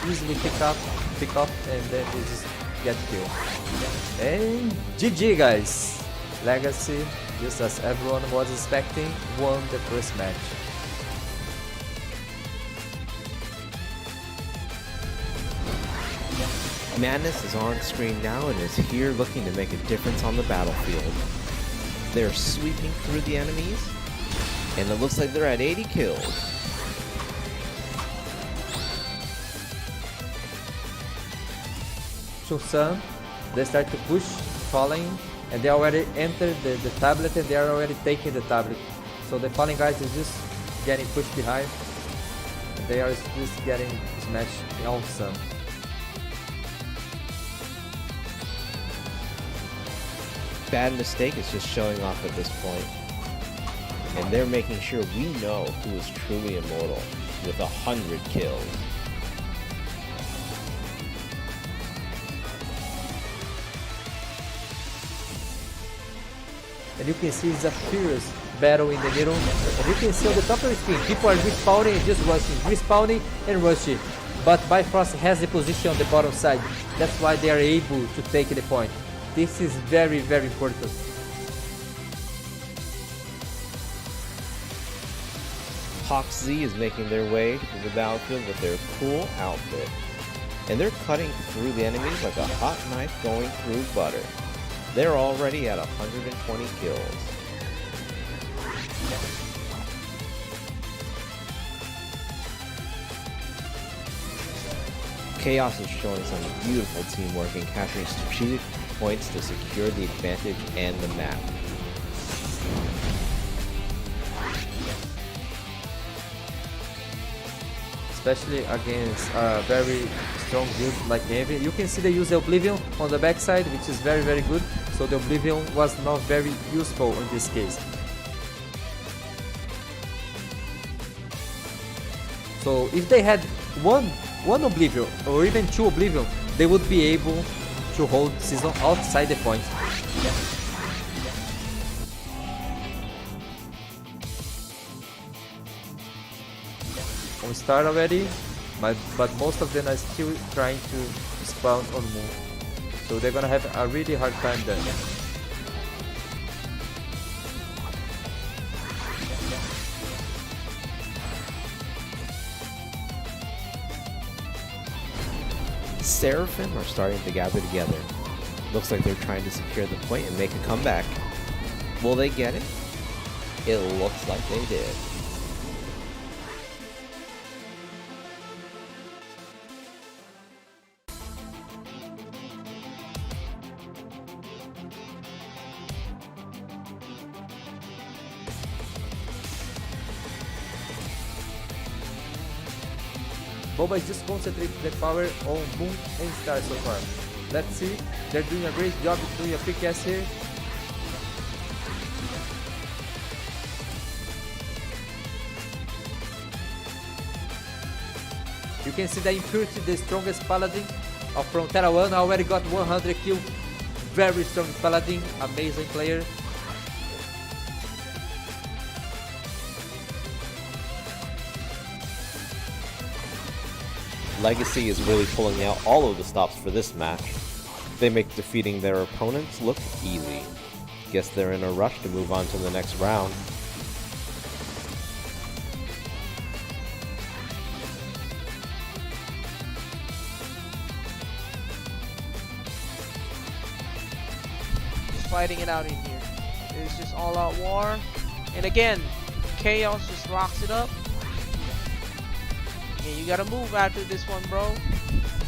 easily pick up, and then they just get killed. And GG guys! Legacy, just as everyone was expecting, won the first match. Madness is on screen now and is here looking to make a difference on the battlefield. They're sweeping through the enemies, and it looks like they're at 80 kills. Sun, they start to push, falling, and they already entered the tablet and they are already taking the tablet. So the falling guys is just getting pushed behind. And they are just getting smashed on Sun. Bad Mistake is just showing off at this point. And they're making sure we know who is truly immortal with 100 kills. And you can see it's a furious battle in the middle. And you can see on the top of the screen, people are respawning and just rushing, respawning and rushing. But Bifrost has the position on the bottom side. That's why they are able to take the point. This is very, very important. Hawk Z is making their way to the battlefield with their cool outfit. And they're cutting through the enemies like a hot knife going through butter. They're already at 120 kills. Chaos is showing some beautiful teamwork and capturing strategic points to secure the advantage and the map. Especially against a very strong build like Envy. You can see they use the Oblivion on the backside, which is very, very good. So the Oblivion was not very useful in this case. So if they had one Oblivion or even 2 Oblivion, they would be able to hold Season outside the point. On start already, but most of them are still trying to spawn on Moon. So they're gonna have a really hard time then. Seraphim are starting to gather together. Looks like they're trying to secure the point and make a comeback. Will they get it? It looks like they did. Boba is just concentrating the power on Moon and Star so far. Let's see, they're doing a great job doing a free cast here. You can see the Impurity, the strongest paladin of Frontera 1, already got 100 kills. Very strong paladin, amazing player. Legacy is really pulling out all of the stops for this match. They make defeating their opponents look easy. Guess they're in a rush to move on to the next round. Just fighting it out in here. It's just all out war. And again, Chaos just locks it up. Yeah, you gotta move after this one, bro.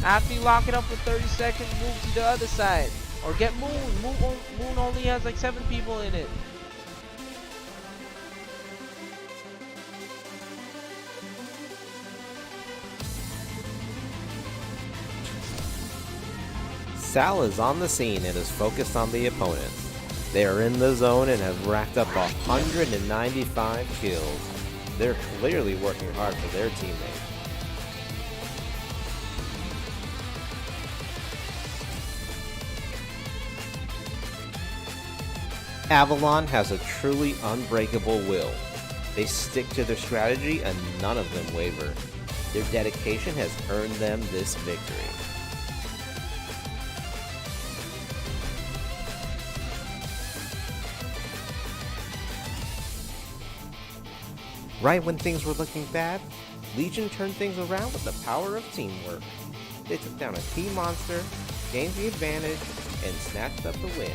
After you lock it up for 30 seconds, move to the other side. Or get Moon. Moon only has like 7 people in it. Sal is on the scene and is focused on the opponents. They are in the zone and have racked up 195 kills. They're clearly working hard for their teammates. Avalon has a truly unbreakable will. They stick to their strategy and none of them waver. Their dedication has earned them this victory. Right when things were looking bad, Legion turned things around with the power of teamwork. They took down a key monster, gained the advantage, and snatched up the win.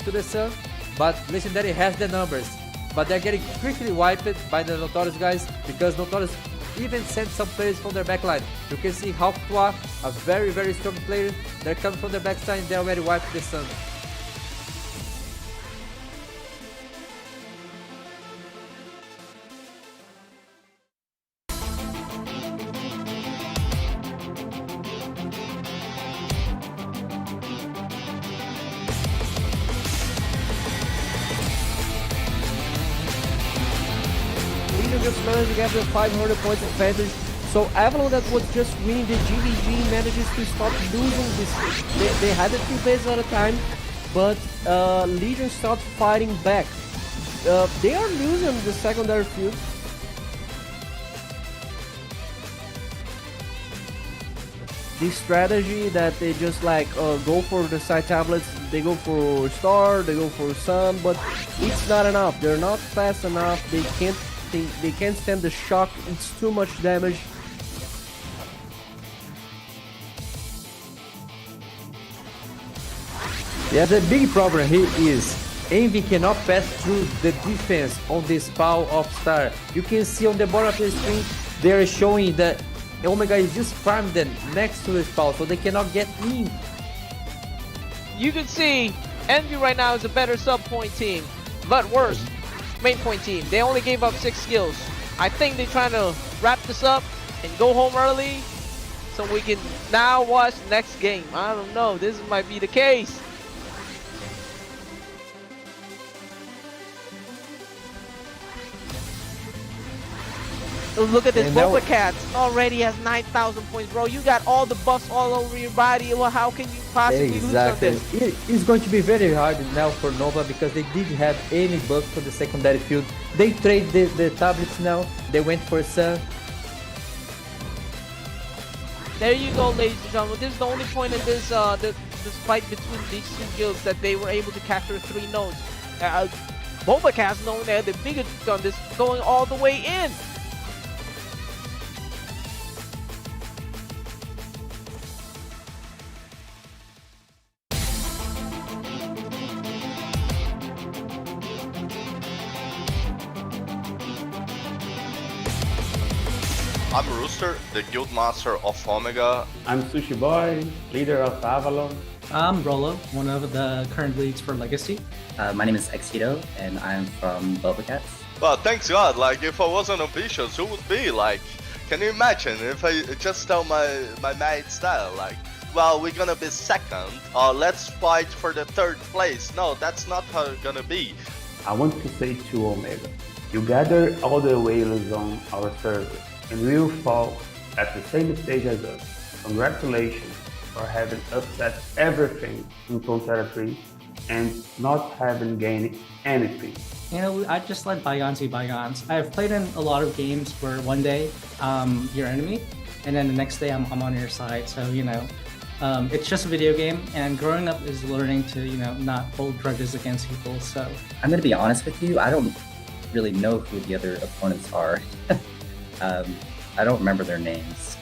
To the sun, but Legendary has the numbers. But they're getting quickly wiped by the Notorious guys because Notorious even sent some players from their backline. You can see Hawktois, a very, very strong player. They're coming from their backside and they already wiped the sun. Legion just managed to get the 500 points advantage. So Avalon that was just winning the GVG manages to start losing this. They had a few phases at a time, but Legion starts fighting back. They are losing the secondary field. This strategy that they just like go for the side tablets, they go for Star, they go for Sun, but it's not enough. They're not fast enough. They can't stand the shock. It's too much damage. Yeah, the big problem here is Envy cannot pass through the defense on this POW of Star. You can see on the bottom of the screen, they are showing that Omega is just farming them next to this POW, so they cannot get in. You can see Envy right now is a better sub point team, but worse, main point team. They only gave up 6 skills. I think they're trying to wrap this up and go home early so we can now watch next game. I don't know, this might be the case. Look at this, Boba Cat already has 9,000 points, bro. You got all the buffs all over your body. Well, how can you possibly lose on this? It's going to be very hard now for Nova because they didn't have any buffs for the secondary field. They trade the tablets now. They went for Sun. There you go, ladies and gentlemen. This is the only point in this this fight between these two guilds that they were able to capture 3 nodes. Boba Cat's known they're the biggest on this, going all the way in. I'm Rooster, the guild master of Omega. I'm Sushi Boy, leader of Avalon. I'm Rolo, one of the current leads for Legacy. My name is Exito, and I'm from Boba Cats. Well, thanks God, like if I wasn't ambitious, who would be? Like, can you imagine if I just tell my mate style, like, well, we're gonna be second, let's fight for the 3rd place. No, that's not how it's gonna be. I want to say to Omega, you gather all the whalers on our server, and we will fall at the same stage as us. Congratulations for having upset everything in Frontera 3 and not having gained anything. You know, I just let bygones be bygones. I've played in a lot of games where one day you're enemy, and then the next day I'm on your side. So, you know, it's just a video game, and growing up is learning to, you know, not hold grudges against people. So I'm going to be honest with you, I don't really know who the other opponents are. I don't remember their names.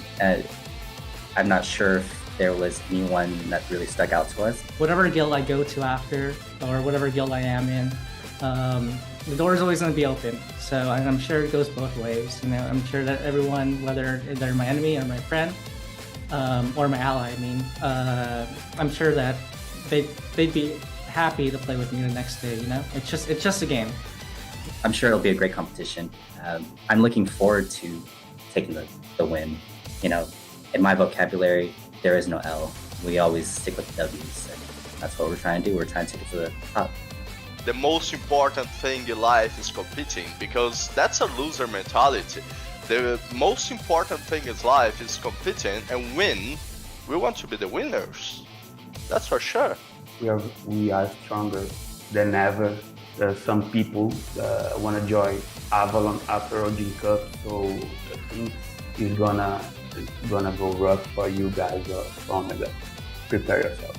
I'm not sure if there was anyone that really stuck out to us. whatever guild I go to after, or whatever guild I am in, the door is always going to be open. So I'm sure it goes both ways. You know, I'm sure that everyone, whether they're my enemy or my friend, or my ally, I mean, I'm sure that they'd be happy to play with me the next day. You know, it's just a game. I'm sure it'll be a great competition. I'm looking forward to taking the win. You know, in my vocabulary, there is no L. We always stick with the W's, and that's what we're trying to do. We're trying to take it to the top. The most important thing in life is competing, because that's a loser mentality. The most important thing in life is competing and win. We want to be the winners. That's for sure. We are stronger than ever, some people want to join Avalon after Odin Cup, so I think it's gonna go rough for you guys from Omega. Prepare yourself.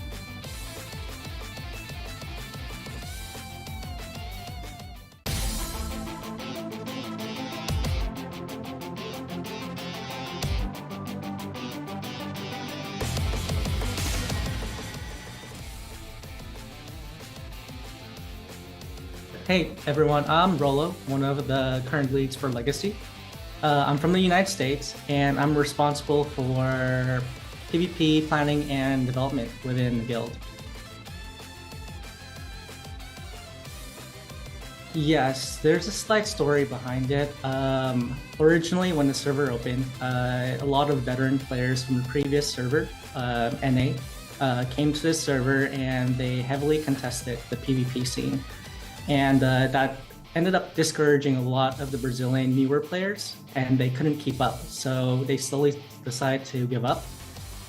Hey everyone, I'm Rolo, one of the current leads for Legacy. I'm from the United States and I'm responsible for PvP planning and development within the guild. Yes, there's a slight story behind it. Originally, when the server opened, a lot of veteran players from the previous server, NA, came to this server and they heavily contested the PvP scene. And that ended up discouraging a lot of the Brazilian newer players, and they couldn't keep up. So they slowly decided to give up.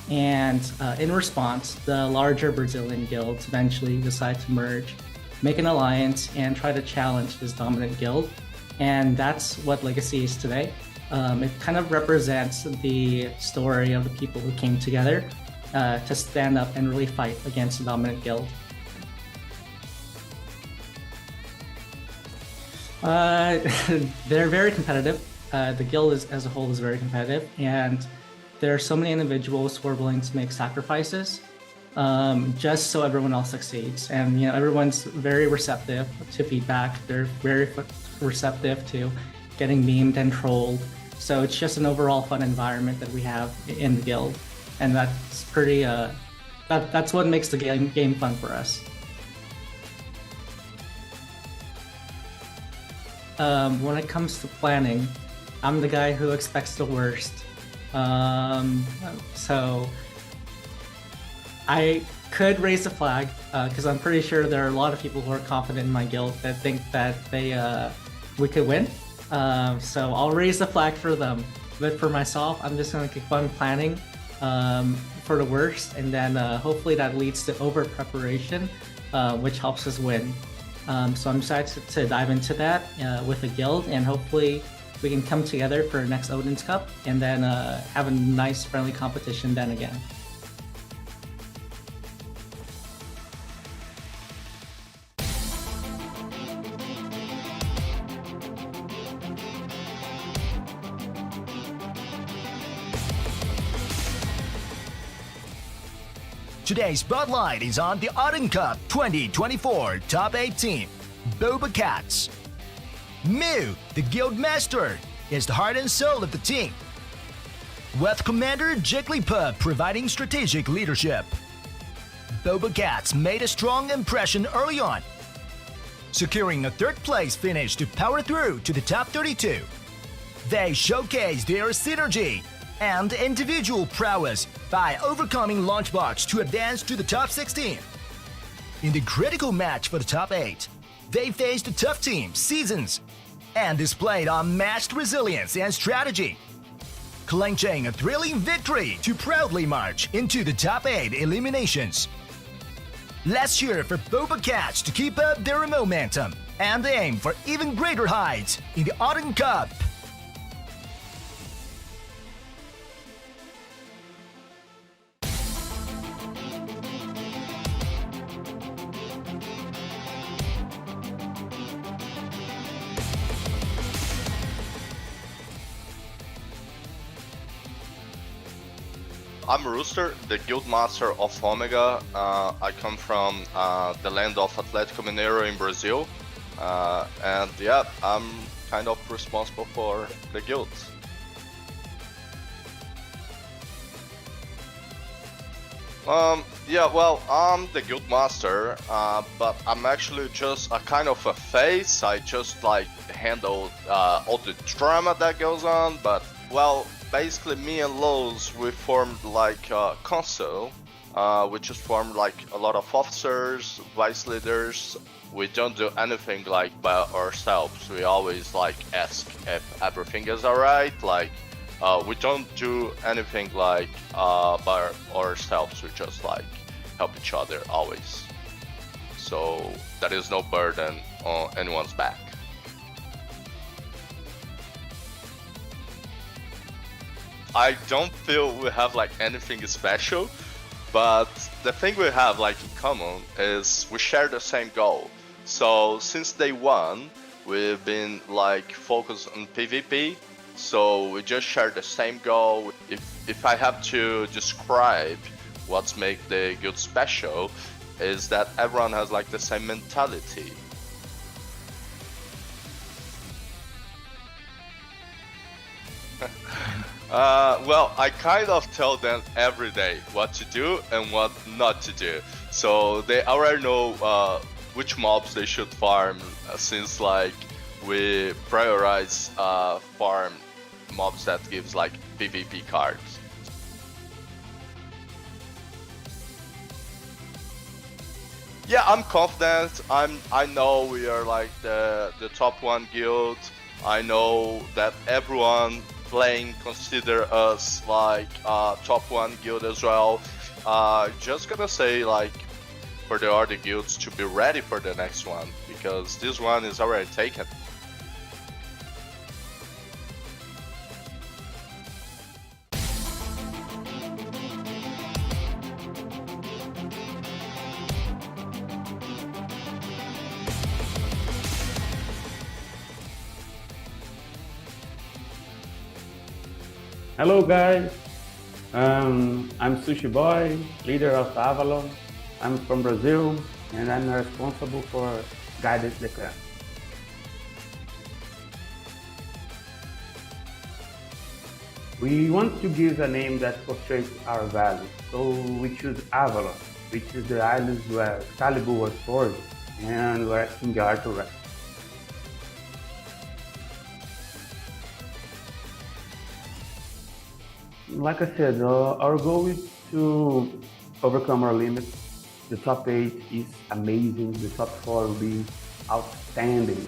And in response, the larger Brazilian guilds eventually decided to merge, make an alliance, and try to challenge this dominant guild. And that's what Legacy is today. It kind of represents the story of the people who came together to stand up and really fight against the dominant guild. They're very competitive. The guild as a whole is very competitive, and there are so many individuals who are willing to make sacrifices just so everyone else succeeds. And everyone's very receptive to feedback. They're very receptive to getting memed and trolled. So it's just an overall fun environment that we have in the guild, and that's pretty. That's what makes the game fun for us. When it comes to planning, I'm the guy who expects the worst. So I could raise a flag because I'm pretty sure there are a lot of people who are confident in my guild that think that we could win. So I'll raise the flag for them. But for myself, I'm just gonna keep on planning for the worst, and then hopefully that leads to over preparation, which helps us win. So I'm excited to dive into that with the guild, and hopefully we can come together for next Odin's Cup and then have a nice friendly competition then again. Today's spotlight is on the Odin Cup 2024 Top 8 team, Boba Cats. Mew, the Guild Master, is the heart and soul of the team, with Commander Jigglypuff providing strategic leadership. Boba Cats made a strong impression early on, securing a third-place finish to power through to the top 32. They showcased their synergy and individual prowess by overcoming Launchbox to advance to the top 16. In the critical match for the top 8, they faced a tough team, Seasons, and displayed unmatched resilience and strategy, clinching a thrilling victory to proudly march into the top 8 eliminations. Let's cheer for Boba Cats to keep up their momentum and aim for even greater heights in the Odin Cup. I'm Rooster, the Guild Master of Omega. I come from the land of Atlético Mineiro in Brazil. And yeah, I'm kind of responsible for the guild. Yeah, well, I'm the Guild Master, but I'm actually just a kind of a face. I just like handle all the drama that goes on, but well, basically me and Lowe's, we formed like a council. We just formed like a lot of officers, vice leaders. We don't do anything like by ourselves. We always like ask if everything is alright. Like we don't do anything like by ourselves. We just like help each other always. So there is no burden on anyone's back. I don't feel we have like anything special, but the thing we have like in common is we share the same goal. So since day one, we've been like focused on PvP. So we just share the same goal. If I have to describe what's make the guild special, is that everyone has like the same mentality. Well, I kind of tell them every day what to do and what not to do. So they already know which mobs they should farm, since like we prioritize farm mobs that gives like PvP cards. Yeah, I'm confident. I know we are like the top 1 guild. I know that everyone playing consider us like top 1 guild as well. Just gonna say like for the other guilds to be ready for the next one, because this one is already taken. Hello guys, I'm Sushi Boy, leader of Avalon. I'm from Brazil and I'm responsible for guiding the clan. We want to give a name that portrays our values, so we choose Avalon, which is the island where Excalibur was forged and where King Arthur rests. Like I said, our goal is to overcome our limits. The top 8 is amazing, the top 4 will be outstanding.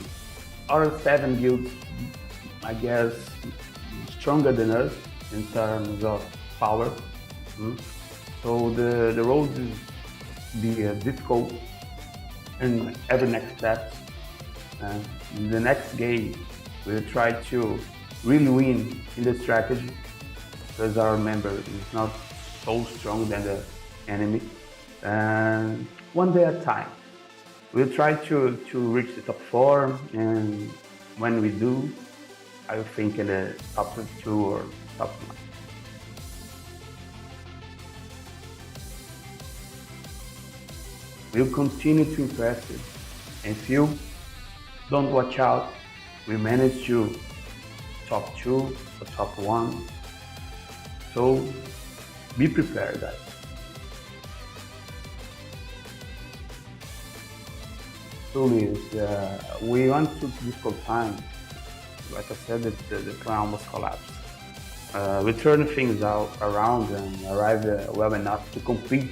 Our 7 guilds, I guess, stronger than us in terms of power. So the road is be difficult in every next step. And in the next game, we'll try to really win in the strategy, because our member is not so strong than the enemy. And one day at a time. We'll try to reach the top 4, and when we do, I think in the top 2 or top 1. We'll continue to impress you. And if you don't watch out, we manage to top 2 or top 1. So be prepared, guys. Truly, we went through difficult times. Like I said, the clan almost collapsed. We turned things around and arrived well enough to compete.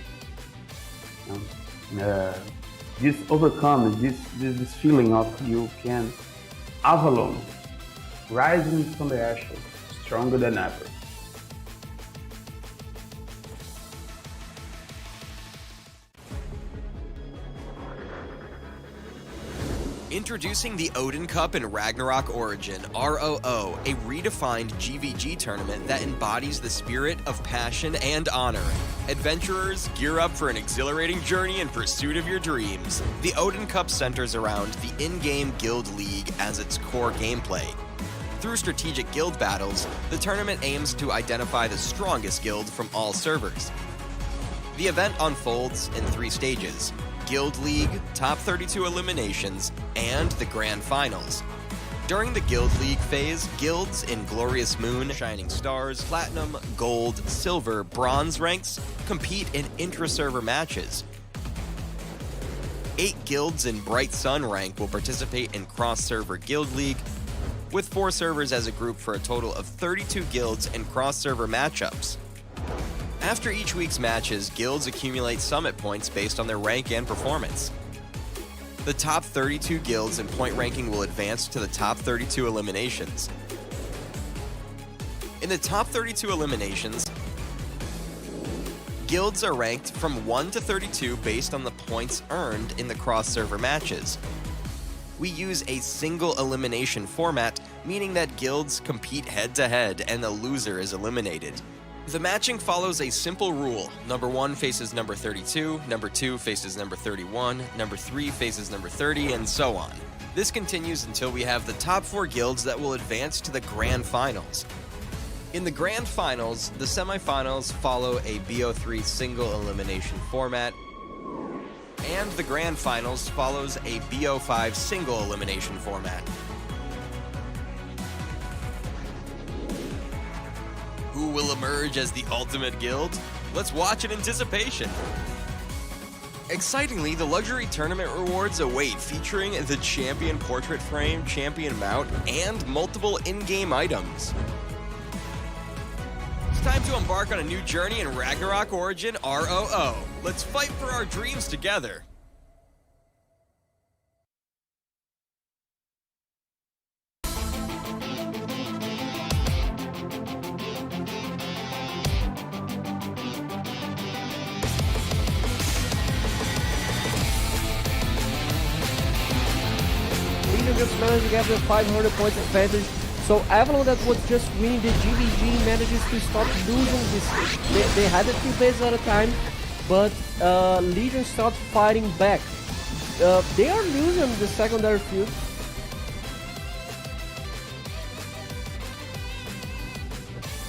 This overcome, this feeling of you can Avalon, rising from the ashes, stronger than ever. Introducing the Odin Cup in Ragnarok Origin, ROO, a redefined GVG tournament that embodies the spirit of passion and honor. Adventurers, gear up for an exhilarating journey in pursuit of your dreams. The Odin Cup centers around the in-game guild league as its core gameplay. Through strategic guild battles, the tournament aims to identify the strongest guild from all servers. The event unfolds in 3 stages: Guild League, Top 32 Eliminations, and the Grand Finals. During the Guild League phase, guilds in Glorious Moon, Shining Stars, Platinum, Gold, Silver, Bronze ranks compete in intra-server matches. 8 guilds in Bright Sun rank will participate in cross-server Guild League, with 4 servers as a group for a total of 32 guilds in cross-server matchups. After each week's matches, guilds accumulate summit points based on their rank and performance. The top 32 guilds in point ranking will advance to the top 32 eliminations. In the top 32 eliminations, guilds are ranked from 1 to 32 based on the points earned in the cross-server matches. we use a single elimination format, meaning that guilds compete head-to-head and the loser is eliminated. The matching follows a simple rule. Number 1 faces number 32, number 2 faces number 31, number 3 faces number 30, and so on. This continues until we have the top 4 guilds that will advance to the Grand Finals. In the Grand Finals, the semifinals follow a BO3 single elimination format, and the Grand Finals follows a BO5 single elimination format. Who will emerge as the ultimate guild? Let's watch in anticipation. Excitingly, the luxury tournament rewards await, featuring the champion portrait frame, champion mount, and multiple in-game items. It's time to embark on a new journey in Ragnarok Origin ROO. Let's fight for our dreams together. Legion just managed to get the 500 points advantage. So Avalon that was just winning the GVG manages to start losing this. They had a few phases at a time, but Legion starts fighting back. They are losing the secondary field.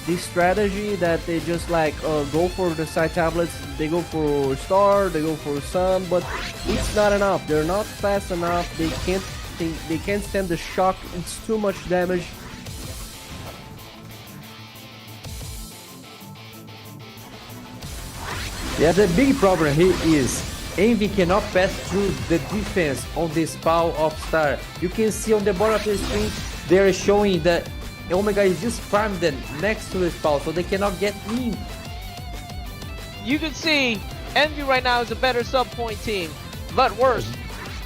This strategy that they just like go for the side tablets, they go for star, they go for sun, but it's not enough. They're not fast enough. They can't stand the shock. It's too much damage. Yeah, the big problem here is Envy cannot pass through the defense on the spawn of Star. You can see on the bottom of the screen they are showing that Omega is just farmed them next to the spawn, so they cannot get in. You can see Envy right now is a better sub point team, but worse,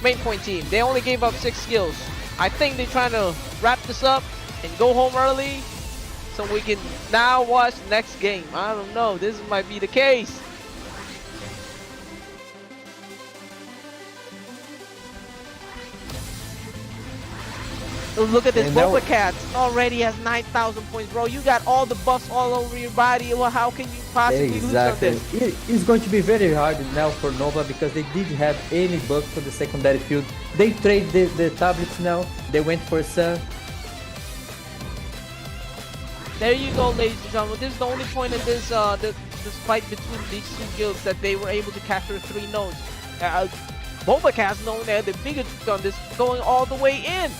main point team. They only gave up 6 skills. I think they're trying to wrap this up and go home early so we can now watch the next game. I don't know, this might be the case. Look at this, Boba Cat already has 9,000 points, bro. You got all the buffs all over your body. Well, how can you possibly lose on this? It's going to be very hard now for Nova because they didn't have any bugs for the secondary field. They trade the tablets now. They went for Sun. There you go, ladies and gentlemen. This is the only point in this this fight between these two guilds that they were able to capture 3 nodes. Boba Cat's known as the biggest on this, going all the way in.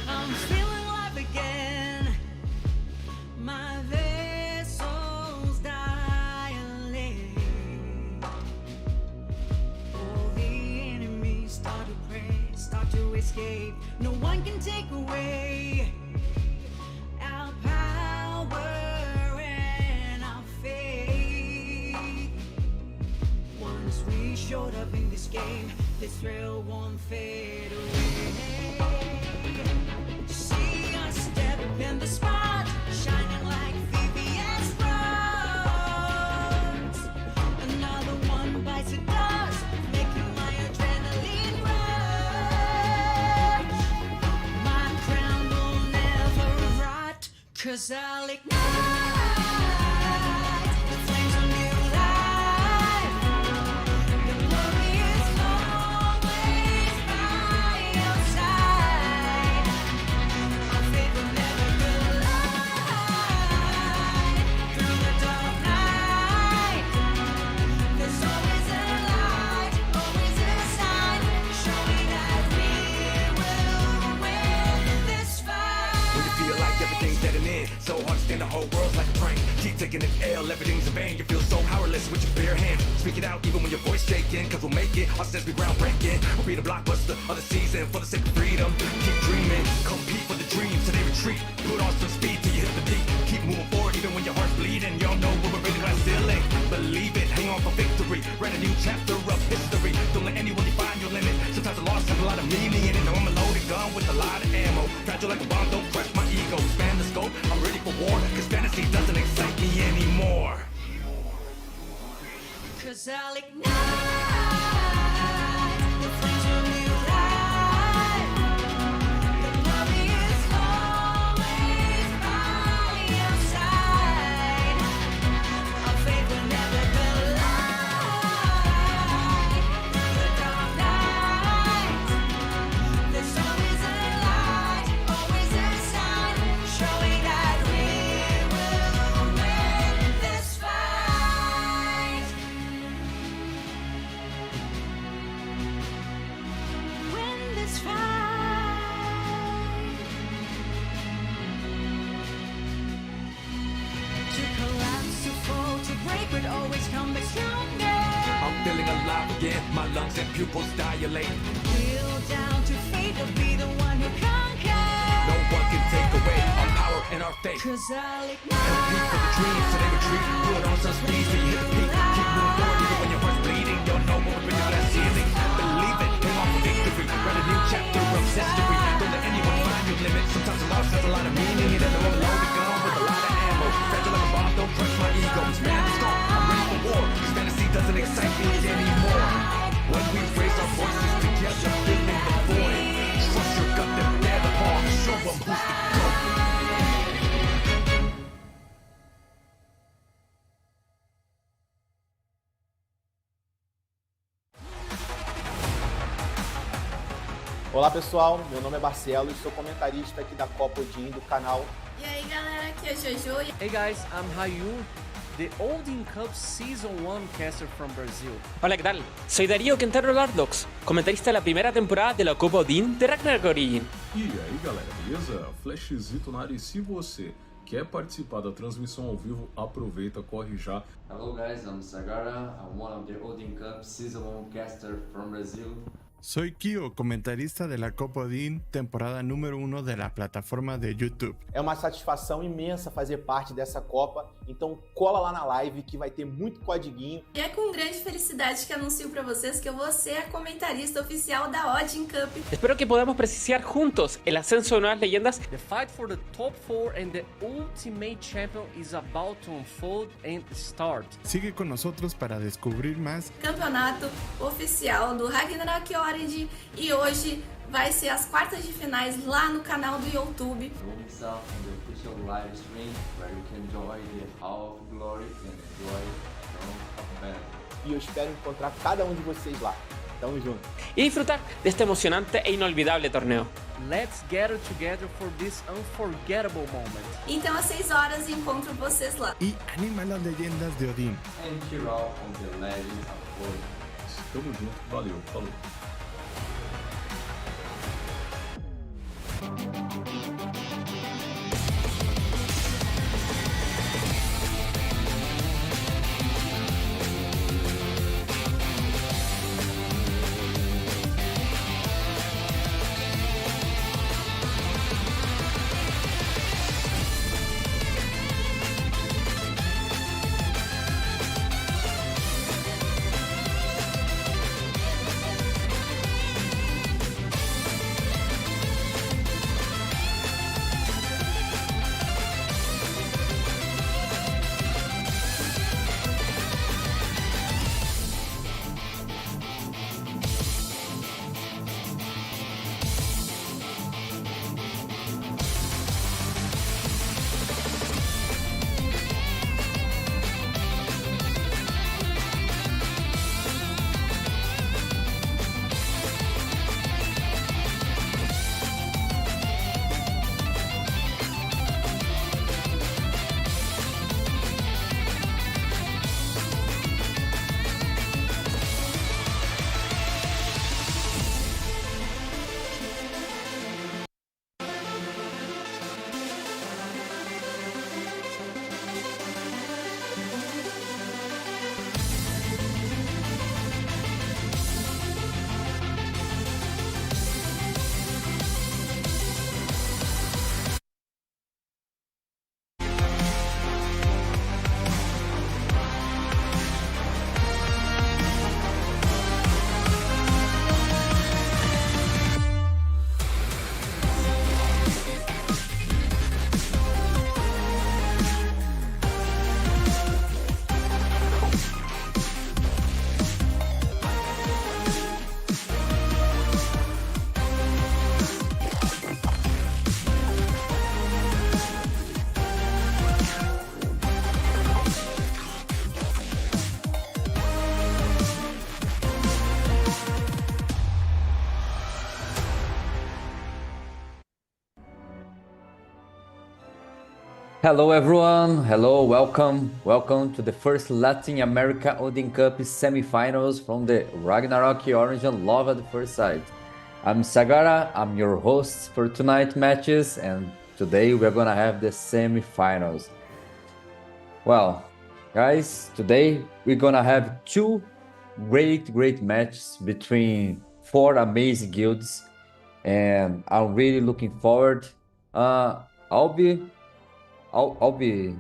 I'm feeling alive again. My vessel's dilate. All the enemies start to pray, start to escape. No one can take away our power and our faith. Once we showed up in this game, this thrill won't fade away. See us step in the spot, shining like VVS stars. Another one bites the dust, making my adrenaline rush. My crown will never rot, 'cause I'll ignite the flames of new life. The glory is always by your side. Our faith will never collide. Through the dark night, there's always a light, always a sign, showing that we will win this fight. When you feel like everything's dead and in, so hard to stand, the whole world's like a prank. Keep taking an L, everything's in vain. You feel so powerless with your bare hands. Speak it out even when your voice shaking, 'cause we'll make it. Our steps be groundbreaking. We'll be the blockbuster of the season for the sake of freedom. Keep dreaming, compete for the dreams till they retreat. Put on some speed till you hit the beat. Keep moving forward even when your heart's bleeding. Y'all know we're really glass ceiling. Believe it, hang on for victory. Write a new chapter of history. Don't let anyone fantasy doesn't excite me anymore. 'Cause I'll ignite the flames of new life. The glory is always by your side. Our faith will never collide. The dark night. There's always a light, always a sign, showing that we will win this fight. Win this fight. To collapse, to fall, to break, but always come back stronger. I'm feeling alive again, my lungs and pupils dilate. Kneel down to fate, to be the one who conquers. No one can take away our power and our faith. 'Cause I'll And ignite. peak for the dreams, so they retreat. Put on some speed till you hit the peak. Keep moving forward even when your heart's bleeding. You'll know when we bring you that ceiling. Believe it, hang on for victory. Write a new chapter of history. Don't let anyone find your limit. Sometimes a loss has a lot of meaning. It doesn't roll low, we gone with a lot of ammo. Fragile like a bomb, don't crush my ego. This man is gone, I'm ready for war. This fantasy doesn't excite me anymore. When we raise our voices together, filling the void. Trust your gut, then bear the paw. Show 'em who's the GOAT. Olá pessoal, meu nome é Marcelo e sou comentarista aqui da Copa Odin do canal. E aí galera, aqui é Jojo. Hey guys, I'm Hayun, the Odin Cup Season 1 caster from Brazil. Hola, ¿qué tal? Soy Darío Quintero Lardox, comentarista de la primera temporada de la Copa Odin de Ragnarok Origin. E aí galera, beleza? Flashzito na área, e se você quer participar da transmissão ao vivo, aproveita, corre já. Hello guys, I'm Sagara. I'm one of the Odin Cup Season 1 caster from Brazil. Soy Kyo, comentarista de la Copa Odin, temporada número 1 de la plataforma de YouTube. É uma satisfação imensa fazer parte dessa Copa, então cola lá na live que vai ter muito codiguinho. E é com grande felicidade que anuncio pra vocês que eu vou ser a comentarista oficial da Odin Cup. Espero que podamos presenciar juntos el ascenso de nuevas leyendas. The fight for the top 4 and the Ultimate Champion is about to unfold and start. Sigue con nosotros para descubrir más. Campeonato oficial do Ragnarok Origin e hoje vai ser as quartas de finais lá no canal do YouTube. Join yourself on the official live stream where you can enjoy the Hall of Glory and enjoy Throne of Battle. E eu espero encontrar cada um de vocês lá. Tamo junto. Y disfrutar de este emocionante e inolvidable torneo. Let's gather together for this unforgettable moment. Então às 6 horas encontro vocês lá. Y anima las leyendas de Odin. And cheer off on the Legends of Odin. Tamo junto, valeu, falou. Hello everyone, hello, welcome to the first Latin America Odin Cup semifinals from the Ragnarok Origin Love at First Sight. I'm Sagara, I'm your host for tonight's matches, and today we're gonna have the semifinals. Well, guys, today we're gonna have two great matches between four amazing guilds, and I'm really looking forward. Uh, I'll be I'll be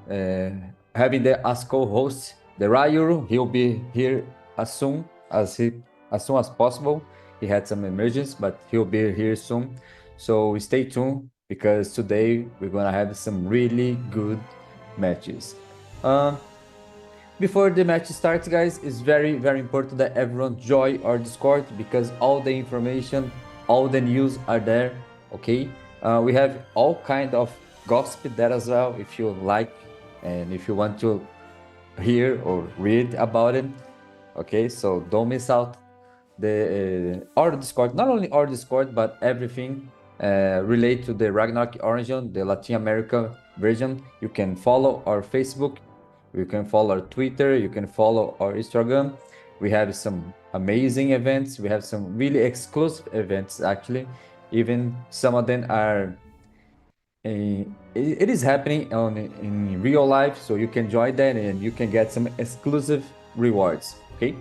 uh, having the as co-host the Rayuru. He'll be here as soon as possible. He had some emergency, but he'll be here soon. So stay tuned because today we're gonna have some really good matches. Uh, Before the match starts, guys, it's very important that everyone join our Discord because all the information, all the news are there. Okay, we have all kind of gossip there as well. If you like, and if you want to hear or read about it, okay. So don't miss out the our Discord. Not only our Discord, but everything related to the Ragnarok Origin, the Latin America version. You can follow our Facebook. You can follow our Twitter, you can follow our Instagram. We have some amazing events. We have some really exclusive events, actually. Even some of them are, it is happening in real life, so you can join that and you can get some exclusive rewards, okay?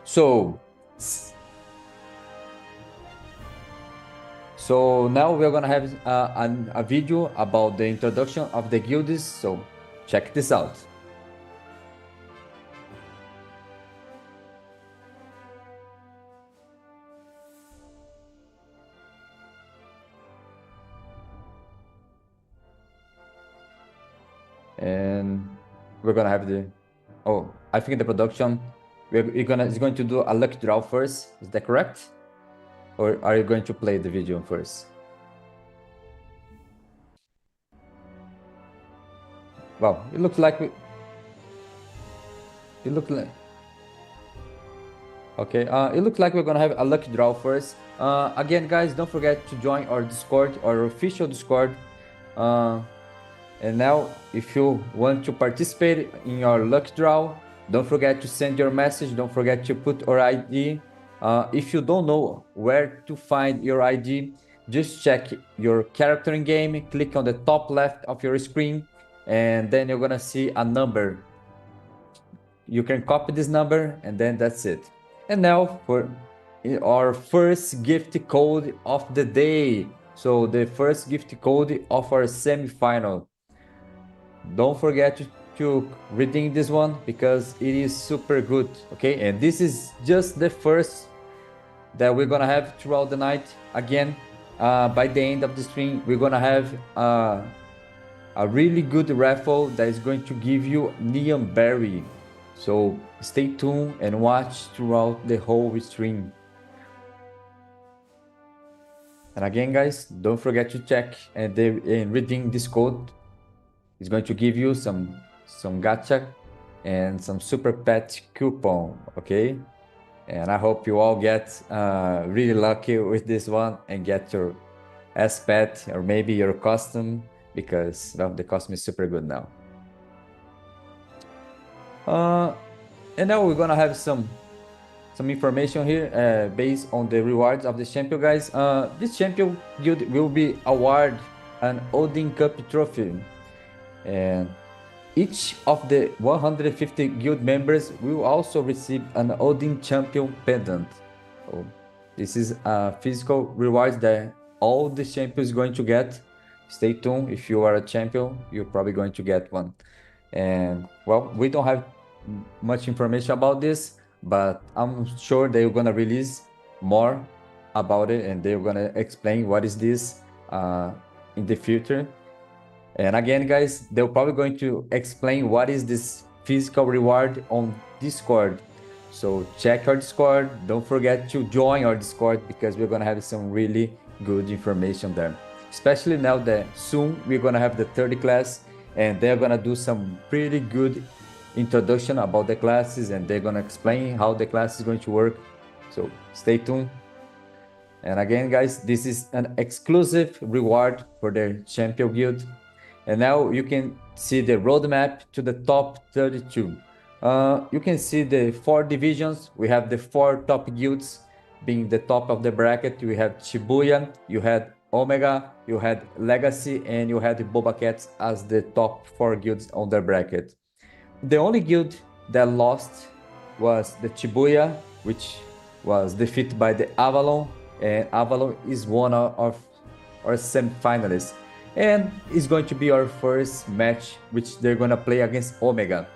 So now we're gonna have a video about the introduction of the guilds, so check this out. And we're gonna have I think the production, it's going to do a luck draw first, is that correct? Or are you going to play the video first? Well, it looks like okay, it looks like we're gonna have a lucky draw first. Again, guys, don't forget to join our Discord, our official Discord. And now, if you want to participate in our luck draw, don't forget to send your message. Don't forget to put your ID. If you don't know where to find your ID, just check your character in game, click on the top left of your screen, and then you're gonna see a number. You can copy this number, and then that's it. And now for our first gift code of the day. So the first gift code of our semi-final. Don't forget to redeem this one because it is super good, okay? And this is just the first that we're gonna have throughout the night. Again, by the end of the stream, we're gonna have a really good raffle that is going to give you Neon Berry. So stay tuned and watch throughout the whole stream. And again, guys, don't forget to check and redeem this code. It's going to give you some gacha and some super pet coupon, okay? And I hope you all get really lucky with this one and get your S pet or maybe your costume because well, the costume is super good now. And now we're gonna have some information here based on the rewards of the champion, guys. This champion guild will be awarded an Odin Cup trophy. And each of the 150 guild members will also receive an Odin Champion Pendant. So this is a physical reward that all the champions going to get. Stay tuned. If you are a champion, you're probably going to get one. And well, we don't have much information about this, but I'm sure they're gonna release more about it and they're gonna explain what is this in the future. And again, guys, they're probably going to explain what is this physical reward on Discord. So check our Discord. Don't forget to join our Discord because we're going to have some really good information there. Especially now that soon we're going to have the 30 class and they're going to do some pretty good introduction about the classes and they're going to explain how the class is going to work. So stay tuned. And again, guys, this is an exclusive reward for the Champion Guild. And now you can see the roadmap to the top 32. You can see the 4 divisions. We have the 4 top guilds being the top of the bracket. We have Shibuya, you had Omega, you had Legacy, and you had Boba Cats as the top 4 guilds on their bracket. The only guild that lost was the Shibuya, which was defeated by the Avalon, and Avalon is one of our semi-finalists. And it's going to be our first match, which they're going to play against Omega.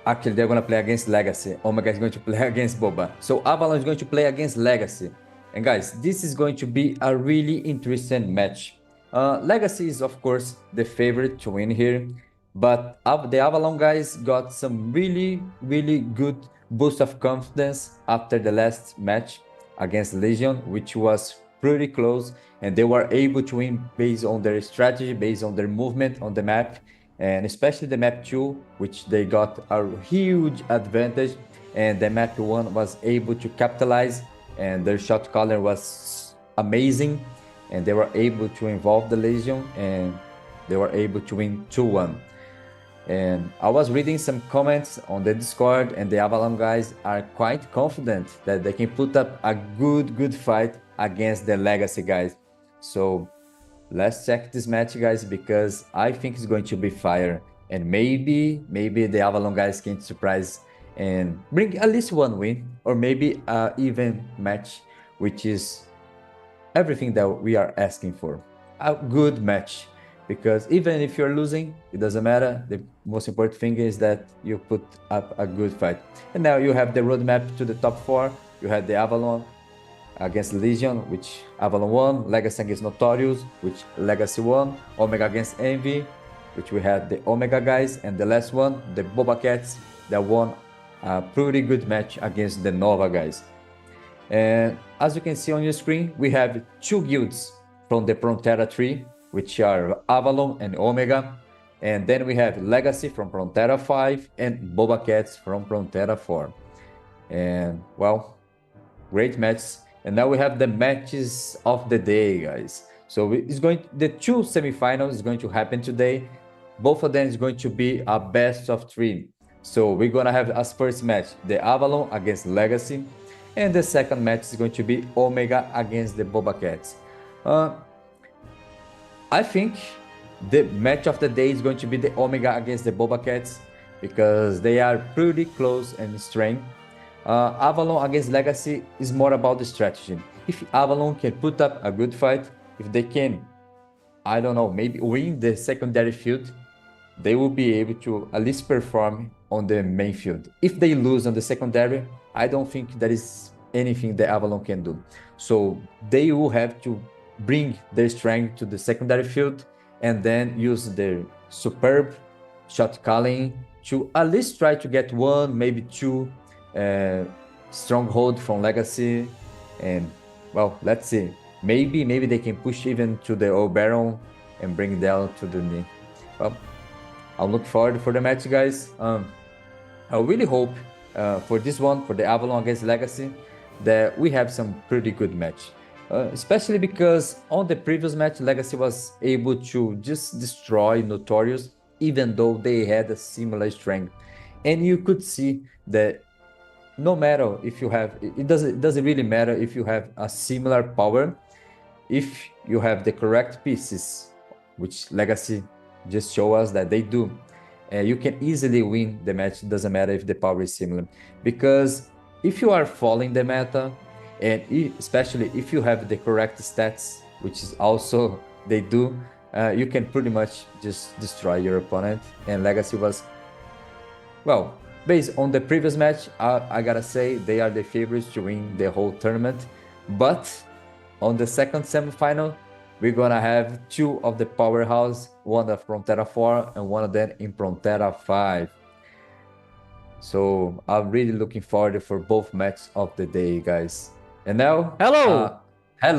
Actually, they're going to play against Legacy. Omega is going to play against Boba. So Avalon is going to play against Legacy. And guys, this is going to be a really interesting match. Legacy is, of course, the favorite to win here. But the Avalon guys got some really, really good boost of confidence after the last match against Legion, which was pretty close. And they were able to win based on their strategy, based on their movement on the map. And especially the map 2, which they got a huge advantage. And the map 1 was able to capitalize. And their shot caller was amazing. And they were able to involve the Legion. And they were able to win 2-1. And I was reading some comments on the Discord, and the Avalon guys are quite confident that they can put up a good fight against the Legacy guys. So let's check this match, guys, because I think it's going to be fire. And maybe the Avalon guys can surprise and bring at least one win, or maybe an even match, which is everything that we are asking for. A good match. Because even if you're losing, it doesn't matter. The most important thing is that you put up a good fight. And now you have the roadmap to the top 4. You had the Avalon against Legion, which Avalon won. Legacy against Notorious, which Legacy won. Omega against Envy, which we had the Omega guys. And the last one, the Boba Cats, that won a pretty good match against the Nova guys. And as you can see on your screen, we have 2 guilds from the Frontera tree, which are Avalon and Omega. And then we have Legacy from Frontera 5 and Boba Cats from Frontera 4. And, well, great matches. And now we have the matches of the day, guys. So the 2 semifinals is going to happen today. Both of them is going to be a best of 3. So we're going to have as first match, the Avalon against Legacy. And the second match is going to be Omega against the Boba Cats. I think the match of the day is going to be the Omega against the Boba Cats, because they are pretty close in strength. Avalon against Legacy is more about the strategy. If Avalon can put up a good fight, if they can, I don't know, maybe win the secondary field, they will be able to at least perform on the main field. If they lose on the secondary, I don't think there is anything the Avalon can do. So they will have to bring their strength to the secondary field and then use their superb shot calling to at least try to get 1, maybe 2 stronghold from Legacy. And, well, let's see. Maybe they can push even to the old Baron and bring down to the knee. Well, I'll look forward for the match, guys. I really hope for this one, for the Avalon against Legacy, that we have some pretty good match. Especially because on the previous match, Legacy was able to just destroy Notorious, even though they had a similar strength. And you could see that no matter if you have, it doesn't really matter if you have a similar power, if you have the correct pieces, which Legacy just show us that they do. You can easily win the match. It doesn't matter if the power is similar, because if you are following the meta, and especially if you have the correct stats, which is also they do, you can pretty much just destroy your opponent. And Legacy was, well, based on the previous match, I gotta say they are the favorites to win the whole tournament. But on the second semifinal, we're gonna have 2 of the powerhouse, one of Frontera 4 and one of them in Frontera 5. So I'm really looking forward for both matches of the day, guys. And now, hello. And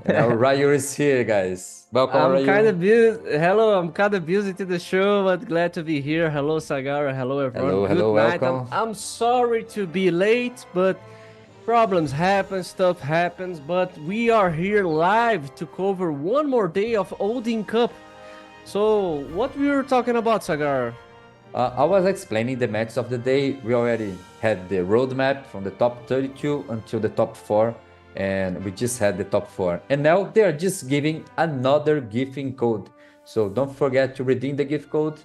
now Ryu is here, guys. Welcome, Ryu. I'm kind of busy to the show, but glad to be here. Hello, Sagara. Hello, everyone. Hello, Good night. welcome. I'm sorry to be late, but Problems happen, stuff happens, but we are here live to cover one more day of Odin Cup. So, what we were talking about, Sagar? I was explaining the matches of the day. We already had the roadmap from the top 32 until the top 4, and we just had the top 4. And now they are just giving another gifting code. So don't forget to redeem the gift code.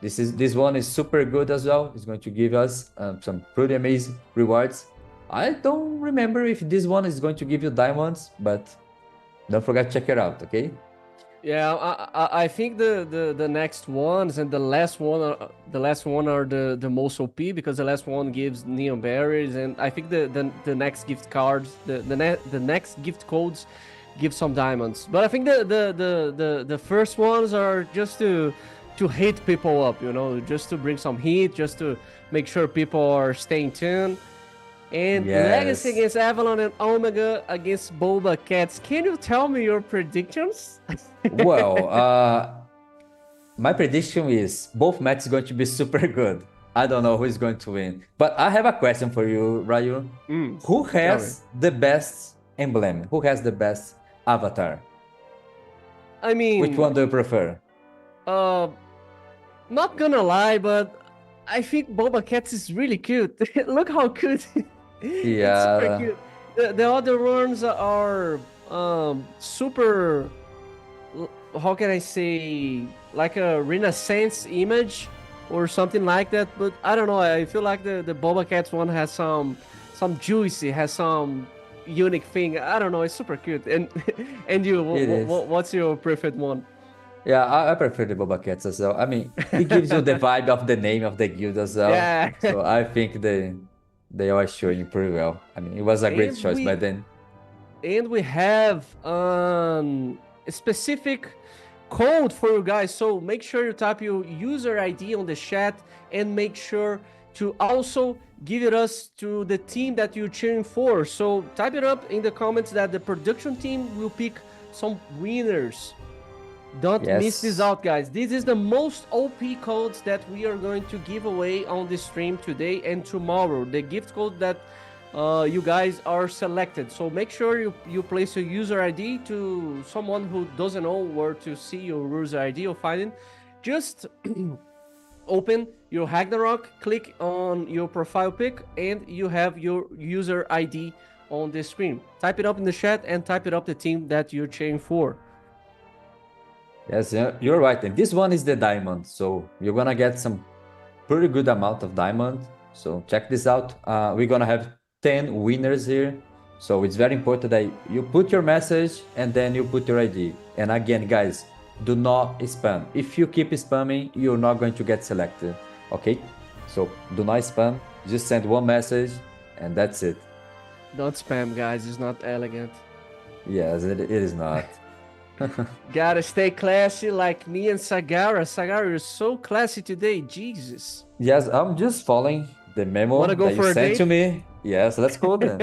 This one is super good as well. It's going to give us some pretty amazing rewards. I don't remember if this one is going to give you diamonds, but don't forget to check it out, okay? Yeah, I think the next ones and the last one are the most OP, because the last one gives neon berries, and I think the next gift cards, the next gift codes give some diamonds. But I think the first ones are just to hit people up, just to bring some heat, just to make sure people are staying tuned. And Legacy against Avalon and Omega against Boba Cats. Can you tell me your predictions? Well, my prediction is both matches going to be super good. I don't know who is going to win. But I have a question for you, Ryu. Who has the best emblem? Who has the best avatar? I mean, which one do you prefer? Not gonna lie, but I think Boba Cats is really cute. Look how cute. It's super cute. The other ones are super, how can I say, like a Renaissance image or something like that. But I don't know, I feel like the Boba Cats one has some juicy, has some unique thing. I don't know, it's super cute. And you, what's your preferred one? Yeah, I prefer the Boba Cats as well. I mean, it gives you the vibe of the name of the guild as well. Yeah. So I think they are showing pretty well. I mean, it was a great choice by then. And we have a specific code for you guys. So make sure you type your user ID on the chat, and make sure to also give it us to the team that you're cheering for. So type it up in the comments that the production team will pick some winners. Don't miss this out, guys. This is the most OP codes that we are going to give away on the stream today and tomorrow. The gift code that you guys are selected. So make sure you place your user ID to someone who doesn't know where to see your user ID or find it. Just open your Ragnarok, click on your profile pic, and you have your user ID on the screen. Type it up in the chat and type it up the team that you're cheering for. Yes, you're right. And this one is the diamond. So you're going to get some pretty good amount of diamond. So check this out. We're going to have 10 winners here. So it's very important that you put your message and then you put your ID. And again, guys, do not spam. If you keep spamming, you're not going to get selected. Okay? So do not spam. Just send one message and that's it. Don't spam, guys. It's not elegant. Yes, it is not. Gotta stay classy like me and Sagara. Sagara, you're so classy today. Jesus. Yes, I'm just following the memo that you sent to me. Yes, let's go then.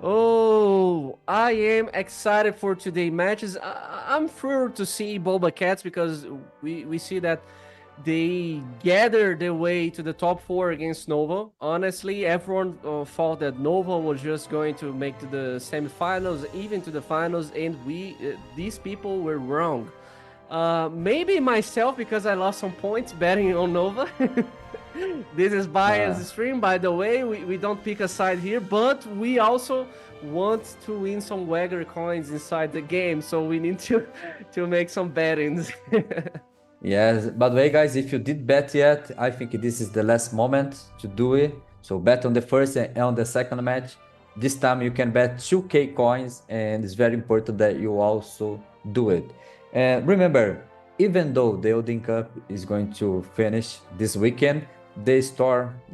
Oh, I am excited for today's matches. I'm thrilled to see Boba Cats, because we see that they gathered their way to the top 4 against Nova. Honestly, everyone thought that Nova was just going to make to the semifinals, even to the finals, and these people were wrong. Maybe myself, because I lost some points betting on Nova. This is biased stream, by the way. We don't pick a side here, but we also want to win some Wagger coins inside the game, so we need to make some bettings. Yes, by the way, guys, if you did bet yet, I think this is the last moment to do it. So bet on the first and on the second match. This time you can bet 2k coins, and it's very important that you also do it. And remember, even though the Odin Cup is going to finish this weekend, the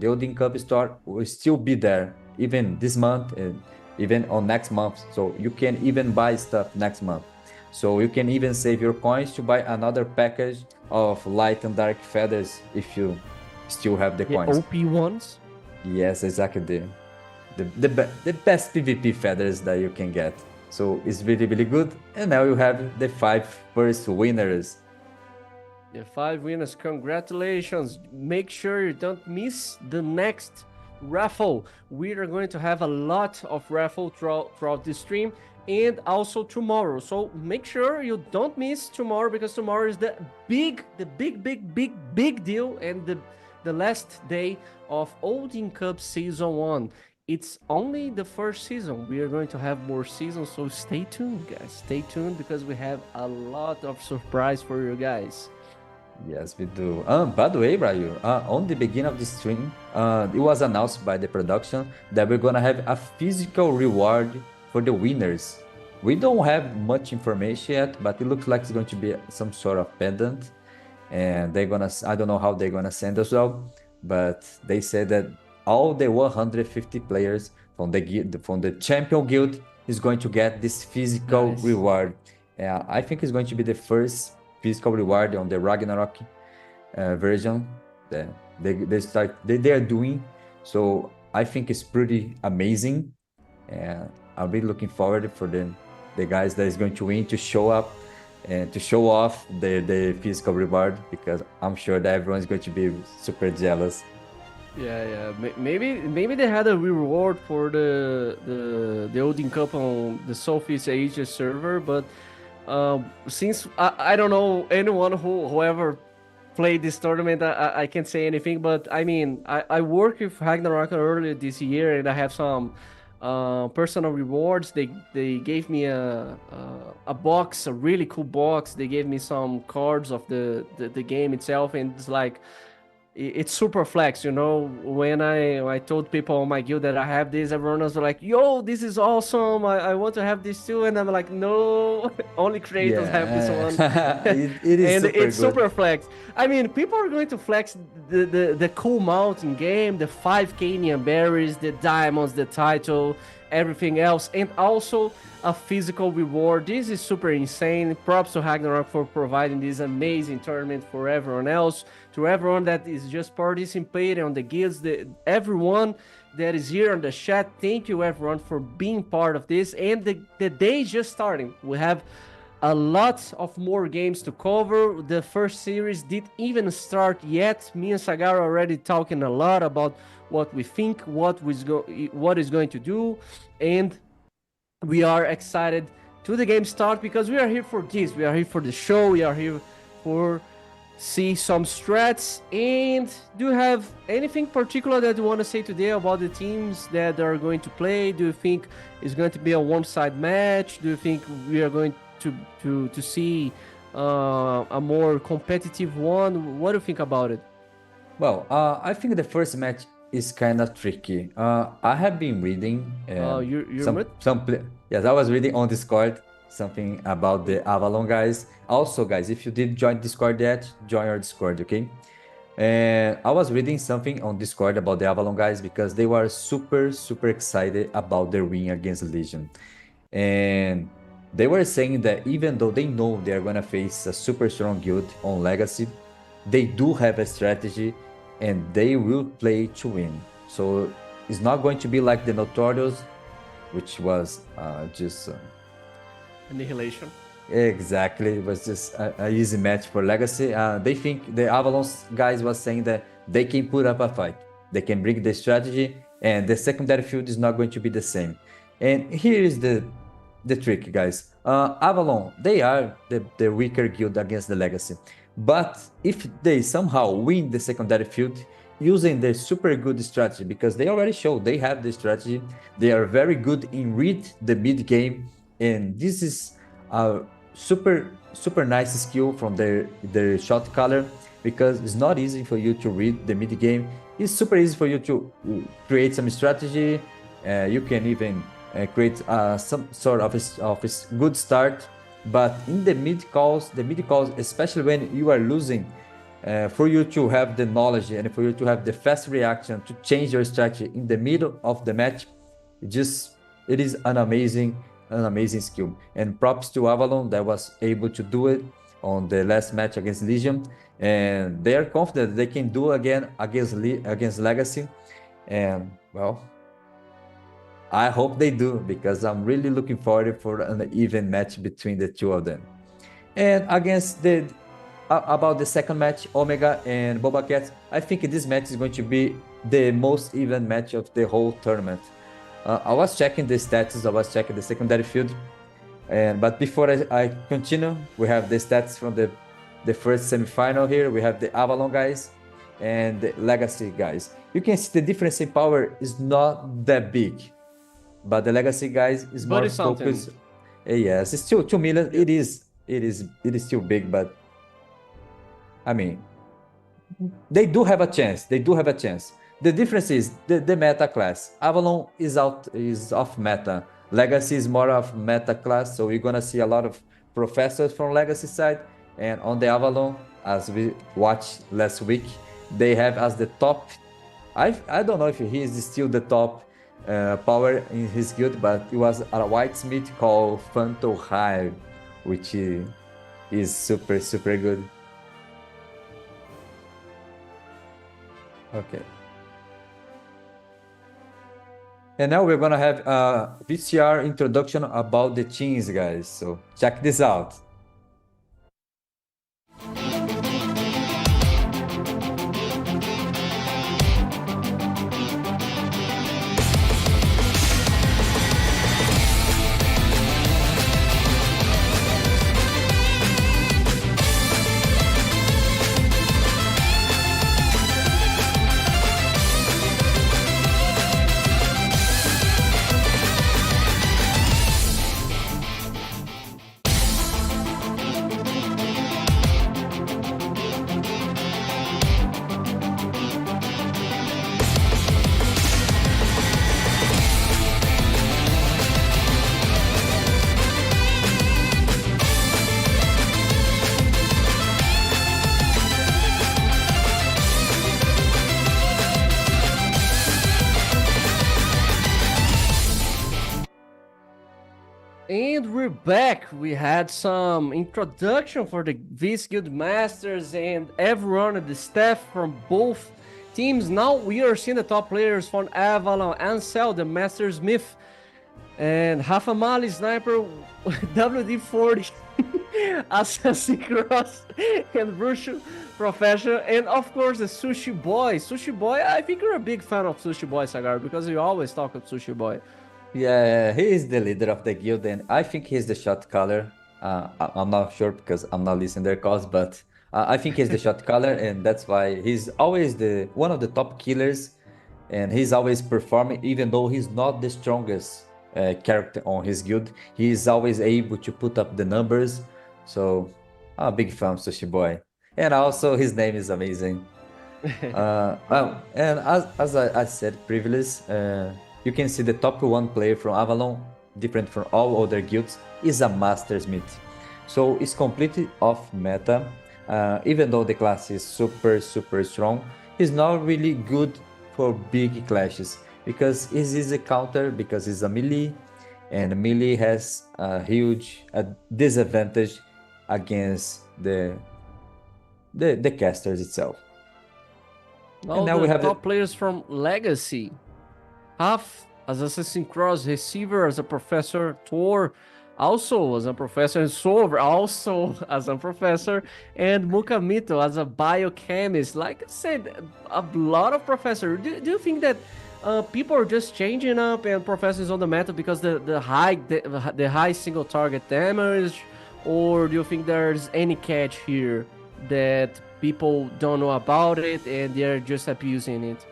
Odin Cup store will still be there, even this month and even on next month. So you can even buy stuff next month. So you can even save your coins to buy another package of light and dark feathers if you still have the coins. OP ones? Yes, exactly. The best PvP feathers that you can get. So it's really, really good. And now you have the 5 first winners. The 5 winners, congratulations. Make sure you don't miss the next raffle. We are going to have a lot of raffle throughout this stream and also tomorrow. So make sure you don't miss tomorrow, because tomorrow is the big deal, and the last day of Odin Cup Season 1. It's only the first season. We are going to have more seasons, so stay tuned, guys. Stay tuned, because we have a lot of surprise for you guys. Yes, we do. By the way, Ryu, on the beginning of the stream, it was announced by the production that we're gonna have a physical reward for the winners. We don't have much information yet, but it looks like it's going to be some sort of pendant, and I don't know how they're gonna send us out, but they said that all the 150 players from the champion guild is going to get this physical reward. I think it's going to be the first physical reward on the Ragnarok version that they are doing. So I think it's pretty amazing, and I'm really looking forward for the guys that is going to win to show up and to show off the physical reward, because I'm sure that everyone's going to be super jealous. Yeah. Maybe they had a reward for the Odin Cup on the Southeast Asia server, but since I don't know anyone who ever played this tournament, I can't say anything. But I mean, I worked with Ragnarok earlier this year, and I have some personal rewards. They gave me a box, a really cool box. They gave me some cards of the game itself, and it's like, it's super flex, you know. When I told people on my guild that I have this, everyone was like, yo, this is awesome, I want to have this too. And I'm like, no, only creators have this one. It is and it's super good. super flex. I mean, people are going to flex the cool mountain game, the 5 Canyon berries, the diamonds, the title, everything else, and also a physical reward. This is super insane. Props to Ragnarok for providing this amazing tournament for everyone else, to everyone that is just participating on the guilds, everyone that is here on the chat. Thank you everyone for being part of this. And the day is just starting. We have a lot of more games to cover. The first series didn't even start yet. Me and Sagar are already talking a lot about what we think, what is going to do, and we are excited to the game start, because we are here for this. We are here for the show. We are here for see some strats. And do you have anything particular that you want to say today about the teams that are going to play? Do you think it's going to be a one-side match? Do you think we are going to see a more competitive one? What do you think about it? Well, I think the first match is kind of tricky. I have been reading yes, I was reading on Discord something about the Avalon guys. Also, guys, if you did join Discord yet, join our Discord, okay? And I was reading something on Discord about the Avalon guys, because they were super excited about their win against Legion. And they were saying that even though they know they are gonna face a super strong guild on Legacy, they do have a strategy and they will play to win. So it's not going to be like the Notorious, which was just annihilation. Exactly, it was just a easy match for Legacy. They think the Avalon guys was saying that they can put up a fight, they can bring the strategy, and the secondary field is not going to be the same. And here is the trick, guys. Avalon, they are the weaker guild against the Legacy. But if they somehow win the secondary field using the super good strategy, because they already showed they have the strategy, they are very good in read the mid game, and this is a super nice skill from their shot caller, because it's not easy for you to read the mid game. It's super easy for you to create some strategy. You can even create some sort of a good start. But in the mid calls, especially when you are losing, for you to have the knowledge and for you to have the fast reaction to change your strategy in the middle of the match, it is an amazing skill. And props to Avalon that was able to do it on the last match against Legion, and they are confident they can do again against Legacy. And well, I hope they do, because I'm really looking forward for an even match between the two of them. And about the second match, Omega and Boba Cat, I think this match is going to be the most even match of the whole tournament. I was checking the status, I was checking the secondary field, but before I continue, we have the stats from the first semifinal here. We have the Avalon guys and the Legacy guys. You can see the difference in power is not that big, but the Legacy guys is But more it's something. focused. Yes, it's still 2 million. It is still big, but I mean, they do have a chance. They do have a chance. The difference is the meta class. Avalon is off meta. Legacy is more of meta class, so you're gonna see a lot of professors from Legacy side. And on the Avalon, as we watched last week, they have as the top. I don't know if he is still the top power in his guild, but it was a whitesmith called Phantom Hive, which is super good. Okay. And now we're gonna have a VCR introduction about the teams, guys. So check this out. And we're back. We had some introduction for the Vice Guild Masters and everyone at the staff from both teams. Now we are seeing the top players from Avalon, Ansel, the Master Smith, and Hafamali Sniper, WD-40, Assassin Cross, and Rushu Professional, and of course the Sushi Boy. Sushi Boy, I think you're a big fan of Sushi Boy, Sagar, because you always talk of Sushi Boy. Yeah, he is the leader of the guild, and I think he's the shot caller. I'm not sure because I'm not listening their calls, but I think he's the shot caller, and that's why he's always the one of the top killers, and he's always performing, even though he's not the strongest character on his guild. He's always able to put up the numbers. So I'm a big fan of Sushi Boy, and also his name is amazing. And as I said previously. You can see the top 1 player from Avalon, different from all other guilds, is a Master Smith. So it's completely off meta. Even though the class is super strong, he's not really good for big clashes because he's easy counter, because he's a melee, and melee has a huge disadvantage against the casters itself. And now we have top players from Legacy. Half as Assassin Cross, Receiver as a professor, Thor also as a professor, and Solver also as a professor, and Mukamito as a biochemist. Like I said, a lot of professors. Do you think that people are just changing up and professors on the meta because the high single target damage, or do you think there's any catch here that people don't know about it and they're just abusing it?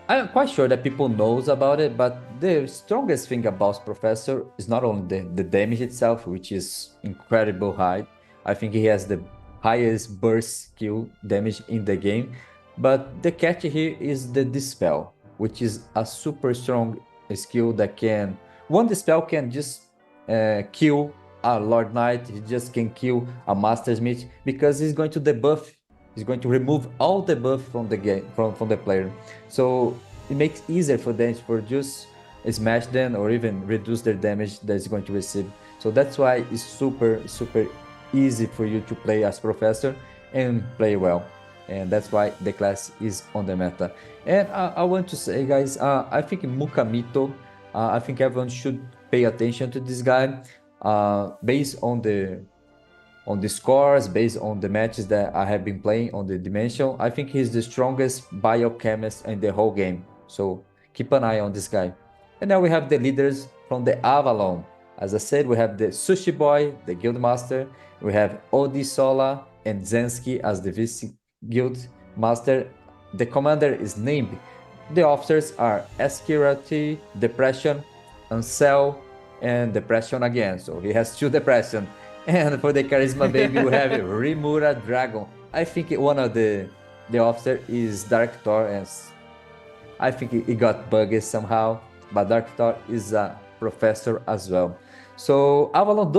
I'm quite sure that people knows about it, but the strongest thing about Professor is not only the damage itself, which is incredible high. I think he has the highest burst skill damage in the game, but the catch here is the Dispel, which is a super strong skill that can... One Dispel can just kill a Lord Knight, he just can kill a Master Smith, because he's going to debuff. He's going to remove all the buff from the game, from the player. So it makes it easier for them for just smash them or even reduce their damage that is going to receive. So that's why it's super easy for you to play as Professor and play well. And that's why the class is on the meta. And I want to say, guys, I think Mukamito, I think everyone should pay attention to this guy based on on the scores, based on the matches that I have been playing on the Dimension, I think he's the strongest biochemist in the whole game. So keep an eye on this guy. And now we have the leaders from the Avalon. As I said, we have the Sushi Boy, the Guild Master. We have Odi Sola and Zensky as the Vice Guild Master. The commander is Nimb. The officers are Escirati, Depression, Ansel, and Depression again. So he has 2 Depression. And for the Charisma Baby, we have Rimura Dragon. I think one of the officer is Dark Thor, and I think it got bugged somehow. But Dark Thor is a professor as well. So Avalon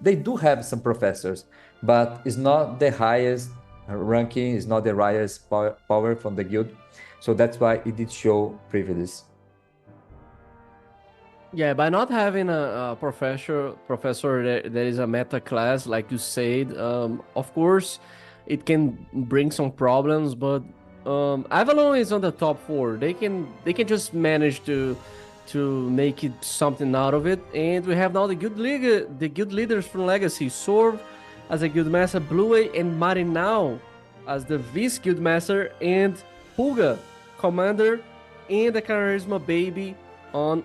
they do have some professors, but it's not the highest ranking, it's not the highest power from the guild. So that's why it did show privileges. Yeah, by not having a professor that is a meta class, like you said, of course, it can bring some problems. But Avalon is on the top 4. They can just manage to make it something out of it. And we have now the guild leaders from Legacy: Sorv as a guild master, Blue and Marinau as the vice guild master, and Puga commander, and the Charisma Baby on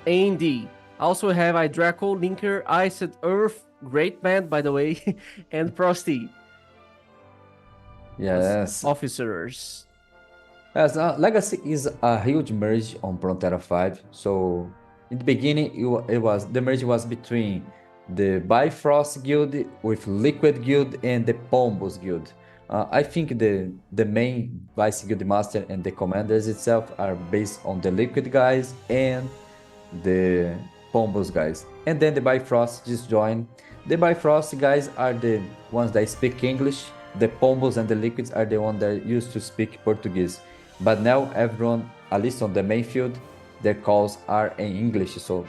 Andy. Also have Draco, Linker, Iced Earth, great band by the way, and Frosty. Yes. Officers. As Legacy is a huge merge on Frontera 5. So in the beginning, the merge was between the Bifrost Guild with Liquid Guild and the Pombos Guild. I think the main Vice Guild Master and the commanders itself are based on the Liquid guys and the Pombos guys. And then the Bifrost just joined. The Bifrost guys are the ones that speak English. The Pombos and the Liquids are the ones that used to speak Portuguese. But now everyone, at least on the main field, their calls are in English, so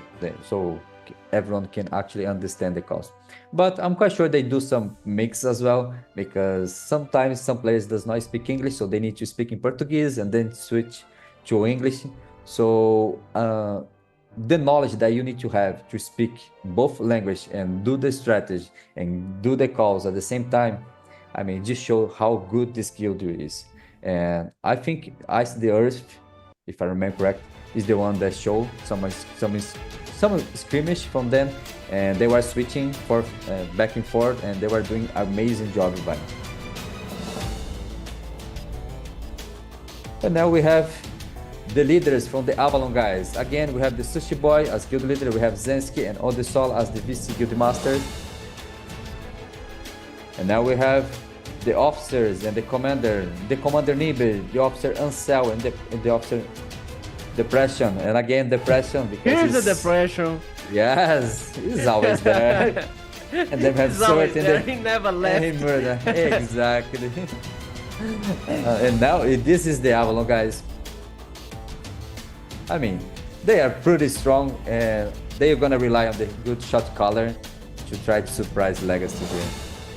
everyone can actually understand the calls. But I'm quite sure they do some mix as well, because sometimes some players does not speak English, so they need to speak in Portuguese and then switch to English. So the knowledge that you need to have to speak both language and do the strategy and do the calls at the same time, I mean, just show how good this guild is. And I think Ice the Earth, if I remember correct, is the one that showed some skirmish from them, and they were switching back and forth, and they were doing an amazing job by it. And now we have the leaders from the Avalon guys. Again, we have the Sushi Boy as guild leader, we have Zensky and Odisol as the VC guild master. And now we have the officers and the commander Nibel, the officer Ansel, and the officer Depression. And again, Depression, because here's the Depression. Yes, he's always there. And then we have Sword in there. He never left. And murder. Exactly. And now this is the Avalon guys. I mean, they are pretty strong, and they're gonna rely on the good shot caller to try to surprise Legacy here.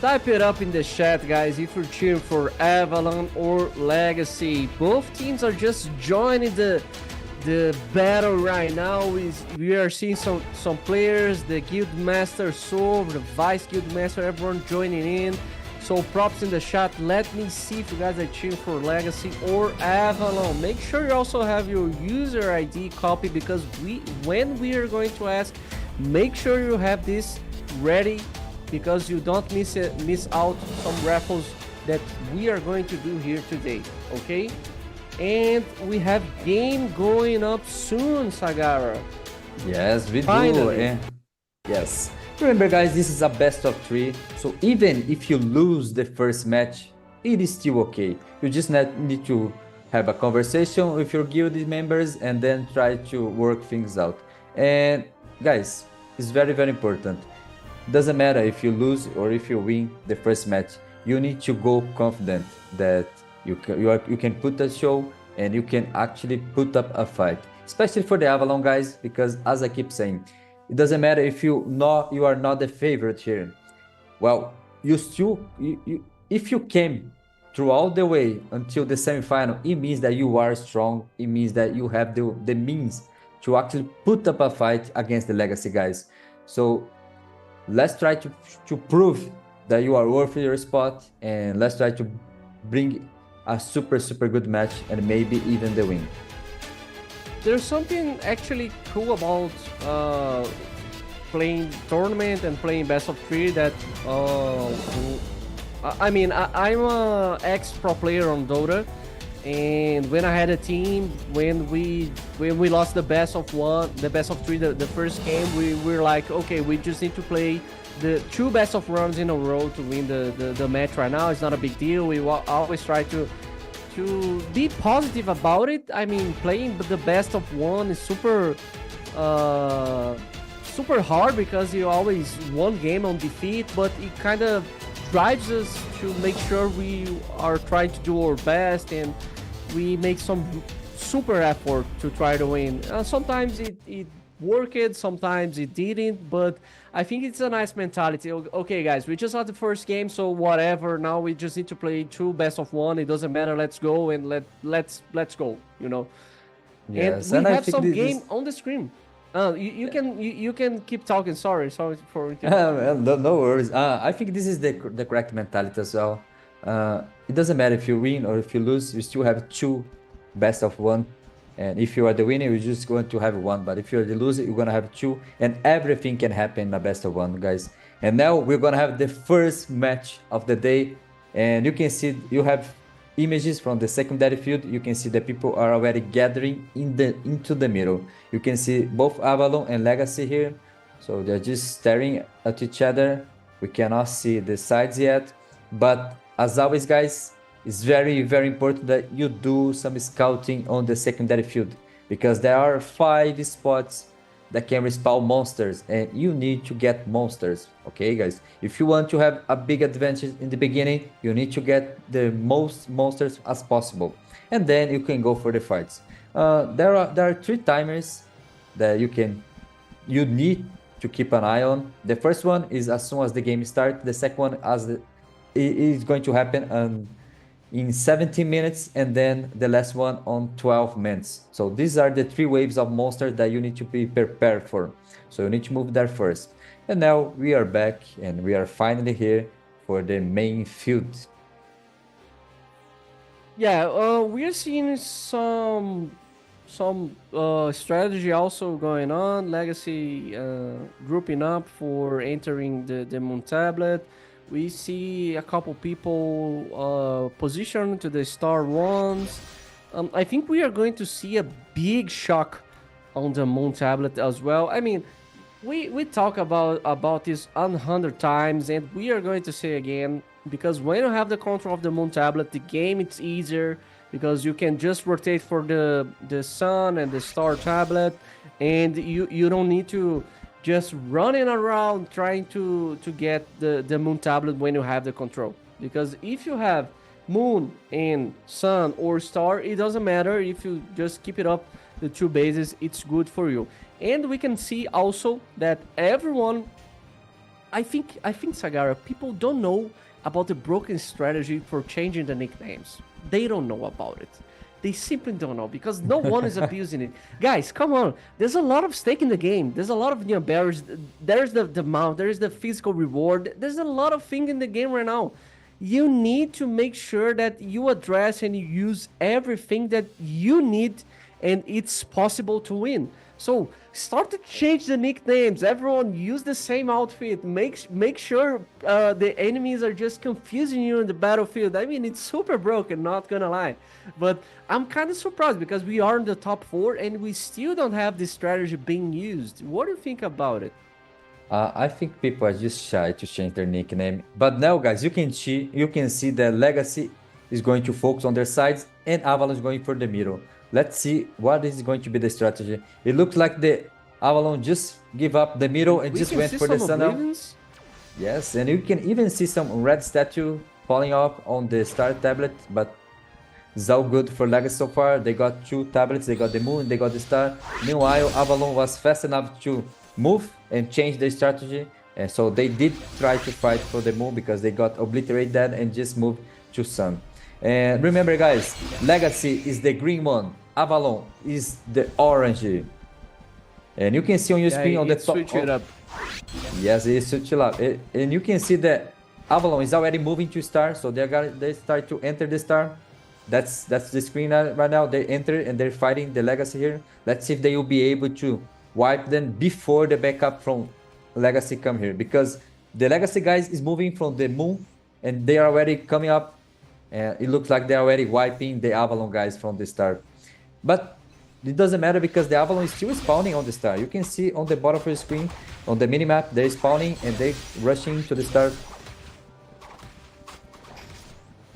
Type it up in the chat, guys, if you're cheering for Avalon or Legacy. Both teams are just joining the battle right now. We are seeing some players, the Guild Master Soul, the Vice Guild Master, everyone joining in. So props in the chat. Let me see if you guys are cheering for Legacy or Avalon. Make sure you also have your user ID copy, because when we are going to ask, make sure you have this ready, because you don't miss out some raffles that we are going to do here today, okay? And we have game going up soon, Sagara. Yes, we Finally. do. Yes. Remember, guys, this is a best of 3, so even if you lose the first match, it is still okay. You just need to have a conversation with your guild members and then try to work things out. And guys, it's very, very important. Doesn't matter if you lose or if you win the first match. You need to go confident that you can put a show and you can actually put up a fight. Especially for the Avalon guys, because as I keep saying, it doesn't matter if you are not the favorite here. Well, if you came through all the way until the semifinal, it means that you are strong. It means that you have the means to actually put up a fight against the Legacy guys. So let's try to prove that you are worth your spot, and let's try to bring a super good match and maybe even the win. There's something actually cool about playing tournament and playing best of 3 that I mean, I'm a ex-pro player on Dota, and when I had a team, when we lost the best of 3, the first game, we were like, okay, we just need to play the 2 best of runs in a row to win the match. Right now, it's not a big deal. We always try to be positive about it. I mean, playing the best of 1 is super hard because you always one game on defeat, but it kind of drives us to make sure we are trying to do our best, and we make some super effort to try to win. Sometimes it worked, sometimes it didn't, but I think it's a nice mentality. Okay, guys, we just had the first game, so whatever. Now we just need to play 2 best of 1. It doesn't matter. Let's go and let's go. You know. Yes, and we I have think some this game is- on the screen. You can keep talking. Sorry. No worries. I think this is the correct mentality as well. It doesn't matter if you win or if you lose, you still have 2 best of 1. And if you are the winner, you're just going to have 1. But if you're the loser, you're going to have 2. And everything can happen in a best of 1, guys. And now we're going to have the first match of the day. And you can see, you have images from the secondary field. You can see the people are already gathering into the middle. You can see both Avalon and Legacy here. So they're just staring at each other. We cannot see the sides yet. But as always, guys, it's very important that you do some scouting on the secondary field, because there are 5 spots that can respawn monsters, and you need to get monsters. Okay, guys, if you want to have a big advantage in the beginning, you need to get the most monsters as possible, and then you can go for the fights. There are 3 timers that you need to keep an eye on. The first one is as soon as the game starts. The second one is going to happen in 17 minutes, and then the last one on 12 minutes. So these are the 3 waves of monsters that you need to be prepared for. So you need to move there first. And now we are back, and we are finally here for the main field. Yeah, we are seeing some strategy also going on. Legacy grouping up for entering the Moon Tablet. We see a couple people positioned to the star ones. I think we are going to see a big shock on the Moon Tablet as well. I mean, we talk about this 100 times, and we are going to say again, because when you have the control of the Moon Tablet, the game it's easier, because you can just rotate for the Sun and the Star Tablet, and you don't need to just running around trying to get the Moon Tablet when you have the control. Because if you have Moon and Sun or Star, it doesn't matter. If you just keep it up, the 2 bases, it's good for you. And we can see also that everyone, I think Sagara, people don't know about the broken strategy for changing the nicknames. They don't know about it. They simply don't know, because no one is abusing it. Guys, come on. There's a lot of stake in the game. There's a lot of barriers. There's the mount. There's the physical reward. There's a lot of things in the game right now. You need to make sure that you address and you use everything that you need, and it's possible to win. So start to change the nicknames. Everyone use the same outfit. Make sure the enemies are just confusing you in the battlefield. I mean, it's super broken, not gonna lie. But I'm kind of surprised, because we are in the top 4 and we still don't have this strategy being used. What do you think about it? I think people are just shy to change their nickname. But now, guys, you can see that Legacy is going to focus on their sides and Avalon is going for the middle. Let's see what is going to be the strategy. It looks like the Avalon just give up the middle and just went for the Sun now. Yes, and you can even see some red statue falling off on the Star Tablet, but it's all good for Legacy so far. They got 2 tablets, they got the Moon, they got the Star. Meanwhile, Avalon was fast enough to move and change their strategy, and so they did try to fight for the Moon, because they got obliterated that and just moved to Sun. And remember, guys, Legacy is the green one, Avalon is the orange. And you can see on your screen on the top. Switch it up. Yes, it switch it up. And you can see that Avalon is already moving to star, so they start to enter the star. That's the screen right now. They enter and they're fighting the Legacy here. Let's see if they will be able to wipe them before the backup from Legacy come here, because the Legacy guys is moving from the moon and they are already coming up, and it looks like they're already wiping the Avalon guys from the star. But it doesn't matter because the Avalon is still spawning on the star. You can see on the bottom of your screen on the minimap they're spawning and they're rushing to the star.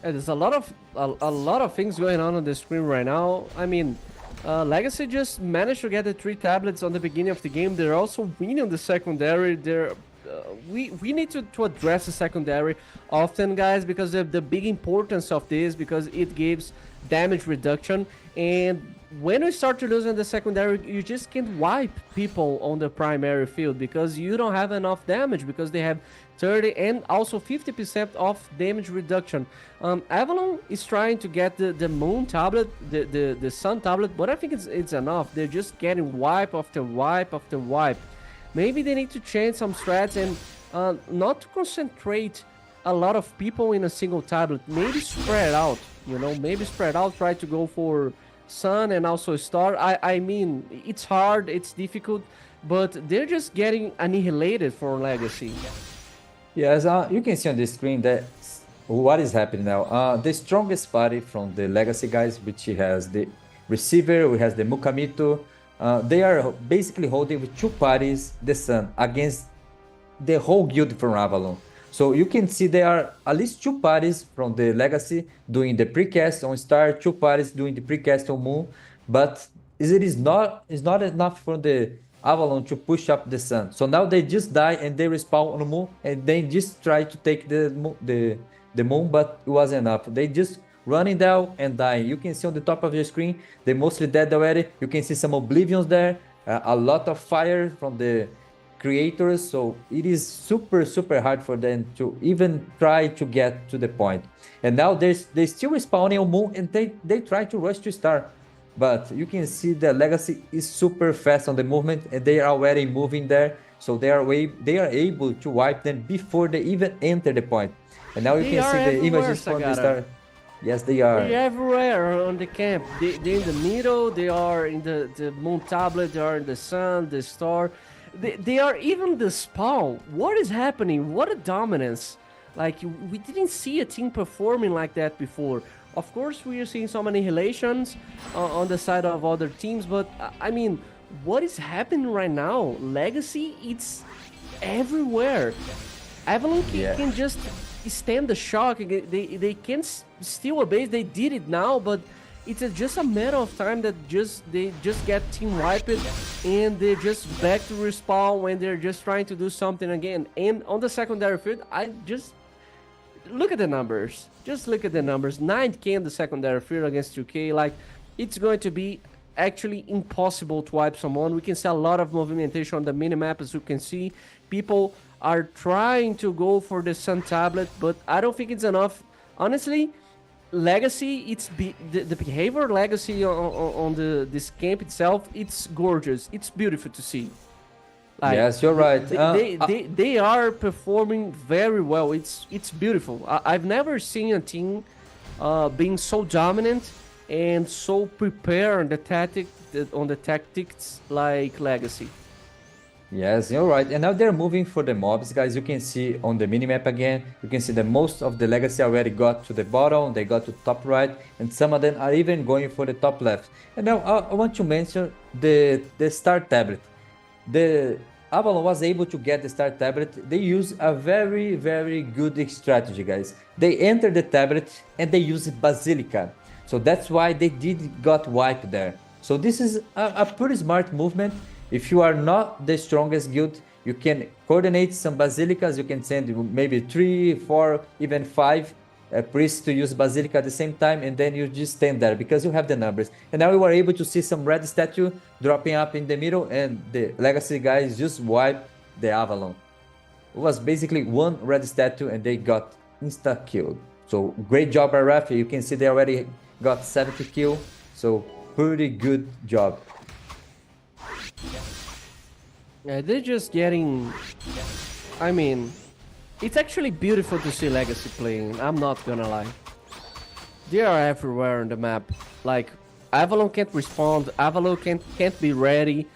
There's a lot of things going on the screen right now. I mean, Legacy just managed to get the 3 tablets on the beginning of the game. They're also winning the secondary. We need to address the secondary often, guys, because of the big importance of this, because it gives damage reduction. And when we start to lose in the secondary, you just can't wipe people on the primary field because you don't have enough damage, because they have 30 and also 50% of damage reduction. Avalon is trying to get the moon tablet, the sun tablet, but I think it's enough. They're just getting wipe after wipe after wipe. Maybe they need to change some strats and not to concentrate a lot of people in a single tablet. Maybe spread out, maybe spread out, try to go for sun and also star. I mean, it's hard, it's difficult, but they're just getting annihilated for Legacy. Yes, you can see on the screen that what is happening now. The strongest party from the Legacy guys, which has the receiver, we has the Mukamito. They are basically holding with 2 parties the sun against the whole guild from Avalon. So you can see there are at least 2 parties from the Legacy doing the precast on Star, 2 parties doing the precast on Moon, but it is not enough for the Avalon to push up the sun. So now they just die and they respawn on the moon and they just try to take the moon, but it wasn't enough. They just running down and dying. You can see on the top of your screen, they're mostly dead already. You can see some oblivions there, a lot of fire from the creators. So it is super hard for them to even try to get to the point. And now they still respawning on moon and they try to rush to star. But you can see the Legacy is super fast on the movement and they are already moving there. So they are able to wipe them before they even enter the point. And now you can see the images from the star. Yes, they are. They're everywhere on the camp. They're in the middle, they are in the moon tablet, they are in the sun, the star. They are even the spawn. What is happening? What a dominance. Like, we didn't see a team performing like that before. Of course, we are seeing some annihilations on the side of other teams, but I mean, what is happening right now? Legacy, it's everywhere. Avalon can just stand the shock. They can steal a base. They did it now, but it's just a matter of time that they just get team wiped and they're just back to respawn when they're just trying to do something again. And on the secondary field, look at the numbers. Just look at the numbers. 9k in the secondary field against 2k. Like, it's going to be actually impossible to wipe someone. We can see a lot of movimentation on the minimap, as you can see. People are trying to go for the sun tablet, but I don't think it's enough. Honestly, Legacy, the behavior Legacy on this camp itself, it's gorgeous. It's beautiful to see. Like, yes, you're right. They are performing very well. It's beautiful. I've never seen a team being so dominant and so prepared on the tactics like Legacy. Yes, you're right. And now they're moving for the mobs, guys. You can see on the minimap again, you can see that most of the Legacy already got to the bottom, they got to top right, and some of them are even going for the top left. And now I want to mention the Star Tablet. The Avalon was able to get the Star Tablet. They use a very good strategy, guys. They enter the tablet and they use Basilica. So that's why they got wiped there. So this is a pretty smart movement. If you are not the strongest guild, you can coordinate some Basilicas. You can send maybe 3, 4, even 5 priests to use Basilica at the same time, and then you just stand there because you have the numbers. And now we were able to see some red statue dropping up in the middle, and the Legacy guys just wiped the Avalon. It was basically one red statue and they got insta-killed. So great job by Raf. You can see they already got 70 kills. So pretty good job. Yeah, they're just getting. I mean, it's actually beautiful to see Legacy playing. I'm not gonna lie. They are everywhere on the map. Like, Avalon can't respond. Avalon can't be ready.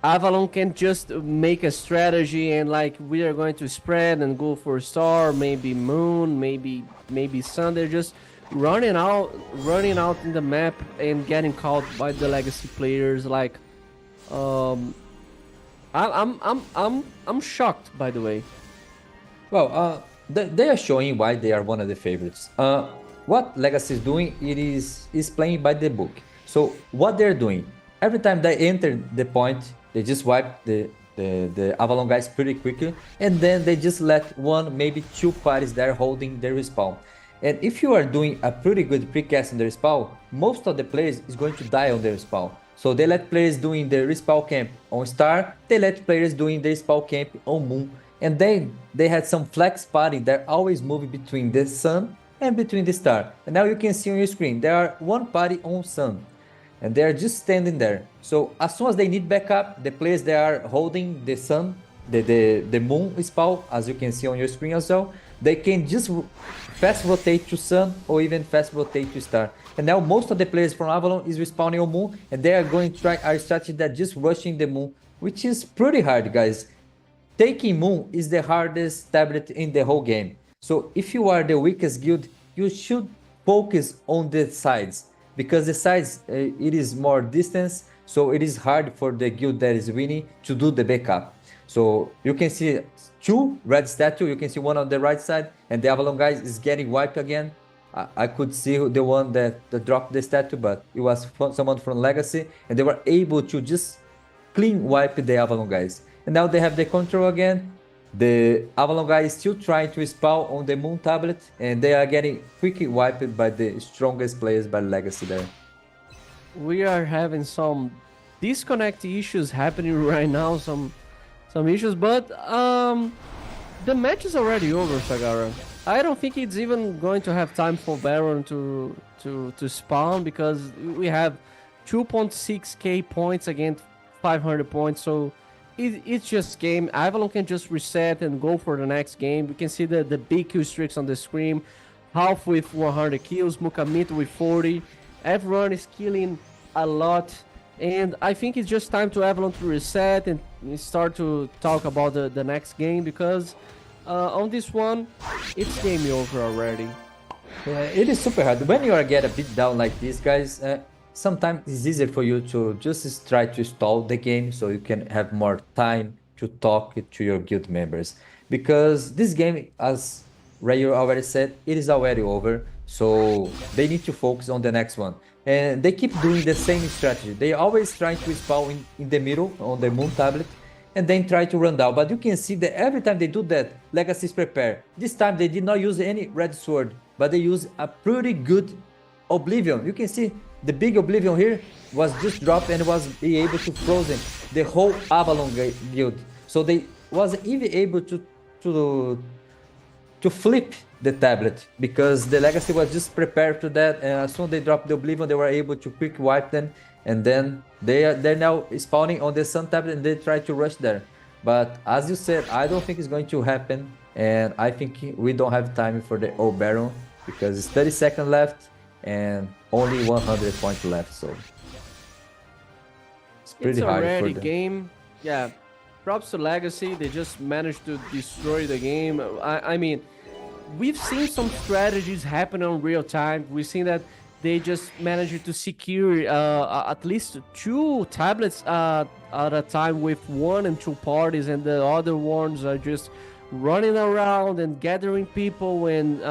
Avalon can't just make a strategy and like we are going to spread and go for star, maybe moon, maybe sun. They're just running out in the map and getting caught by the legacy players. Like, um, I'm shocked, by the way. Well, they are showing why they are one of the favorites. What Legacy is doing, it is playing by the book. So what they're doing, every time they enter the point, they just wipe the Avalon guys pretty quickly, and then they just let one, maybe two parties there holding their respawn. And if you are doing a pretty good precast on the respawn, most of the players is going to die on the respawn. So they let players doing the respawn camp on star, they let players doing the respawn camp on moon. And then they had some flex party that always moving between the sun and between the star. And now you can see on your screen, there are one party on sun. And they are just standing there. So as soon as they need backup, the players that are holding the sun, the moon spawn, as you can see on your screen as well, they can just fast rotate to sun or even fast rotate to star. And now most of the players from Avalon is respawning on moon, and they are going to try a strategy that just rushing the moon, which is pretty hard, guys. Taking moon is the hardest tablet in the whole game. So if you are the weakest guild, you should focus on the sides, because the sides, it is more distance, so it is hard for the guild that is winning to do the backup. So you can see two red statue, you can see one on the right side, and the Avalon guys is getting wiped again. I could see the one that dropped the statue, but it was someone from Legacy, and they were able to just clean wipe the Avalon guys. And now they have the control again. The Avalon guy is still trying to spawn on the moon tablet, and they are getting quickly wiped by the strongest players by Legacy there. We are having some disconnect issues happening right now, some issues, but the match is already over, Sagara. I don't think it's even going to have time for Baron to spawn, because we have 2.6k points against 500 points, so it's just game. Avalon can just reset and go for the next game. We can see the big kill streaks on the screen. Half with 100 kills, Mukamito with 40. Everyone is killing a lot. And I think it's just time to Avalon to reset and start to talk about the next game, because on this one, it's game over already. Yeah, it is super hard. When you are get a bit down like this, guys, sometimes it's easier for you to just try to stall the game so you can have more time to talk to your guild members. Because this game, as Rayo already said, it is already over. So they need to focus on the next one. And they keep doing the same strategy. They always try to spawn in the middle on the moon tablet and then try to run down. But you can see that every time they do that, Legacy is prepared. This time they did not use any red sword, but they use a pretty good Oblivion. You can see the big Oblivion here was just dropped and was able to frozen the whole Avalon guild. So they wasn't even able to flip the tablet, because the Legacy was just prepared to that, and as soon as they dropped the Oblivion, they were able to quick wipe them, and then they're now spawning on the Sun tablet and they try to rush there. But as you said, I don't think it's going to happen, and I think we don't have time for the old Baron, because it's 30 seconds left and only 100 points left, so it's pretty hard for already them. Game. Yeah, props to Legacy. They just managed to destroy the game. I mean, we've seen some strategies happen in real time. We've seen that they just managed to secure at least 2 tablets at a time with 1 and 2 parties, and the other ones are just running around and gathering people and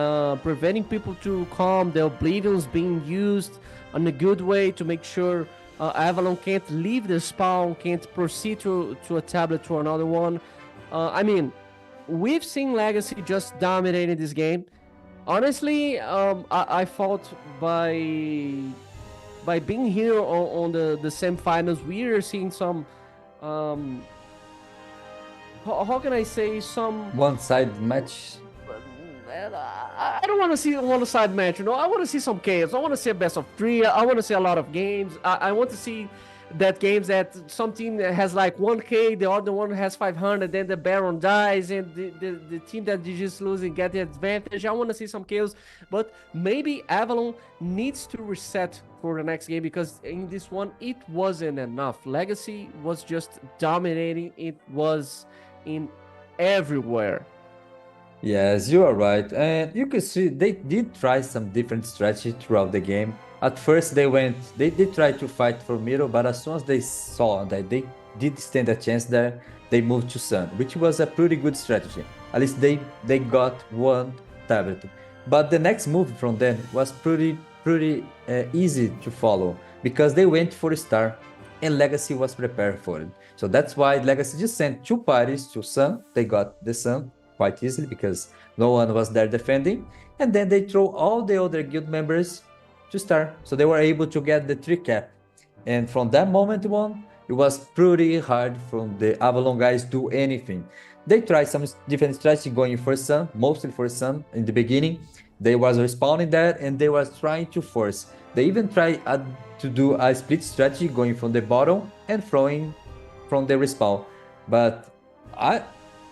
preventing people to come. The Oblivions being used in a good way to make sure Avalon can't leave the spawn, can't proceed to a tablet to another one. I mean, we've seen Legacy just dominating this game. Honestly, I thought by being here on the semifinals, we are seeing some how can I say, some One-side match. I don't want to see a one-side match, you know. I want to see some chaos. I want to see a best of 3. I want to see a lot of games. I want to see that games that some team has like 1k, the other one has 500, then the Baron dies, and the team that you just losing get the advantage. I want to see some kills, but maybe Avalon needs to reset for the next game, because in this one it wasn't enough. Legacy was just dominating. It was in everywhere. Yes, you are right. And you can see they did try some different strategy throughout the game. At first they did try to fight for middle, but as soon as they saw that they did stand a chance there, they moved to Sun, which was a pretty good strategy. At least they got one tablet. But the next move from them was pretty easy to follow, because they went for a star and Legacy was prepared for it. So that's why Legacy just sent two parties to Sun. They got the Sun quite easily because no one was there defending. And then they throw all the other guild members to Star. So they were able to get the 3 cap. And from that moment on, it was pretty hard from the Avalon guys to do anything. They tried some different strategy going for Sun, mostly for Sun in the beginning. They was respawning that and they was trying to force. They even tried to do a split strategy going from the bottom and throwing from the respawn. But I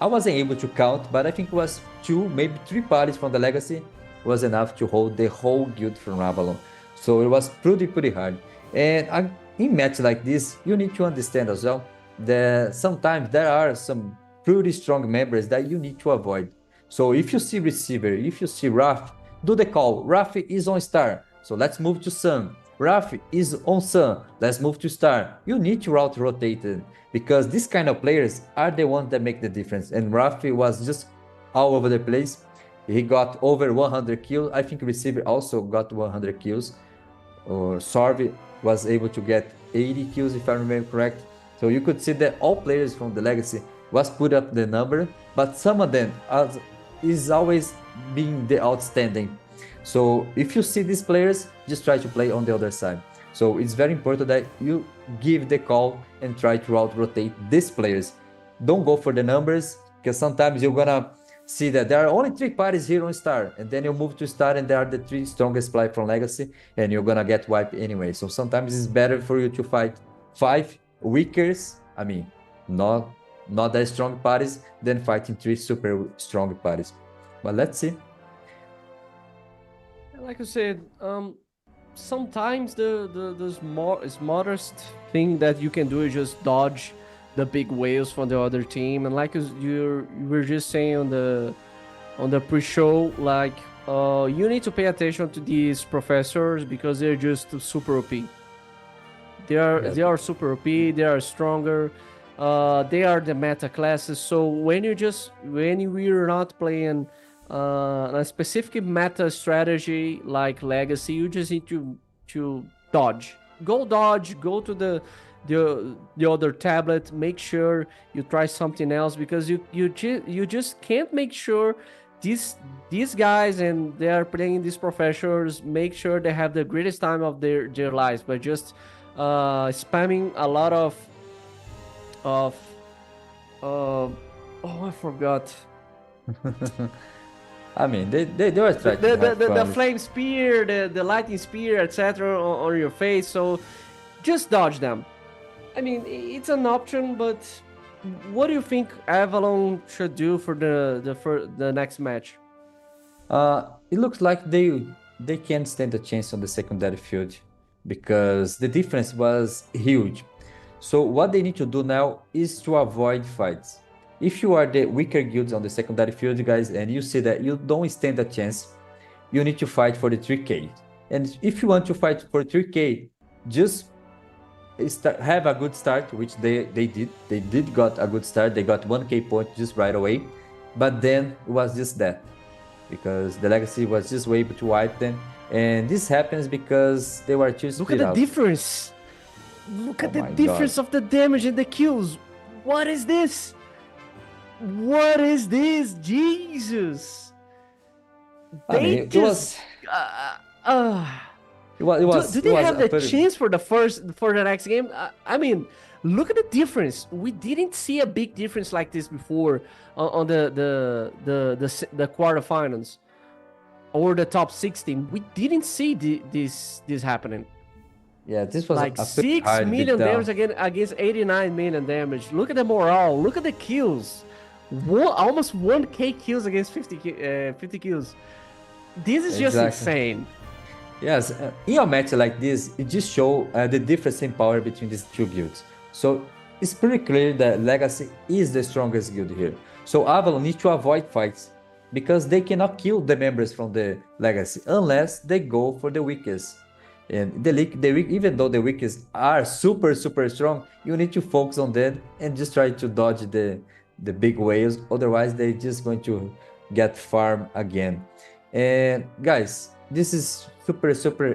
wasn't able to count, but I think it was 2, maybe 3 parties from the Legacy was enough to hold the whole guild from Avalon. So it was pretty hard. And in match like this, you need to understand as well that sometimes there are some pretty strong members that you need to avoid. So if you see Receiver, if you see Raf, do the call. Raf is on Star, so let's move to Sun. Raf is on Sun, let's move to Star. You need to rotate it, because these kind of players are the ones that make the difference. And Rafi was just all over the place. He got over 100 kills. I think Receiver also got 100 kills. Or Sarvi was able to get 80 kills, if I remember correct. So you could see that all players from the Legacy was put up the number, but some of them is always being the outstanding. So if you see these players, just try to play on the other side. So it's very important that you give the call and try to rotate these players. Don't go for the numbers, because sometimes you're gonna see that there are only 3 parties here on Star, and then you move to Star and there are the 3 strongest players from Legacy, and you're gonna get wiped anyway. So sometimes it's better for you to fight 5 weakers, I mean, not that strong parties, than fighting 3 super strong parties. But let's see. Like I said, sometimes the smartest thing that you can do is just dodge the big whales from the other team. And like you were just saying on the pre-show, like you need to pay attention to these professors, because they're just super OP. They are super OP. They are stronger. They are the meta classes. So when we're not playing a specific meta strategy like Legacy, you just need to dodge. Go to the other tablet. Make sure you try something else, because you just can't make sure these guys, and they are playing these professors, make sure they have the greatest time of their lives by just spamming a lot of I forgot. I mean, they were trying the flame spear, the lightning spear, etc. on your face. So just dodge them. I mean, it's an option, but what do you think Avalon should do for the next match? It looks like they can't stand a chance on the secondary field, because the difference was huge. So what they need to do now is to avoid fights. If you are the weaker guilds on the secondary field, guys, and you see that you don't stand a chance, you need to fight for the 3k. And if you want to fight for 3k, just have a good start, which they did. They did got a good start. They got 1k point just right away. But then it was just that, because the Legacy was just able to wipe them. And this happens because they were too split out. Look at the difference. Look at the difference of the damage and the kills. What is this? What is this? Jesus! I mean, it was. Do they have the chance for the next game? I mean, look at the difference. We didn't see a big difference like this before on the quarterfinals or the top 16. We didn't see this happening. Yeah, this was like a pretty 6 hard million beatdown. damage against 89 million damage. Look at the morale. Look at the kills. Almost 1k kills against 50 kills. This is just Exactly. insane. Yes, in a match like this, it just show the difference in power between these two guilds. So it's pretty clear that Legacy is the strongest guild here. So Avalon needs to avoid fights because they cannot kill the members from the Legacy unless they go for the weakest. And even though the weakest are super strong, you need to focus on them and just try to dodge the big whales. Otherwise, they're just going to get farm again. And guys, this is super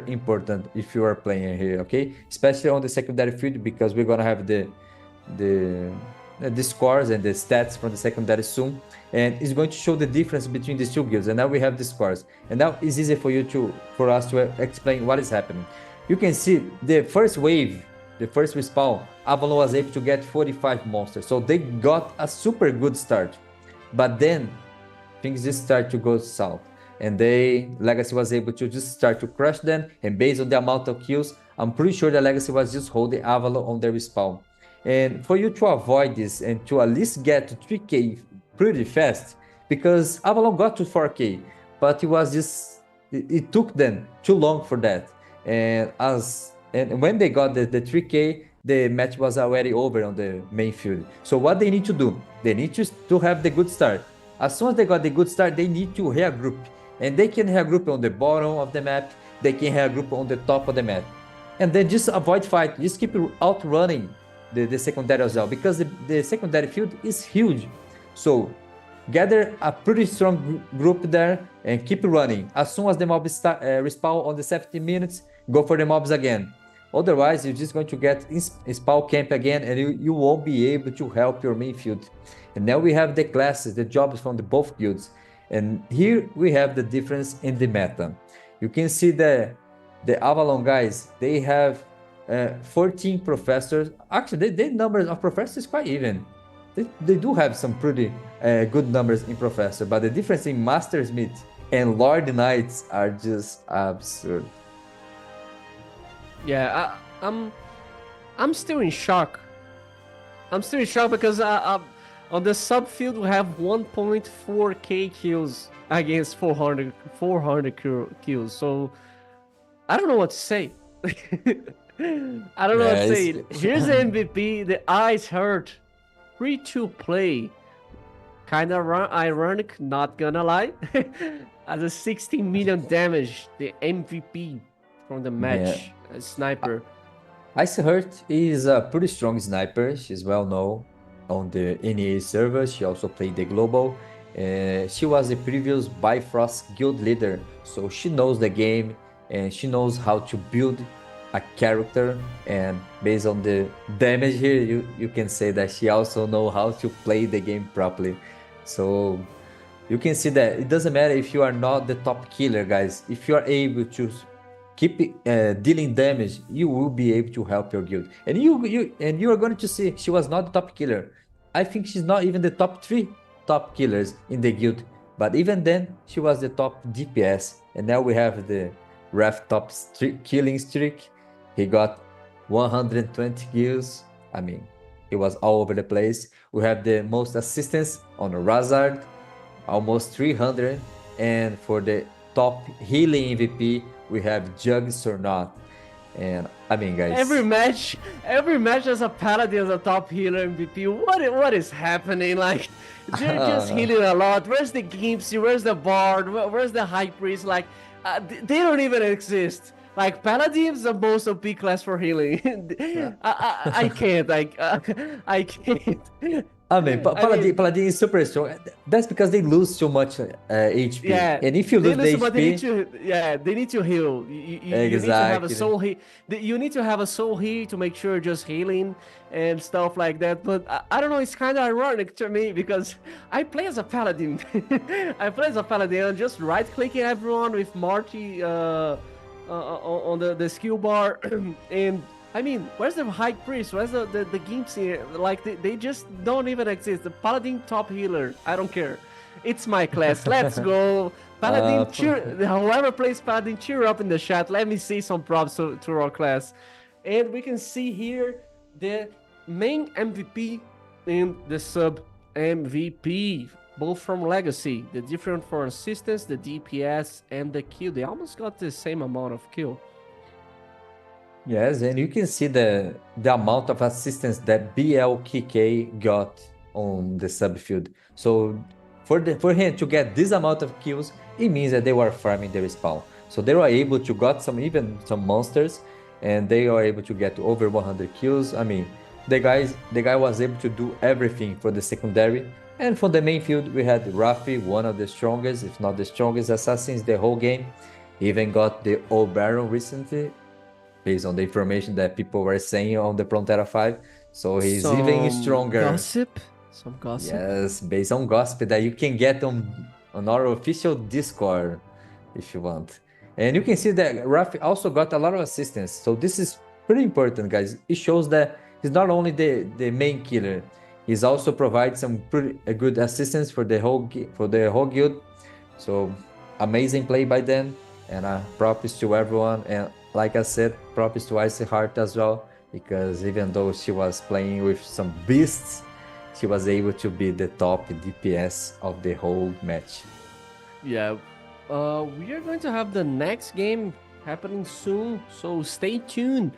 important if you are playing here, okay? Especially on the secondary field because we're gonna have the scores and the stats from the secondary soon, and it's going to show the difference between these two guilds. And now we have the scores, and now it's easy for us to explain what is happening. You can see the first wave, the first respawn, Avalon was able to get 45 monsters, so they got a super good start. But then things just start to go south, and Legacy was able to just start to crush them. And based on the amount of kills, I'm pretty sure the Legacy was just holding Avalon on their respawn. And for you to avoid this and to at least get to 3k pretty fast, because Avalon got to 4k, but it took them too long for that. And when they got the 3k, the match was already over on the main field. So what they need to do, they need to have the good start. As soon as they got the good start, they need to regroup. And they can regroup on the bottom of the map, they can regroup on the top of the map. And then just avoid fight, just keep outrunning the secondary as well, because the secondary field is huge. So gather a pretty strong group there and keep running. As soon as the mobs respawn on the 70 minutes, go for the mobs again. Otherwise, you're just going to get spawn camp again, and you won't be able to help your main field. And now we have the classes, the jobs from both guilds. And here we have the difference in the meta. You can see the Avalon guys, they have 14 professors. Actually, the numbers of professors is quite even. They do have some pretty good numbers in professor, but the difference in Master Smith and Lord Knights are just absurd. Yeah, I'm still in shock. I'm still in shock because on the subfield we have 1.4k kills against 400 kills. So I don't know what to say. I don't know what to say. Here's the MVP. The eyes hurt. Free to play. Kind of ironic, not gonna lie. As a 16 million damage, the MVP from the match. A sniper. Ice Hurt is a pretty strong sniper. She's well known on the NEA server. She also played the global. She was the previous Bifrost guild leader, so she knows the game and she knows how to build a character. And based on the damage here, you can say that she also knows how to play the game properly. So you can see that it doesn't matter if you are not the top killer, guys. If you are able to keep dealing damage, you will be able to help your guild. And you are going to see she was not the top killer. I think she's not even the top 3 top killers in the guild. But even then, she was the top DPS. And now we have the Ref top killing streak. He got 120 kills. I mean, he was all over the place. We have the most assistance on Razard, almost 300. And for the top healing MVP, we have Jugs or not. And I mean, guys, every match has a Paladin as a top healer MVP. What is happening? Like, they're just healing a lot. Where's the Gimpsy? Where's the Bard? Where's the High Priest? Like, they don't even exist. Like, Paladin's the most OP class for healing. I can't. I can't. I mean, Paladin is super strong. That's because they lose too much HP. Yeah, and if you lose the HP, they need to heal. You exactly. need to have a soul heal. You need to have a soul heal to make sure you're just healing and stuff like that. But I don't know. It's kind of ironic to me because I play as a Paladin. I'm just right-clicking everyone with Marty on the skill bar and. I mean, where's the High Priest? Where's the Gimpsy? Like, they just don't even exist. The Paladin top healer. I don't care. It's my class. Let's go. Paladin, whoever plays Paladin, cheer up in the chat. Let me see some props to our class. And we can see here the main MVP and the sub MVP, both from Legacy. The difference for assistance, the DPS, and the kill. They almost got the same amount of kill. Yes, and you can see the amount of assistance that BLKK got on the subfield. So for him to get this amount of kills, it means that they were farming their spawn. So they were able to got some monsters, and they were able to get over 100 kills. I mean, the guy was able to do everything for the secondary. And for the main field, we had Rafi, one of the strongest, if not the strongest assassins the whole game. He even got the old Baron recently, based on the information that people were saying on the Frontera 5. So he's even stronger. Some gossip. Yes, based on gossip that you can get on our official Discord if you want. And you can see that Rafi also got a lot of assistance. So this is pretty important, guys. It shows that he's not only the main killer, he's also provides some pretty good assistance for the whole guild. So amazing play by them, and props to everyone. And like I said, props to Icy Heart as well, because even though she was playing with some beasts, she was able to be the top DPS of the whole match. Yeah. We are going to have the next game happening soon, so stay tuned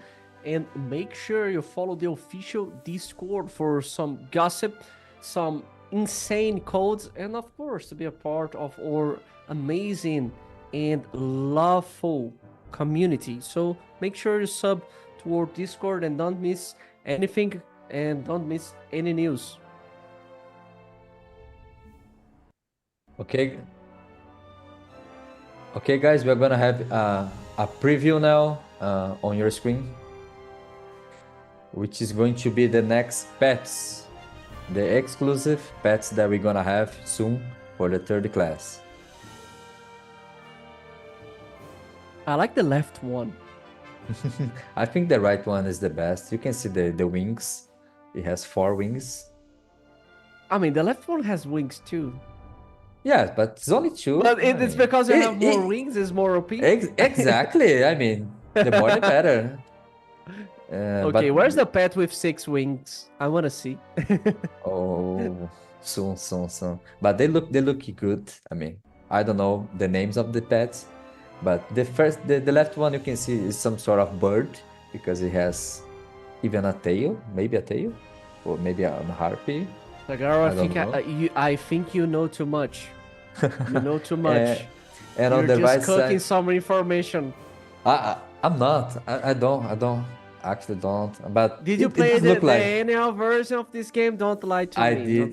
and make sure you follow the official Discord for some gossip, some insane codes, and of course to be a part of our amazing and loveful community. So make sure you sub to our Discord and don't miss anything and don't miss any news. Okay. Okay, guys, we're gonna have a preview now on your screen, which is going to be the next pets, the exclusive pets that we're gonna have soon for the third class. I like the left one. I think the right one is the best. You can see the wings. It has 4 wings. I mean, the left one has wings too. Yeah, but it's only 2. But it's because you have more wings, it's more OP. Exactly. I mean, the more the better. Okay, where's the pet with 6 wings? I want to see. Oh, soon. But they look good. I mean, I don't know the names of the pets, but the left one you can see is some sort of bird, because it has even a tail, maybe a tail, or maybe a harpy. Sagaro, I think you know too much. You know too much. And You're on the just right cooking side, some information. I'm not. I don't. Actually don't. But Did you play the NL version of this game? Don't lie to me.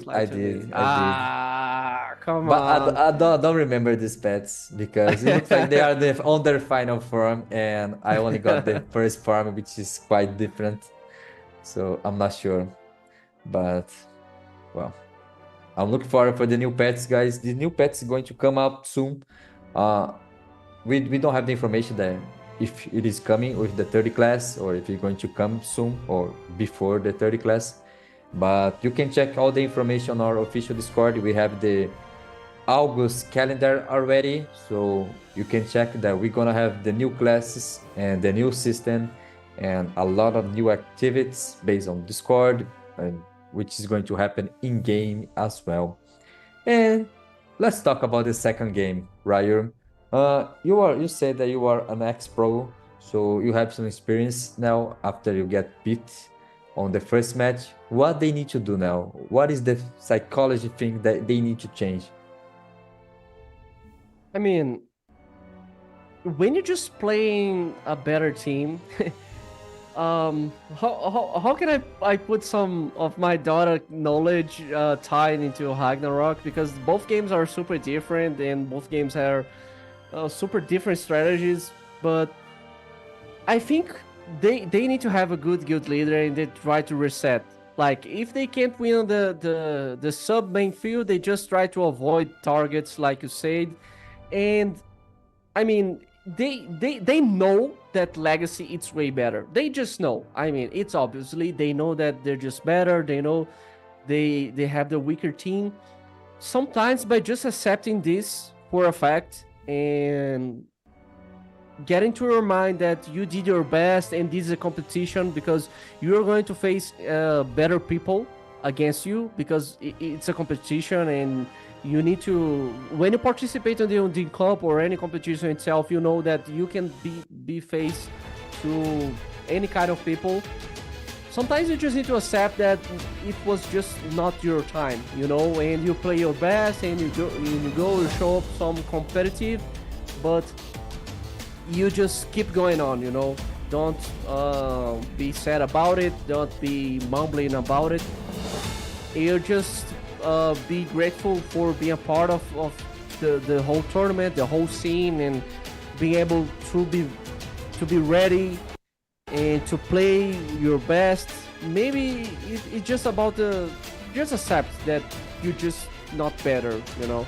I did. Come but on. I don't remember these pets, because it looks like they are on their final form, and I only got the first form, which is quite different. So I'm not sure. But well, I'm looking forward for the new pets, guys. The new pets is going to come out soon. We don't have the information that if it is coming with the 30 class, or if it's going to come soon or before the 30 class. But you can check all the information on our official Discord. We have the August calendar already, so you can check that we're gonna have the new classes and the new system and a lot of new activities based on Discord, and which is going to happen in game as well. And let's talk about the second game, Ryu. You said that you are an ex-pro, so you have some experience now after you get beat on the first match. What they need to do now? What is the psychology thing that they need to change? I mean, when you're just playing a better team, how can I put some of my Dota knowledge tied into Ragnarok? Because both games are super different and both games are super different strategies. But I think they need to have a good guild leader and they try to reset. Like if they can't win on the sub main field, they just try to avoid targets, like you said. And I mean, they know that Legacy it's way better. They just know. I mean, it's obviously they know that they're just better. They know they have the weaker team. Sometimes by just accepting this for a fact and get into your mind that you did your best and this is a competition, because you're going to face better people against you, because it's a competition, and you need to, when you participate in the Odin Cup or any competition itself, you know that you can be faced to any kind of people. Sometimes you just need to accept that it was just not your time, you know, and you play your best, and you show up some competitive, but you just keep going on, you know. Don't be sad about it. Don't be mumbling about it. You just be grateful for being a part of the whole tournament, the whole scene, and being able to be ready and to play your best. Maybe it's just about just accept that you're just not better, you know.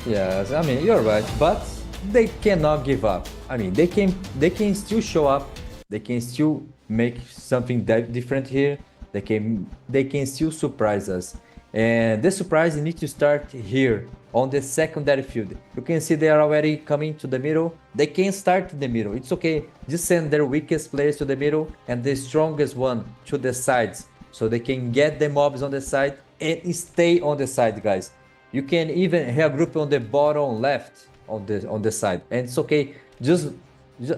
Yes, I mean, you're right, but they cannot give up. I mean, they can still show up. They can still make something different here. They can still surprise us. And the surprise needs to start here on the secondary field. You can see they are already coming to the middle. They can start in the middle. It's okay. Just send their weakest players to the middle and the strongest one to the sides, so they can get the mobs on the side and stay on the side, guys. You can even regroup on the bottom left on the side, and it's okay. Just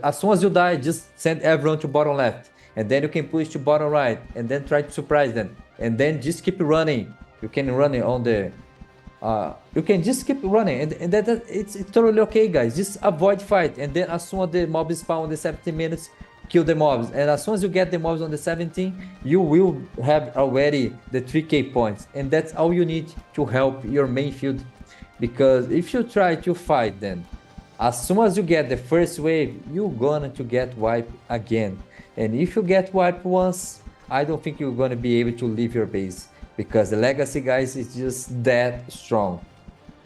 as soon as you die, just send everyone to bottom left, and then you can push to bottom right, and then try to surprise them, and then just keep running. You can run it on the you can just keep running, and that it's totally okay, guys. Just avoid fight, and then as soon as the mob spawn on the 17 minutes, kill the mobs, and as soon as you get the mobs on the 17, you will have already the 3k points, and that's all you need to help your main field. Because if you try to fight, then as soon as you get the first wave, you're gonna to get wiped again. And if you get wiped once, I don't think you're gonna be able to leave your base, because the legacy, guys, is just that strong.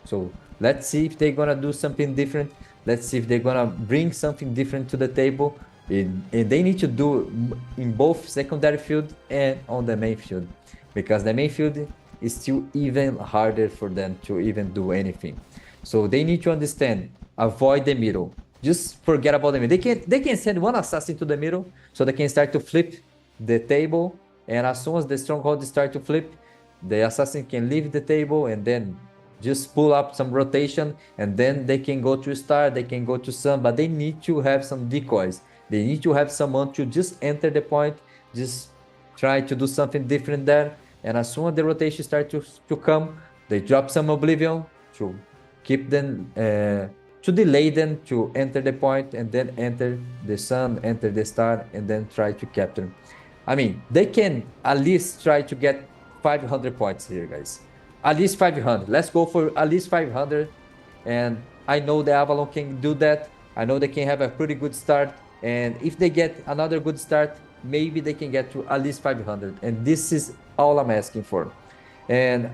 So let's see if they're gonna do something different. Let's see if they're gonna bring something different to the table. And they need to do in both secondary field and on the main field, because the main field is still even harder for them to even do anything. So they need to understand, avoid the middle. Just forget about the middle. They can send one assassin to the middle, so they can start to flip the table, and as soon as the stronghold start to flip, the assassin can leave the table and then just pull up some rotation, and then they can go to star, they can go to sun, but they need to have some decoys. They need to have someone to just enter the point, just try to do something different there. And as soon as the rotation starts to come, they drop some Oblivion to keep them, to delay them to enter the point, and then enter the sun, enter the star, and then try to capture. I mean, they can at least try to get 500 points here, guys. At least 500. Let's go for at least 500. And I know the Avalon can do that. I know they can have a pretty good start. And if they get another good start, maybe they can get to at least 500. And this is all I'm asking for. And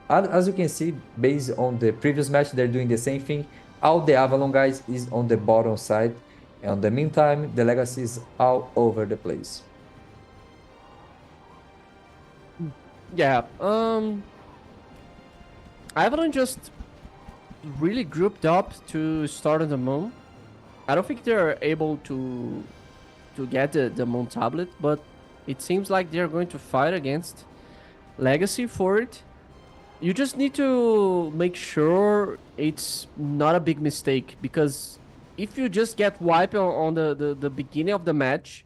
as you can see, based on the previous match, they're doing the same thing. All the Avalon guys is on the bottom side. And in the meantime, the Legacy is all over the place. Yeah, Avalon just really grouped up to start on the moon. I don't think they're able to get the moon tablet, but it seems like they're going to fight against Legacy for it. You just need to make sure it's not a big mistake, because if you just get wiped on the beginning of the match,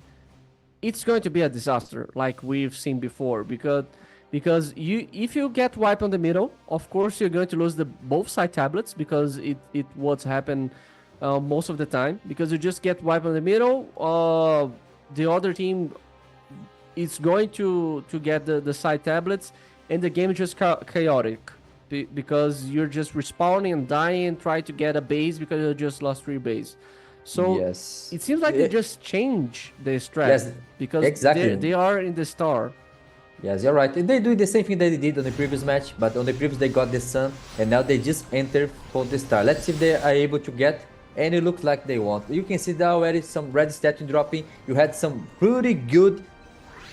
it's going to be a disaster, like we've seen before, because if you get wiped on the middle, of course you're going to lose the both side tablets, because it what's happened most of the time, because you just get wiped on the middle, the other team is going to get the side tablets, and the game is just chaotic, because you're just respawning and dying, try to get a base because you just lost 3 base. So yes, it seems like they just change the strat, yes, because exactly. they are in the star. Yes, you're right. They do the same thing that they did on the previous match, but on the previous they got the sun, and now they just enter for the star. Let's see if they are able to get, and it looks like they want. You can see there already some red statue dropping. You had some pretty good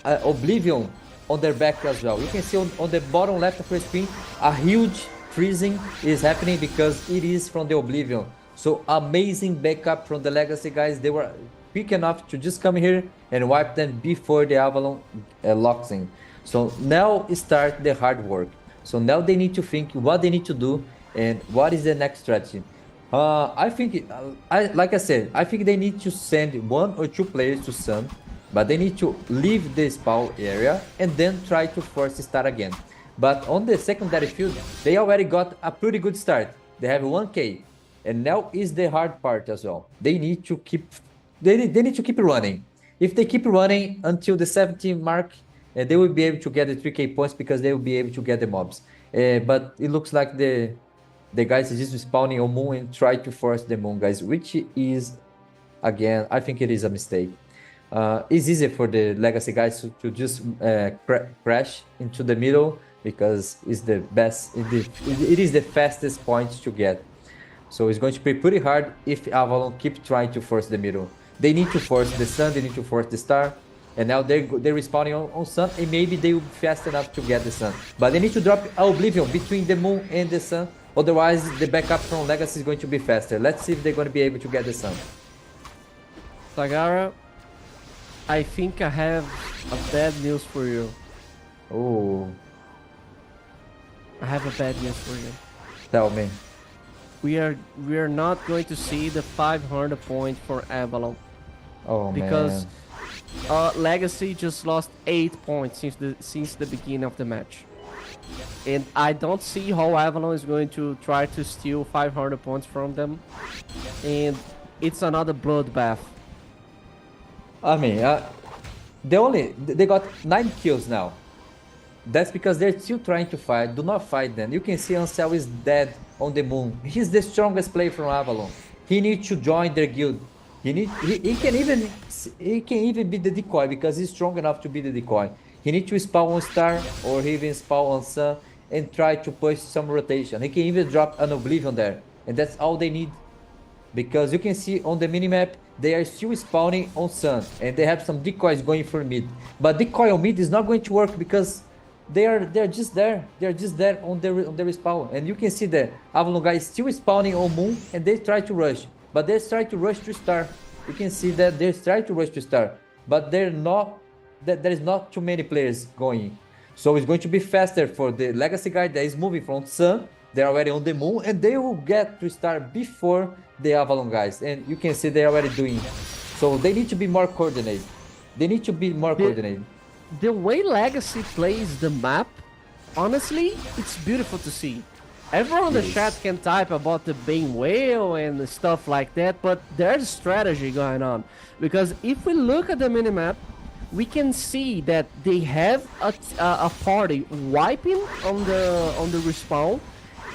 Oblivion on their back as well. You can see on the bottom left of your screen, a huge freezing is happening because it is from the Oblivion. So amazing backup from the Legacy guys. They were quick enough to just come here and wipe them before the Avalon locks in. So now start the hard work. So now they need to think what they need to do and what is the next strategy. I think, like I said, I think they need to send 1 or 2 players to Sun, but they need to leave the spawn area and then try to force start again. But on the secondary field, they already got a pretty good start. They have 1k, and now is the hard part as well. They need to keep, they need to keep running. If they keep running until the 17 mark, they will be able to get the 3k points because they will be able to get the mobs. But it looks like the guys is just spawning on moon and try to force the moon guys, which is, again, I think it is a mistake. It's easy for the Legacy guys to just crash into the middle because it's the best, it is the fastest point to get. So it's going to be pretty hard if Avalon keep trying to force the middle. They need to force the sun, they need to force the star, and now they're respawning on sun, and maybe they will be fast enough to get the sun. But they need to drop Oblivion between the moon and the sun, otherwise the backup from Legacy is going to be faster. Let's see if they're going to be able to get the sun. Sagara, I think I have a bad news for you. Oh. I have a bad news for you. Tell me. We are not going to see the 500 point for Avalon. Oh because man. Legacy just lost 8 points since the beginning of the match. And I don't see how Avalon is going to try to steal 500 points from them. And it's another bloodbath. I mean, they got 9 kills now. That's because they're still trying to fight. Do not fight them. You can see Ansel is dead on the moon. He's the strongest player from Avalon. He needs to join their guild. He can even be the decoy because he's strong enough to be the decoy. He needs to spawn on star or even spawn on sun and try to push some rotation. He can even drop an Oblivion there, and that's all they need. Because you can see on the minimap, they are still spawning on sun, and they have some decoys going for mid. But decoy on mid is not going to work because they're just there. They're just there on the respawn, and you can see the Avalon guys still spawning on moon, and they try to rush, but they try to rush to star. You can see that they try to rush to star, but they're not. There is not too many players going, so it's going to be faster for the Legacy guy that is moving from sun. They're already on the moon, and they will get to start before the Avalon guys, and you can see they're already doing. So they need to be more coordinated. The way Legacy plays the map, honestly, it's beautiful to see. Everyone in the chat can type about the Bane Whale and stuff like that, but there's strategy going on. Because if we look at the minimap, we can see that they have a party wiping on the respawn,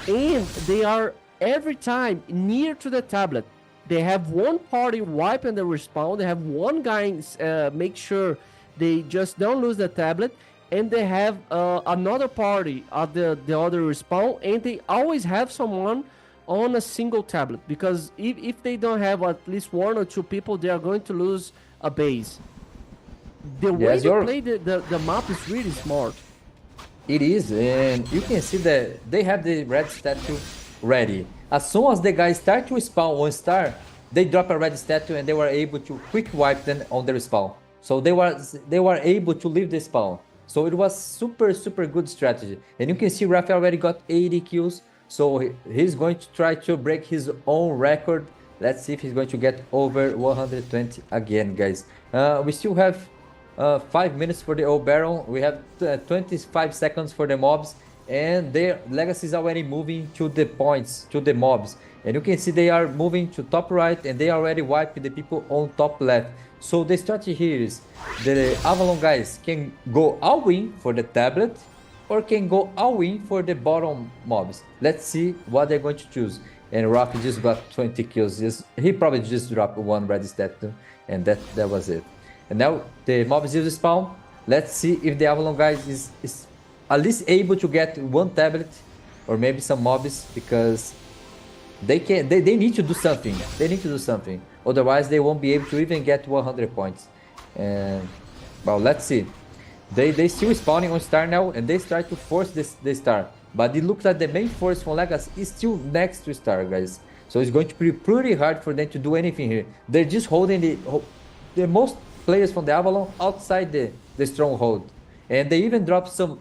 and they are every time near to the tablet. They have one party wiping the respawn, they have one guy make sure they just don't lose the tablet, and they have another party at the other respawn, and they always have someone on a single tablet, because if they don't have at least 1 or 2 people, they are going to lose a base. The way they play the map is really smart. It is, and you can see that they have the red statue ready. As soon as the guys start to spawn 1 star, they drop a red statue and they were able to quick wipe them on the respawn. So they were able to leave the spawn. So it was super good strategy. And you can see Rafael already got 80 kills. So he's going to try to break his own record. Let's see if he's going to get over 120 again, guys. We still have 5 minutes for the old barrel. We have 25 seconds for the mobs, and their Legacy is already moving to the points, to the mobs, and you can see they are moving to top right, and they already wiped the people on top left. So the strategy here is the Avalon guys can go all in for the tablet or can go all in for the bottom mobs. Let's see what they're going to choose. And Rocky just got 20 kills. He probably just dropped 1 red statue, and that was it. And now the mobs use spawn. Let's see if the Avalon guys is at least able to get 1 tablet or maybe some mobs, because they need to do something. They need to do something. Otherwise they won't be able to even get 100 points. And well, let's see. They still spawning on star now, and they try to force the star. But it looks like the main force from Legacy is still next to star, guys. So it's going to be pretty hard for them to do anything here. They're just holding the most players from the Avalon outside the stronghold. And they even dropped some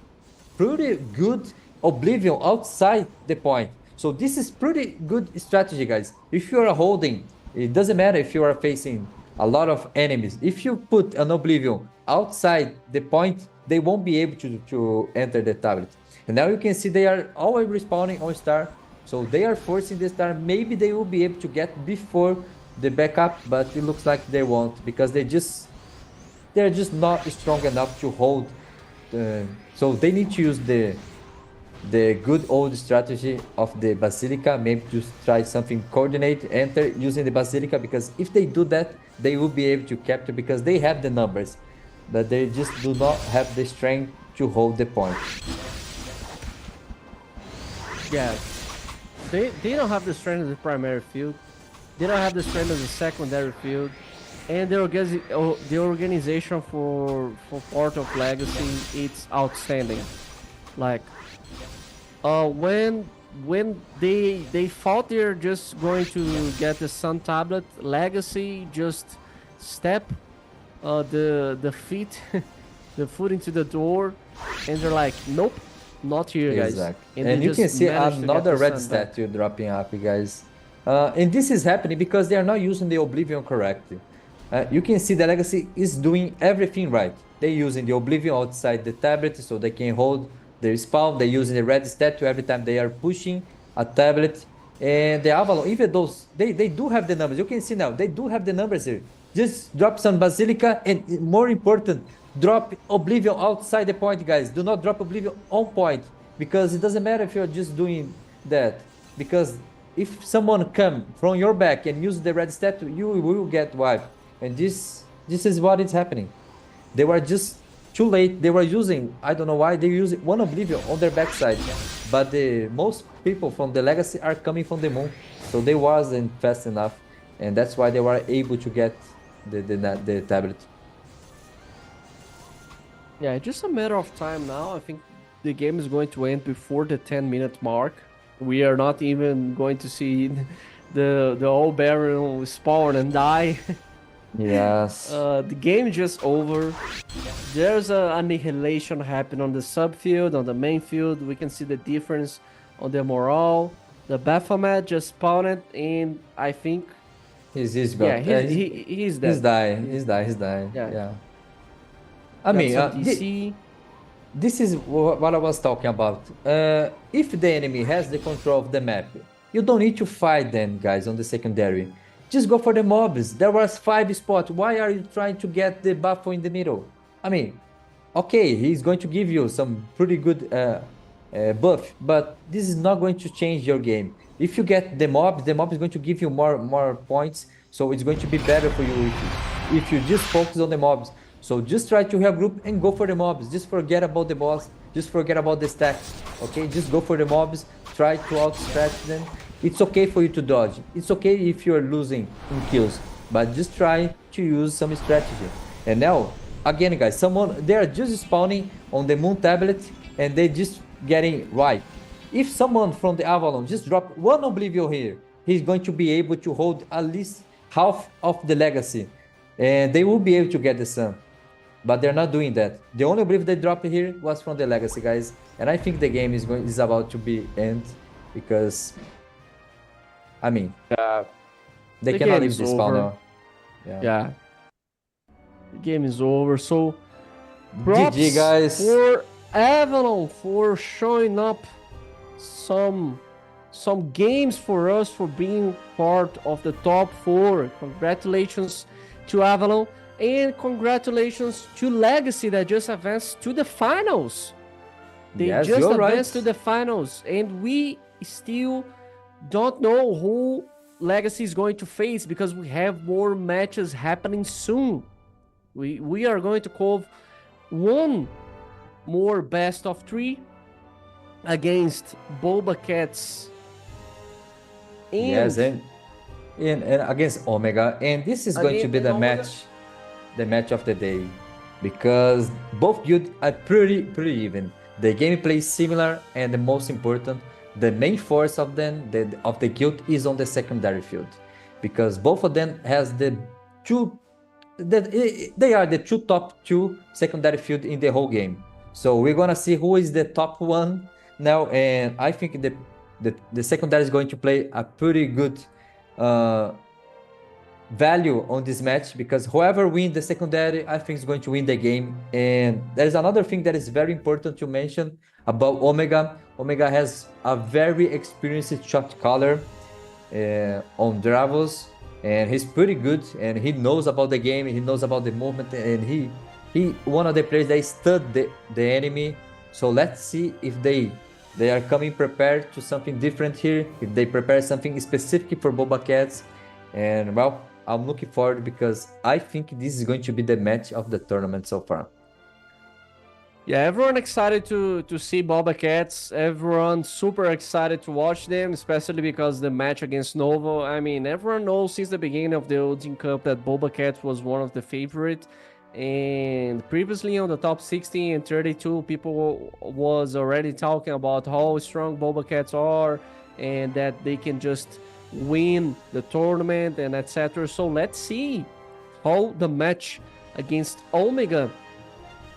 pretty good Oblivion outside the point. So this is pretty good strategy, guys. If you are holding, it doesn't matter if you are facing a lot of enemies. If you put an Oblivion outside the point, they won't be able to enter the tablet. And now you can see they are always respawning on star. So they are forcing the star. Maybe they will be able to get before the backup, but it looks like they won't because they're just not strong enough to hold. So they need to use the good old strategy of the Basilica, maybe to try something coordinate, enter using the Basilica, because if they do that, they will be able to capture because they have the numbers, but they just do not have the strength to hold the point. Yeah, they don't have the strength of the primary field. They don't have the strength of the secondary field, and the organization for part of Legacy, it's outstanding. Like, when they thought they're just going to get the Sun Tablet, Legacy just step the feet the foot into the door, and they're like, nope, not here, guys. Exactly. And you can see another red statue dropping up, guys. And this is happening because they are not using the Oblivion correctly. You can see the Legacy is doing everything right. They're using the Oblivion outside the tablet so they can hold their spawn. They're using the red statue every time they are pushing a tablet. And the Avalon, even those, they do have the numbers. You can see now, they do have the numbers here. Just drop some Basilica, and more important, drop Oblivion outside the point, guys. Do not drop Oblivion on point, because it doesn't matter if you're just doing that. Because if someone come from your back and use the red statue, you will get wiped. And this is what is happening. They were just too late. They were using, I don't know why, they using one Oblivion on their backside. But the most people from the Legacy are coming from the moon. So they wasn't fast enough. And that's why they were able to get the tablet. Yeah, just a matter of time now. I think the game is going to end before the 10-minute mark. We are not even going to see the old Baron spawn and die. Yes. The game is just over. There's a annihilation happen on the subfield, on the main field. We can see the difference on the morale. The Baphomet just spawned, and I think he's dead. He's dead. He's dying. Yeah. I mean, this is what I was talking about. If the enemy has the control of the map, you don't need to fight them, guys, on the secondary. Just go for the mobs. There was 5 spots. Why are you trying to get the buffo in the middle? I mean, okay, he's going to give you some pretty good buff, but this is not going to change your game. If you get the mob is going to give you more points, so it's going to be better for you if you just focus on the mobs. So just try to regroup and go for the mobs. Just forget about the boss. Just forget about the stacks. Okay, just go for the mobs. Try to outstretch them. It's okay for you to dodge. It's okay if you're losing in kills, but just try to use some strategy. And now, again, guys, they are just spawning on the moon tablet, and they just getting wiped. If someone from the Avalon just drop one Oblivion here, he's going to be able to hold at least half of the Legacy, and they will be able to get the Sun. But they're not doing that. The only Oblivion they dropped here was from the Legacy, guys. And I think the game is about to be end, because I mean, they cannot leave this spawn now. Yeah. The game is over. So props GG, guys. For Avalon for showing up some games for us, for being part of the top 4. Congratulations to Avalon, and congratulations to Legacy that just advanced to the finals. They just advanced to the finals, and we still don't know who Legacy is going to face, because we have more matches happening soon. We are going to call one more best of 3 against Boba Cats. Yes, and against Omega, and this is going to be the match of the day, because both builds are pretty even. The gameplay is similar, and the most important, the main force of them, of the guild, is on the secondary field, because both of them has the two, they are the top two secondary field in the whole game. So we're gonna see who is the top one now, and I think the secondary is going to play a pretty good value on this match, because whoever wins the secondary, I think is going to win the game. And there is another thing that is very important to mention about Omega. Omega has a very experienced shot caller on Dravos, and he's pretty good, and he knows about the game, he knows about the movement, and he one of the players that stud the enemy. So let's see if they are coming prepared to something different here, if they prepare something specific for Boba Cats. And well, I'm looking forward, because I think this is going to be the match of the tournament so far. Yeah, everyone excited to see Boba Cats. Everyone super excited to watch them, especially because the match against Novo. I mean, everyone knows since the beginning of the Odin Cup that Boba Cats was one of the favorite. And previously on the top 60 and 32, people was already talking about how strong Boba Cats are and that they can just win the tournament and etc. So let's see how the match against Omega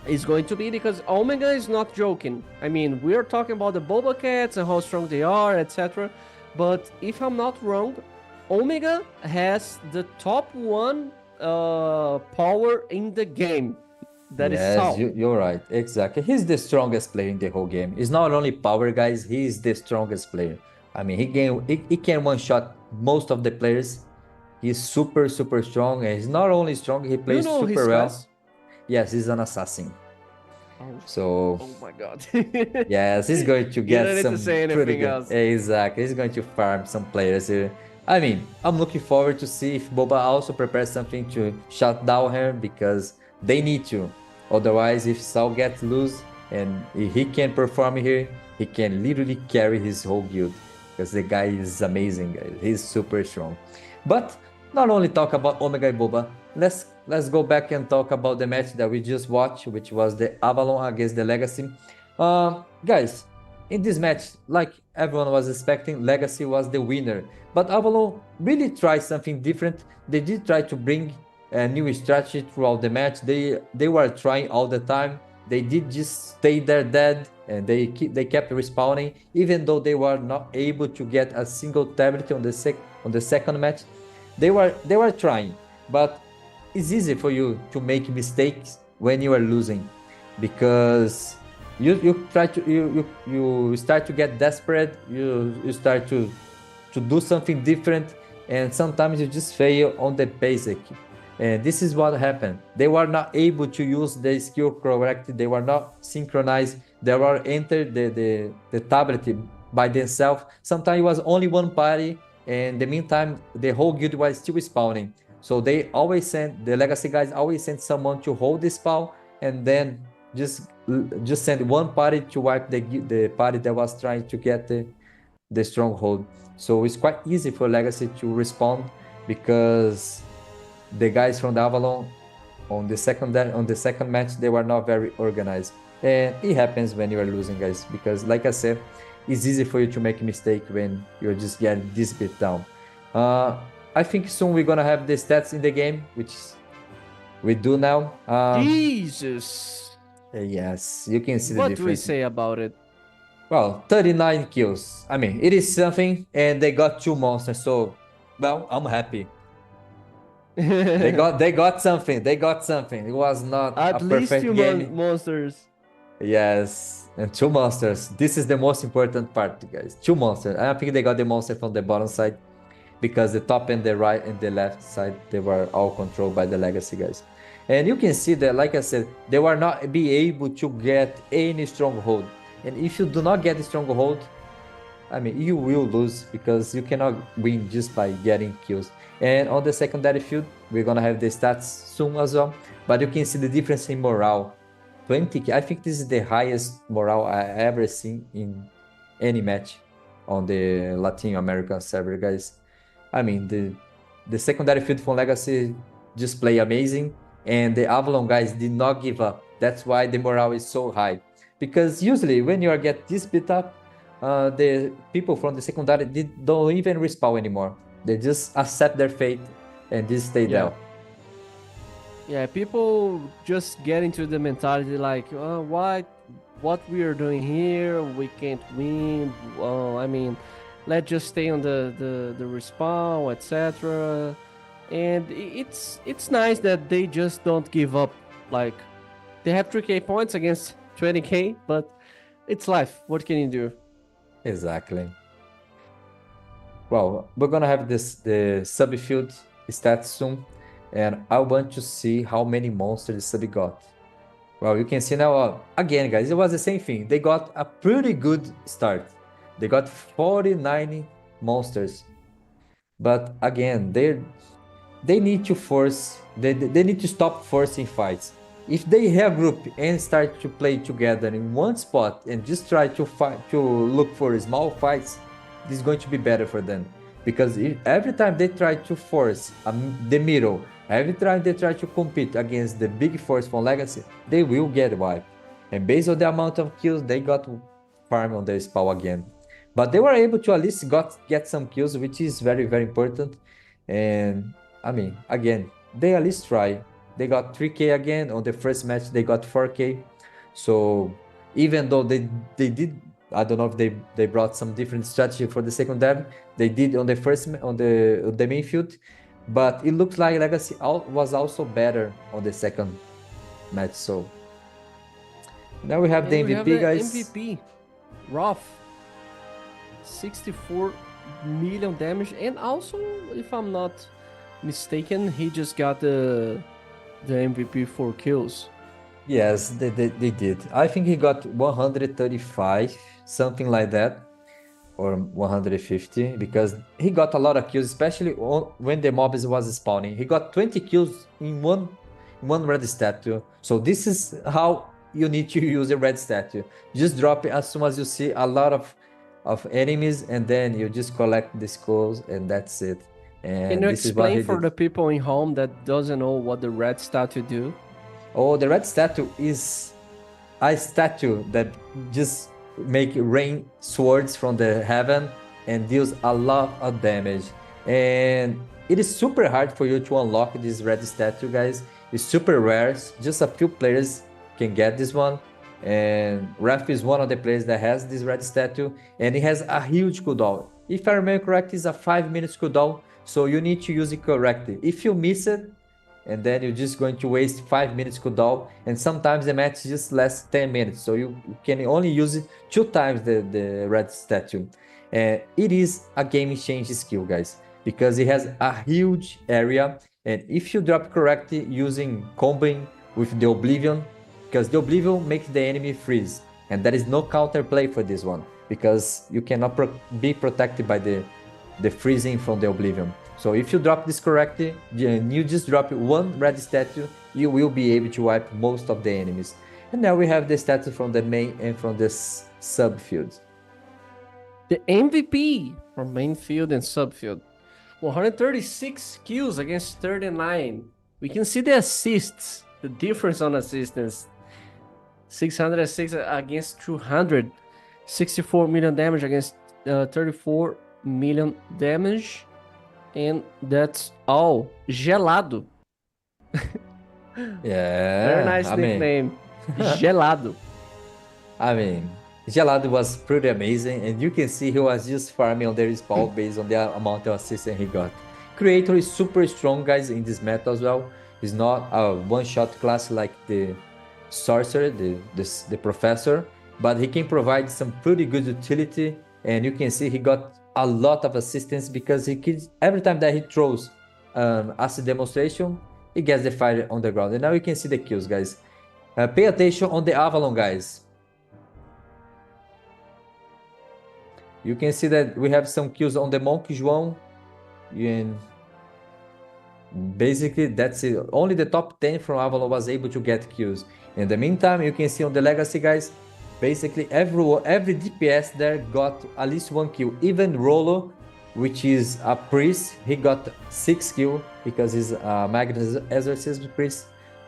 is going to be, because Omega is not joking. I mean, we're talking about the Boba Cats and how strong they are, etc. But if I'm not wrong, Omega has the top one power in the game. That is Sal. You're right. Exactly. He's the strongest player in the whole game. It's not only power, guys. He's the strongest player. I mean, he can one-shot most of the players. He's super strong, and he's not only strong, he plays super his well. class? Yes, he's an assassin. So Oh my god. yes, he's going to You get don't need some to say pretty anything good. else. Exactly, he's going to farm some players here. I mean, I'm looking forward to see if Boba also prepares something to shut down her, because they need to. Otherwise, if Sal gets loose and if he can perform here, he can literally carry his whole guild, because the guy is amazing, guys. He's super strong. But not only talk about Omega and Boba, let's go back and talk about the match that we just watched, which was the Avalon against the Legacy. Guys, in this match, like everyone was expecting, Legacy was the winner. But Avalon really tried something different. They did try to bring a new strategy throughout the match. They were trying all the time. They did just stay there dead, and they kept respawning, even though they were not able to get a single tablet on the second match. They were trying, but it's easy for you to make mistakes when you are losing, because you start to get desperate. You start to do something different, and sometimes you just fail on the basic. And this is what happened. They were not able to use the skill correctly. They were not synchronized. They were entered the tablet by themselves. Sometimes it was only one party, and in the meantime, the whole guild was still spawning. So they always send, the Legacy guys always send someone to hold the spawn, and then just send one party to wipe the party that was trying to get the stronghold. So it's quite easy for Legacy to respond, because the guys from the Avalon on the second match, they were not very organized. And it happens when you are losing, guys, because like I said, it's easy for you to make a mistake when you're just getting this bit down. I think soon we're gonna have the stats in the game, which we do now. Jesus. Yes, you can see the What difference. do we say about it? Well, 39 kills. I mean, it is something, and they got 2 monsters, so well, I'm happy. they got something. They got something. It was not At a least perfect 2 game. monsters. Yes, and 2 monsters. This is the most important part, guys. 2 monsters. I think they got the monster from the bottom side, because the top and the right and the left side, they were all controlled by the Legacy guys. And you can see that, like I said, they were not be able to get any stronghold. And if you do not get the stronghold, I mean, you will lose, because you cannot win just by getting kills. And on the secondary field, we're gonna have the stats soon as well. But you can see the difference in morale. 20, I think this is the highest morale I ever seen in any match on the Latin American server, guys. I mean, the secondary field from Legacy just play amazing, and the Avalon guys did not give up. That's why the morale is so high. Because usually when you get this beat up, the people from the secondary don't even respawn anymore. They just accept their fate and just stay Yeah. there. Yeah, people just get into the mentality like, what we are doing here, we can't win. I mean, let's just stay on the respawn, etc. And it's nice that they just don't give up. Like, they have 3k points against 20k, but it's life. What can you do? Exactly. Well, we're gonna have the sub-field stats soon, and I want to see how many monsters the sub got. Well, you can see now, again, guys, it was the same thing. They got a pretty good start. They got 49 monsters. But again, they need to force, they need to stop forcing fights. If they regroup and start to play together in one spot and just try to fight, to look for small fights, this is going to be better for them. Because every time they try to force the middle, every time they try to compete against the big force from Legacy, they will get wiped. And based on the amount of kills, they got farm on their spawn again. But they were able to at least get some kills, which is very, very important. And I mean, again, they at least try. They got 3k again. On the first match, they got 4k. So even though they did, I don't know if they brought some different strategy for the second dev. They did on the first on the main field, but it looks like Legacy was also better on the second match. So now we have And the we MVP, have the guys. MVP, Roth, 64 million damage, and also, if I'm not mistaken, he just got the MVP for kills. Yes, they did. I think he got 135, something like that, or 150, because he got a lot of kills, especially when the mobs was spawning. He got 20 kills in one red statue. So this is how you need to use a red statue. Just drop it as soon as you see a lot of enemies, and then you just collect the skulls, and that's it. And Can you this is what explain he for did. the people in home that doesn't know what the red statue do? Oh, the red statue is a statue that just make rain swords from the heaven and deals a lot of damage. And it is super hard for you to unlock this red statue, guys. It's super rare. Just a few players can get this one. And Raph is one of the players that has this red statue, and it has a huge cooldown. If I remember correctly, it's a 5 minutes cooldown, so you need to use it correctly. If you miss it, and then you're just going to waste 5 minutes cooldown, and sometimes the match just lasts 10 minutes, so you can only use it 2 times the red statue. And it is a game-changing skill, guys, because it has a huge area, and if you drop correctly using comboing with the Oblivion, because the Oblivion makes the enemy freeze, and there is no counterplay for this one, because you cannot be protected by the freezing from the Oblivion. So if you drop this correctly, and you just drop one red statue, you will be able to wipe most of the enemies. And now we have the statue from the main and from the subfield. The MVP from main field and subfield. 136 kills against 39. We can see the assists, the difference on assistance. 606 against 200. 64 million damage against 34 million damage. And that's all. Gelado. Yeah. Very nice nickname. Gelado. I mean, Gelado was pretty amazing, and you can see he was just farming on their spawn based on the amount of assistance he got. Creator is super strong, guys, in this meta as well. He's not a one-shot class like the Sorcerer, the Professor, but he can provide some pretty good utility, and you can see he got a lot of assistance because he kills every time that he throws acid demonstration, he gets the fire on the ground. And now you can see the kills, guys. Pay attention on the Avalon, guys. You can see that we have some kills on the Monk João, and basically that's it. Only the top 10 from Avalon was able to get kills. In the meantime, you can see on the Legacy, guys, basically every DPS there got at least 1 kill. Even Rolo, which is a priest, he got 6 kills because he's a Magnus Exorcism priest.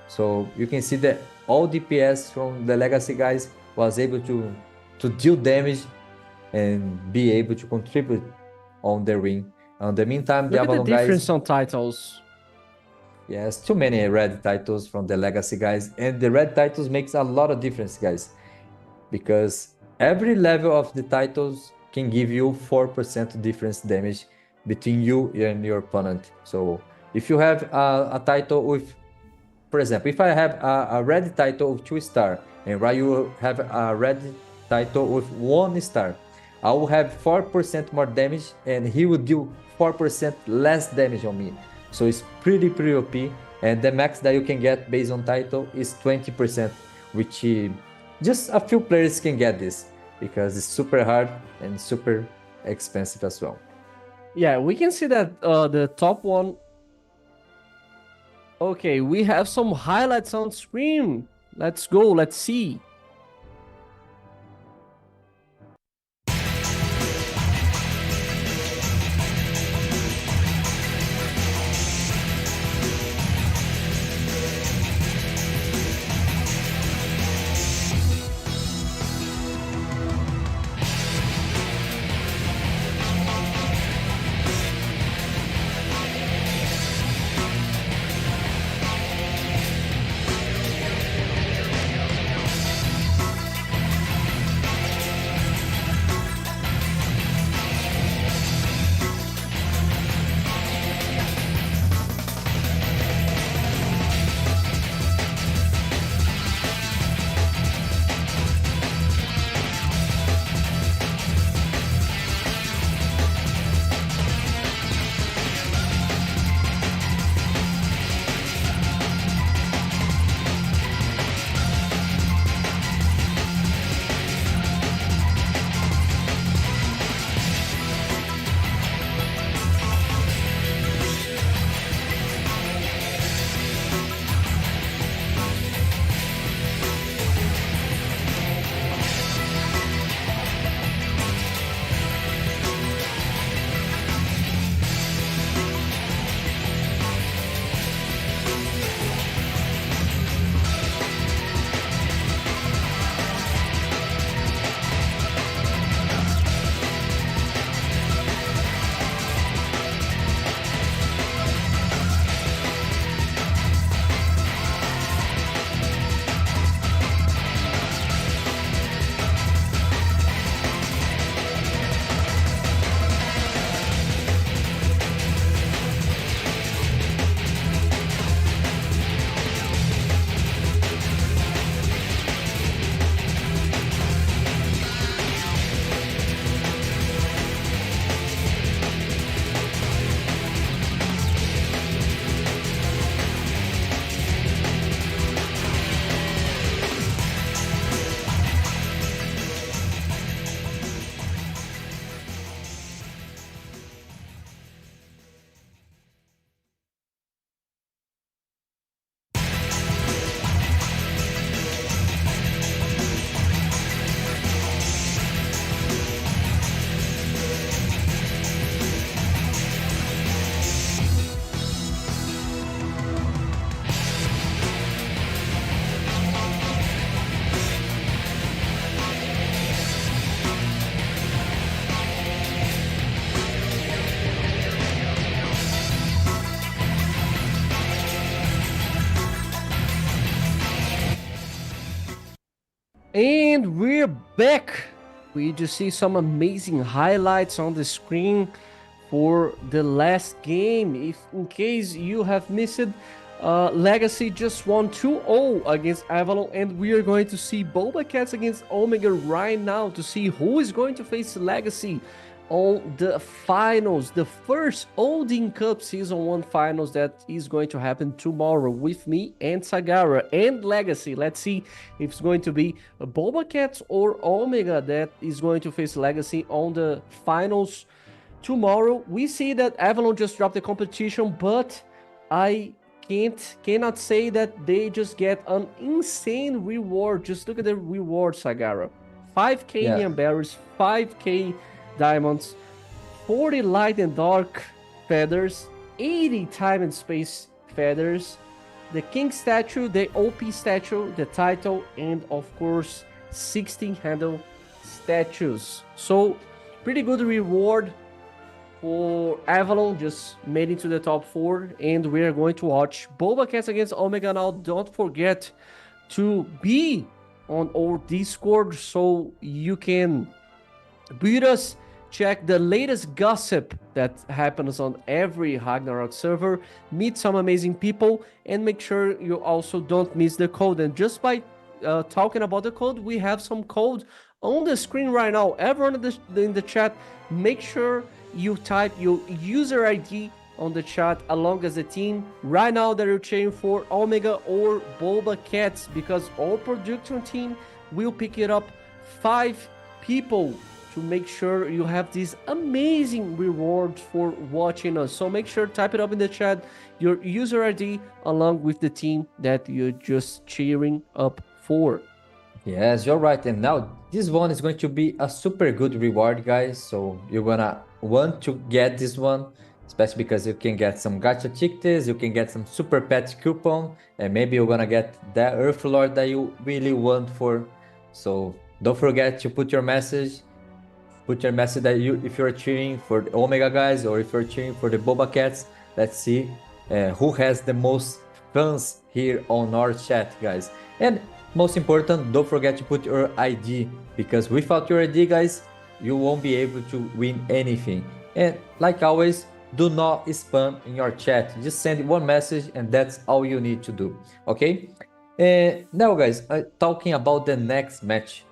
So you can see that all DPS from the Legacy guys was able to deal damage and be able to contribute on the ring. In the meantime, the Look at the Avalon guys, difference on titles. yes, too many red titles from the legacy guys, and the red titles makes a lot of difference, guys, because every level of the titles can give you 4% difference damage between you and your opponent. So if you have a title with, for example, if I have a red title of 2 star and Ryu have a red title with 1 star, I will have 4% more damage and he will do 4% less damage on me. So it's pretty OP, and the max that you can get based on title is 20%, which just a few players can get this because it's super hard and super expensive as well. Yeah, we can see that the top one. Okay, we have some highlights on screen. Let's go, let's see. And we're back. We just see some amazing highlights on the screen for the last game. If in case you have missed, Legacy just won 2-0 against Avalon, and we are going to see Boba Cats against Omega right now to see who is going to face Legacy on the finals, the first Odin Cup Season 1 finals that is going to happen tomorrow with me and Sagara and Legacy. Let's see if it's going to be Boba Cats or Omega that is going to face Legacy on the finals tomorrow. We see that Avalon just dropped the competition, but I cannot say that they just get an insane reward. Just look at the reward, Sagara. 5k Neon Berries, 5k diamonds, 40 light and dark feathers, 80 time and space feathers, the king statue, the OP statue, the title, and of course 16 handle statues. So pretty good reward for Avalon, just made into the top 4, and we are going to watch Boba Cats against Omega now. Don't forget to be on our Discord so you can beat us, check the latest gossip that happens on every Ragnarok server, meet some amazing people, and make sure you also don't miss the code. And just by talking about the code, we have some code on the screen right now. Everyone in the chat, make sure you type your user ID on the chat along as a team. Right now that you're cheering for Omega or Boba Cats, because our production team will pick it up 5 people to make sure you have these amazing rewards for watching us. So make sure type it up in the chat, your user ID along with the team that you're just cheering up for. Yes, you're right. And now this one is going to be a super good reward, guys. So you're gonna want to get this one, especially because you can get some gacha tickets, you can get some super pet coupon, and maybe you're gonna get that Earth Lord that you really want for. So don't forget to put your message that if you're cheering for the Omega guys or if you're cheering for the Boba Cats. Let's see who has the most fans here on our chat, guys. And most important, don't forget to put your ID, because without your ID, guys, you won't be able to win anything. And like always, do not spam in your chat. Just send one message and that's all you need to do. Okay? Now, guys, talking about the next match.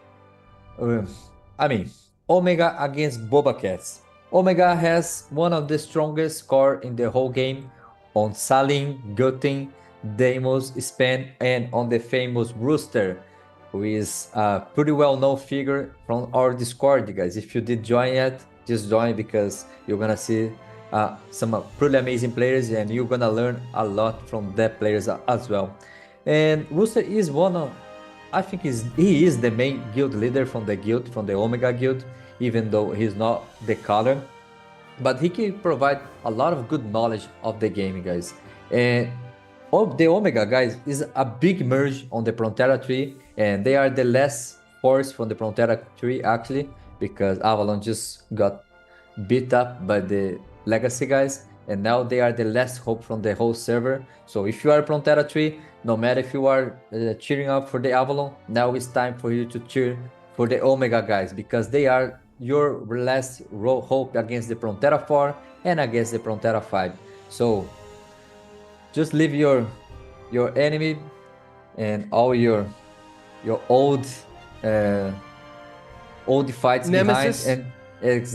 Omega against Boba Cats. Omega has one of the strongest core in the whole game on Salim, Gutin, Deimos, Span, and on the famous Rooster, who is a pretty well-known figure from our Discord, guys. If you did join yet, just join, because you're gonna see some pretty amazing players and you're gonna learn a lot from that players as well. And Rooster is he is the main guild leader from the Omega guild, even though he's not the color. But he can provide a lot of good knowledge of the game, guys. And the Omega, guys, is a big merge on the Prontera tree, and they are the last force from the Prontera tree, actually, because Avalon just got beat up by the Legacy guys, and now they are the last hope from the whole server. So if you are Prontera tree, no matter if you are cheering up for the Avalon, now it's time for you to cheer for the Omega guys, because they are your last hope against the Prontera 4 and against the Prontera 5. So just leave your enemy and all your old fights Nemesis behind, and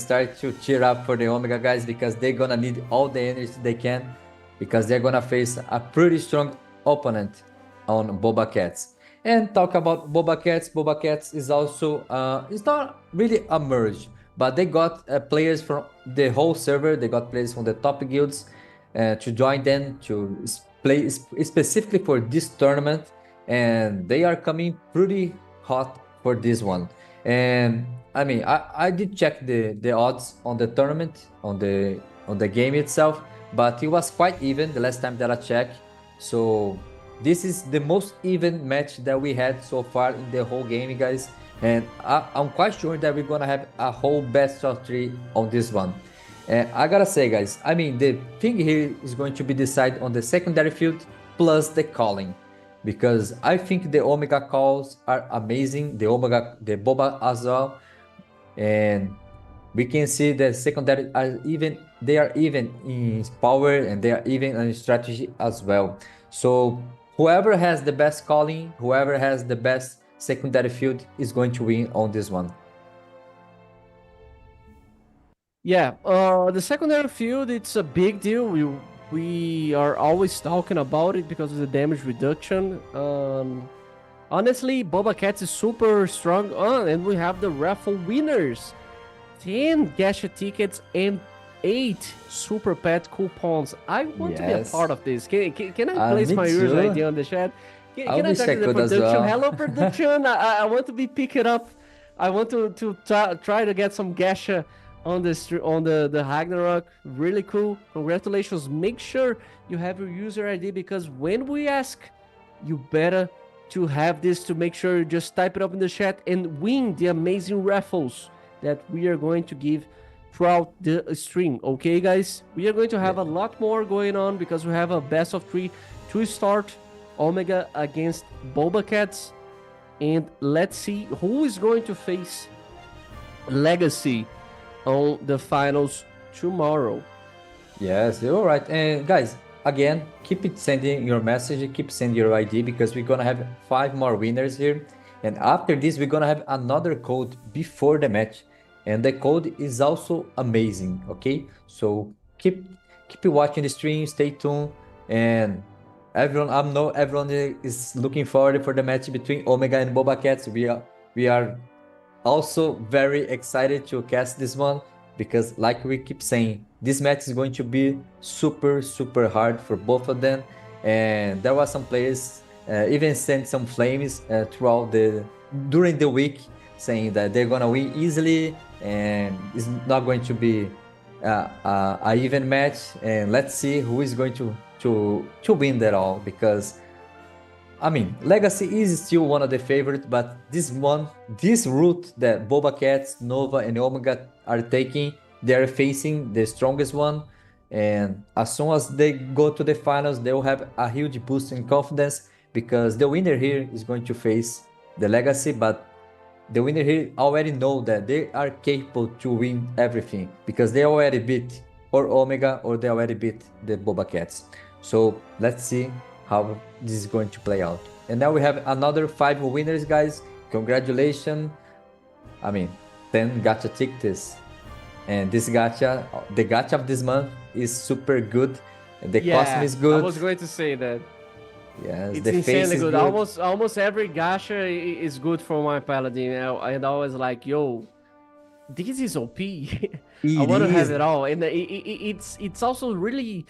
start to cheer up for the Omega guys, because they're gonna need all the energy they can, because they're gonna face a pretty strong opponent on Boba Cats. And talk about Boba Cats is also it's not really a merge, but they got players from the whole server. They got players from the top guilds to join them to play specifically for this tournament, and they are coming pretty hot for this one. And I did check the odds on the tournament, on the game itself, but it was quite even the last time that I checked. So this is the most even match that we had so far in the whole game, guys. And I'm quite sure that we're gonna have a whole best of 3 on this one. And I gotta say, guys, the thing here is going to be decided on the secondary field plus the calling, because I think the Omega calls are amazing, the Boba as well, and we can see the secondary they are even in power, and they are even in strategy as well. So whoever has the best calling, whoever has the best secondary field is going to win on this one. Yeah, the secondary field, it's a big deal. We are always talking about it because of the damage reduction. Honestly, Boba Cats is super strong. And we have the raffle winners. 10 gacha tickets and 8 super pet coupons. I want to be a part of this. Can I place my user ID on the chat? Can I talk to the production? Well. Hello, production. I want to be picked up. I want to try to get some gacha on the Ragnarok. Really cool. Congratulations. Make sure you have your user ID, because when we ask, you better to have this, to make sure you just type it up in the chat and win the amazing raffles that we are going to give throughout the stream. Okay, guys? We are going to have a lot more going on because we have a best of 3 to start Omega against Boba Cats. And let's see who is going to face Legacy on the finals tomorrow. Yes, you're right. And guys, again, keep it sending your message, keep sending your ID because we're gonna have 5 more winners here. And after this, we're gonna have another code before the match. And the code is also amazing, okay? So keep watching the stream, stay tuned, and everyone, I know everyone is looking forward for the match between Omega and Boba Cats. We are also very excited to cast this one because, like we keep saying, this match is going to be super hard for both of them. And there was some players even sent some flames during the week, saying that they're gonna win easily and it's not going to be a even match. And let's see who is going to win that all, because I mean, Legacy is still one of the favorites, but this route that Boba Cats, Nova, and Omega are taking, they are facing the strongest one. And as soon as they go to the finals, they will have a huge boost in confidence because the winner here is going to face the Legacy, but the winner here already know that they are capable to win everything because they already beat or Omega or they already beat the Boba Cats. So let's see how this is going to play out. And now we have another 5 winners, guys. Congratulations. I mean, 10 gacha tickets. And this gacha, the gacha of this month is super good. The costume is good. I was going to say that. Yes, It's the face insanely is good. good. Almost every gacha is good for my paladin. And I was like, yo, this is OP. I want to have is. it all. And it's also really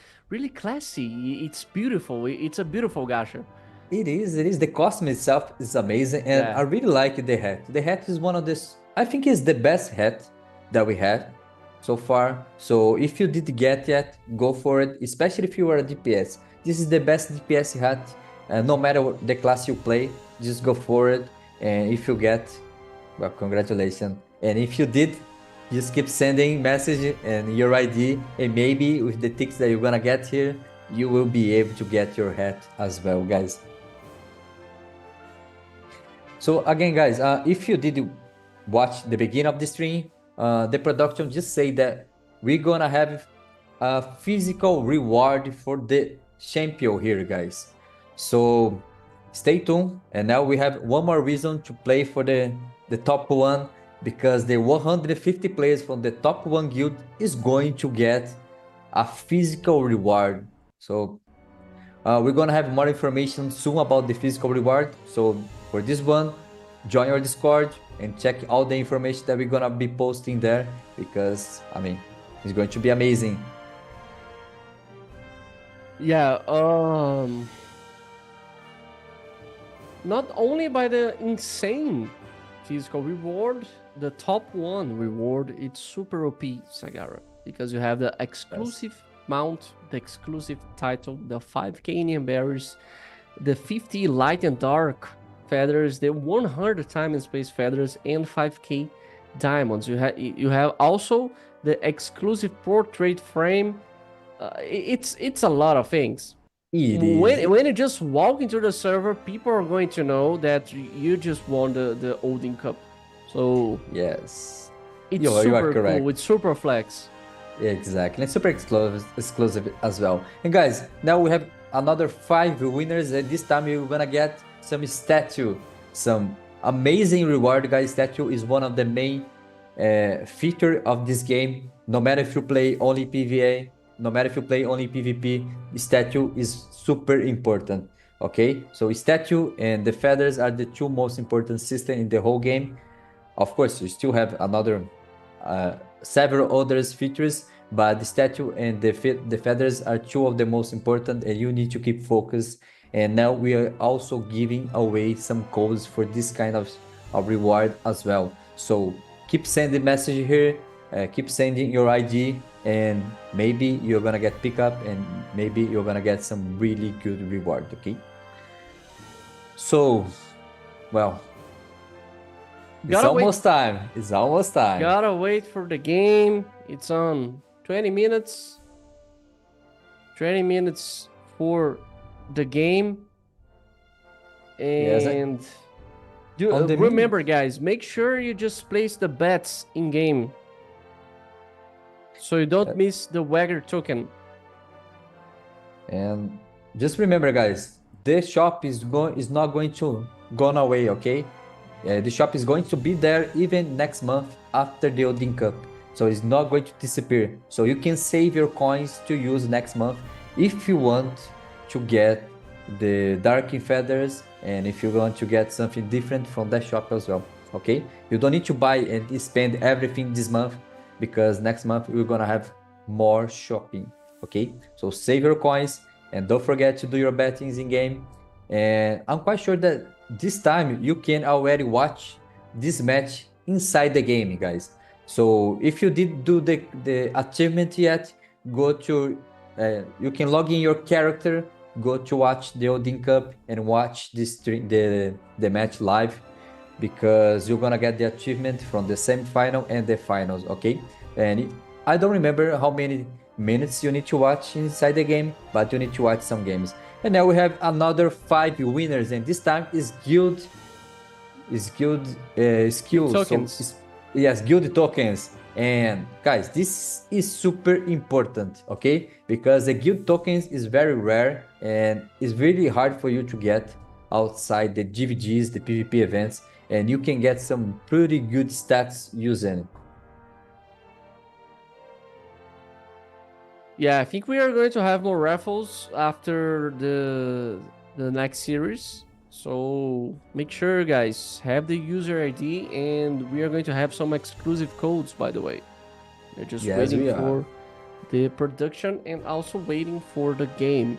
classy. It's beautiful. It's a beautiful gacha. It is. The costume itself is amazing, and Yeah. I really like the hat. The hat is one of this. I think it's the best hat that we had so far. So if you did get yet, go for it. Especially if you are a DPS. This is the best DPS hat. No matter what the class you play, just go for it. And if you get, well, congratulations. And if you did, just keep sending message and your ID, and maybe with the ticks that you're gonna get here, you will be able to get your hat as well, guys. So again, guys, if you did watch the beginning of the stream, the production just say that we're gonna have a physical reward for the champion here, guys. So stay tuned. And now we have one more reason to play for the top 1, because the 150 players from the top 1 guild is going to get a physical reward. So we're gonna have more information soon about the physical reward. So for this one, join our Discord and check all the information that we're gonna be posting there, because I mean, it's going to be amazing. Yeah, not only by the insane physical reward, the top 1 reward, it's super OP, Sagara, because you have the exclusive mount, the exclusive title, the 5k Indian berries, the 50 light and dark feathers, the 100 time and space feathers, and 5k diamonds. You have also the exclusive portrait frame. It's a lot of things. When you just walk into the server, people are going to know that you just won the Odin Cup. So yes, it's you super are correct. cool. It's super flex. Exactly, and super exclusive as well. And guys, now we have another 5 winners, and this time you're gonna get some statue, some amazing reward, guys. Statue is one of the main feature of this game. No matter if you play only PvA, no matter if you play only PvP, statue is super important. Okay, so statue and the feathers are the 2 most important systems in the whole game. Of course, you still have another several others features, but the statue and the feathers are 2 of the most important, and you need to keep focused. And now we are also giving away some codes for this kind of reward as well. So keep sending message here, keep sending your ID, and maybe you're gonna get pickup, and maybe you're gonna get some really good reward. Okay. So, well, it's Gotta wait. almost time. It's almost time. Gotta wait for the game. It's on 20 minutes. 20 minutes for the game. Yes, And on the remember, guys, make sure you just place the bets in game, so you don't miss the Wagger token. And just remember, guys, the shop is not going to gone away, okay? The shop is going to be there even next month after the Odin Cup. So it's not going to disappear. So you can save your coins to use next month if you want to get the Darking Feathers and if you want to get something different from that shop as well, okay? You don't need to buy and spend everything this month because next month we're gonna have more shopping, okay? So save your coins and don't forget to do your bettings in game. And I'm quite sure that this time you can already watch this match inside the game, guys. So if you did do the achievement yet, go to you can log in your character, go to watch the Odin Cup and watch the match live because you're gonna get the achievement from the semi-final and the finals, okay? And I don't remember how many minutes you need to watch inside the game, but you need to watch some games. And now we have another 5 winners, and this time is guild skills. Tokens. So yes, guild tokens. And guys, this is super important, okay? Because the guild tokens is very rare and it's really hard for you to get outside the GVGs, the PvP events, and you can get some pretty good stats using it. Yeah, I think we are going to have more raffles after the next series. So make sure, guys, have the user ID, and we are going to have some exclusive codes, by the way. We're just Yes, waiting we are. for the production and also waiting for the game.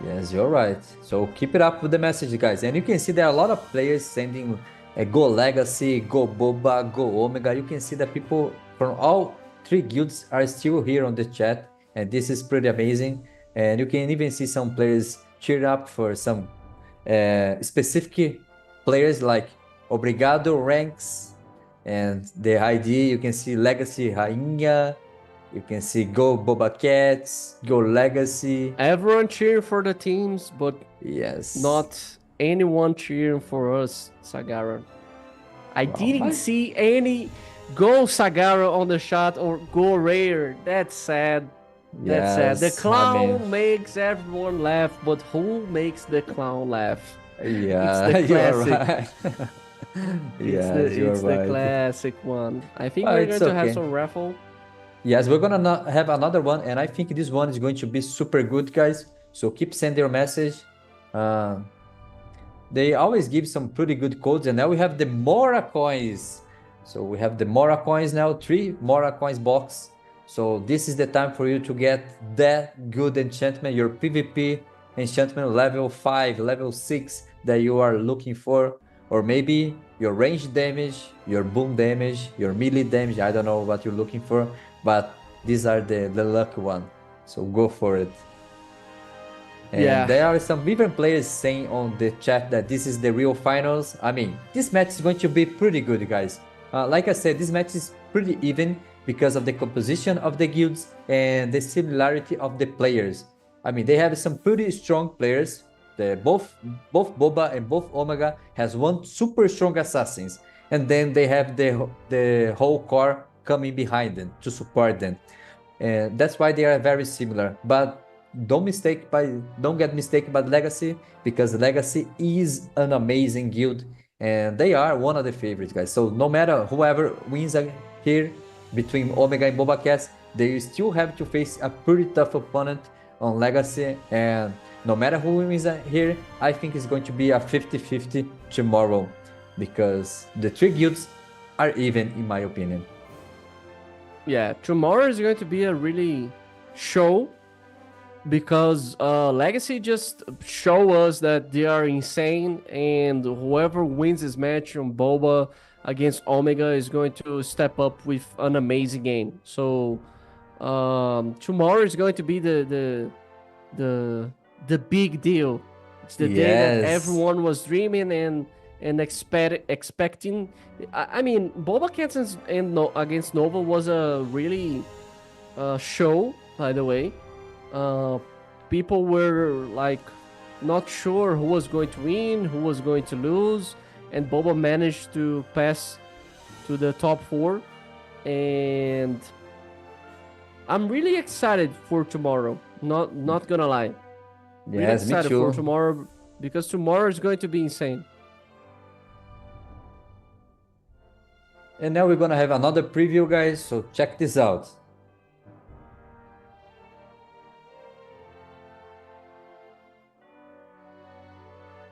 Yes, you're right. So keep it up with the message, guys. And you can see there are a lot of players sending Go Legacy, Go Boba, Go Omega. You can see that people from all 3 guilds are still here on the chat. And this is pretty amazing. And you can even see some players cheer up for some specific players like Obrigado ranks. And the ID, you can see Legacy Rainha. You can see Go Boba Cats, Go Legacy. Everyone cheering for the teams, but yes, not anyone cheering for us, Sagara. I didn't see any Go Sagara on the shot or Go Rare. That's sad. That's sad. The Yes, I clown mean- makes everyone laugh, but who makes the clown laugh? Yeah, it's the you're classic. right. It's you're the right. classic one. I think Oh, we're it's going to have okay. some raffle. Yes, we're gonna have another one, and I think this one is going to be super good, guys. So keep sending your message. They always give some pretty good codes, and now we have the Mora coins. So we have the Mora coins now, 3 Mora coins box. So this is the time for you to get that good enchantment, your PvP enchantment level 5, level 6 that you are looking for, or maybe your range damage, your boom damage, your melee damage. I don't know what you're looking for, but these are the luck one. So go for it. And Yeah. there are some even players saying on the chat that this is the real finals. I mean, this match is going to be pretty good, guys. Like I said, this match is pretty even because of the composition of the guilds and the similarity of the players. I mean, they have some pretty strong players. Both Boba and both Omega has one super strong assassins, and then they have the whole core coming behind them to support them, and that's why they are very similar. But don't get mistaken by Legacy, because Legacy is an amazing guild and they are one of the favorites, guys. So no matter whoever wins here between Omega and Boba Cats, they still have to face a pretty tough opponent on Legacy, and no matter who wins here, I think it's going to be a 50-50 tomorrow, because the 3 guilds are even, in my opinion. Yeah, tomorrow is going to be a really show, because Legacy just show us that they are insane, and whoever wins this match on Boba against Omega is going to step up with an amazing game. So tomorrow is going to be the big deal, It's the day that Yes. everyone was dreaming and expecting. I mean, Boba Cats against Nova was a really show, by the way. People were like not sure who was going to win, who was going to lose, and Boba managed to pass to the top 4. And I'm really excited for tomorrow. Not gonna lie. Really Yes, me excited for too. tomorrow because tomorrow is going to be insane. And now we're gonna have another preview, guys, so check this out.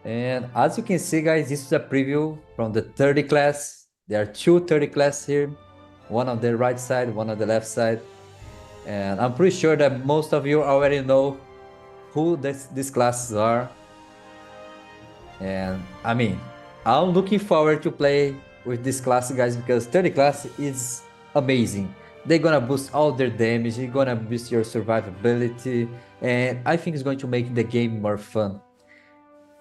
And as you can see, guys, this is a preview from the 30 class. There are two 30 class here, one on the right side, one on the left side. And I'm pretty sure that most of you already know who these classes are. And I mean, I'm looking forward to play with this class, guys, because 30 class is amazing. They're gonna boost all their damage, they're gonna boost your survivability, and I think it's going to make the game more fun.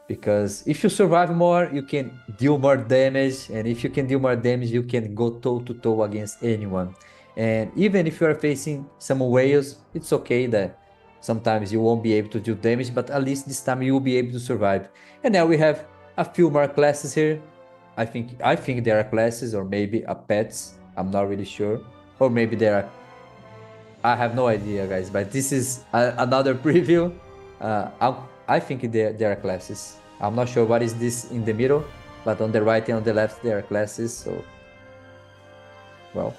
Because if you survive more, you can deal more damage, and if you can deal more damage, you can go toe to toe against anyone. And even if you are facing some whales, it's okay that sometimes you won't be able to do damage, but at least this time you will be able to survive. And now we have a few more classes here. I think there are classes, or maybe a pets. I'm not really sure, or maybe there are. I have no idea, guys. But this is another preview. I think there are classes. I'm not sure what is this in the middle, but on the right and on the left there are classes. So, well,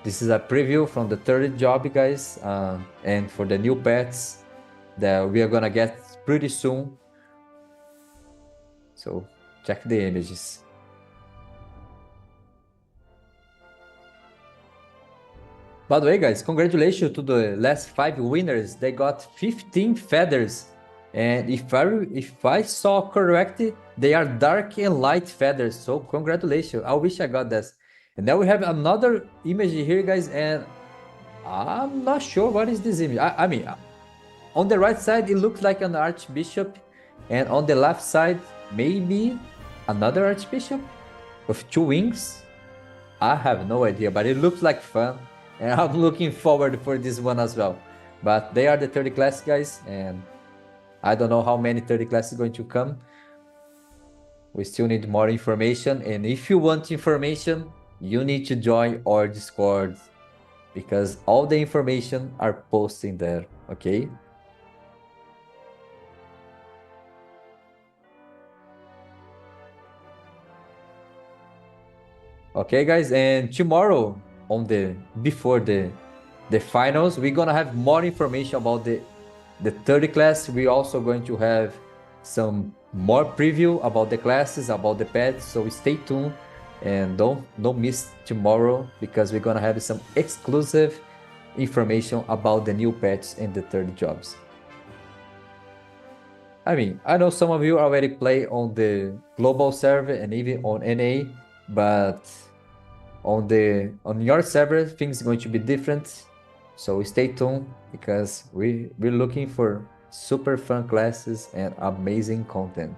this is a preview from the third job, guys, and for the new pets that we are gonna get pretty soon. So check the images. By the way, guys, congratulations to the last 5 winners. They got 15 feathers. And if I saw correctly, they are dark and light feathers. So congratulations. I wish I got this. And now we have another image here, guys. And I'm not sure what is this image. I mean, on the right side, it looks like an archbishop. And on the left side, maybe another archbishop with 2 wings. I have no idea, but it looks like fun. And I'm looking forward for this one as well. But they are the 30 class, guys, and I don't know how many 30 classes going to come. We still need more information, and if you want information, you need to join our Discord, because all the information are posting there, okay? Okay, guys, and tomorrow before the finals, we're gonna have more information about the 30 class. We're also going to have some more preview about the classes, about the pets. So stay tuned and don't miss tomorrow, because we're gonna have some exclusive information about the new pets and the 30 jobs. I mean, I know some of you already play on the global server and even on NA, but on your server, things are going to be different. So stay tuned, because we're looking for super fun classes and amazing content.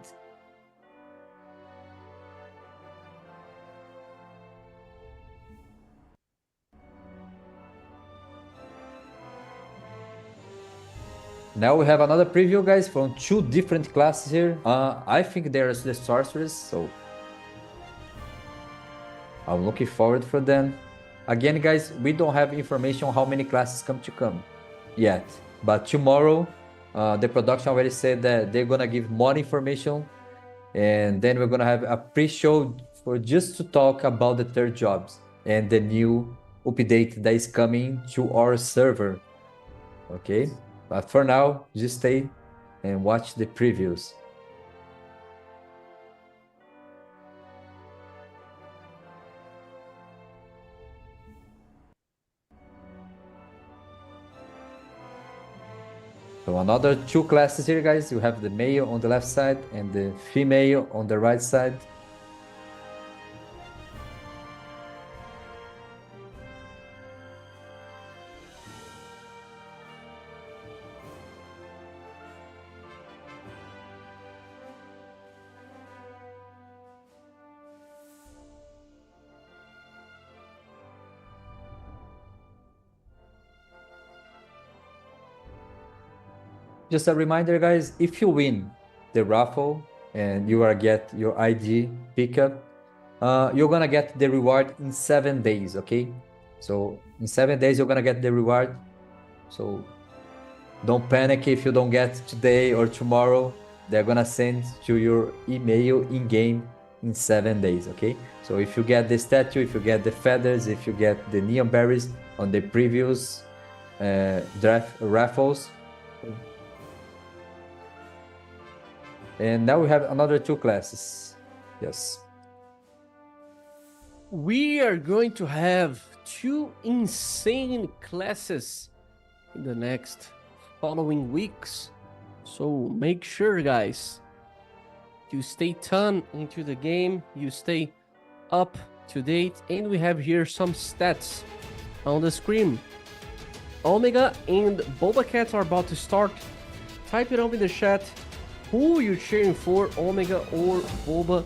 Now we have another preview, guys, from 2 different classes here. I think there's the sorceress, so I'm looking forward for them. Again, guys, we don't have information on how many classes come yet. But tomorrow, the production already said that they're gonna give more information, and then we're gonna have a pre-show for just to talk about the 3rd jobs and the new update that is coming to our server. Okay, but for now, just stay and watch the previews. So another 2 classes here, guys. You have the male on the left side and the female on the right side. just a reminder, guys, if you win the raffle and you are get your ID pickup, you're gonna get the reward in 7 days, okay? So in 7 days, you're gonna get the reward. So don't panic if you don't get today or tomorrow. They're gonna send to your email in-game in 7 days, okay? So if you get the statue, if you get the feathers, if you get the neon berries on the previous draft raffles. And now we have another 2 classes. Yes. We are going to have 2 insane classes in the next following weeks. So make sure, guys, you stay tuned into the game, you stay up to date, and we have here some stats on the screen. Omega and Boba Cat are about to start. Type it up in the chat who you're cheering for, Omega or Boba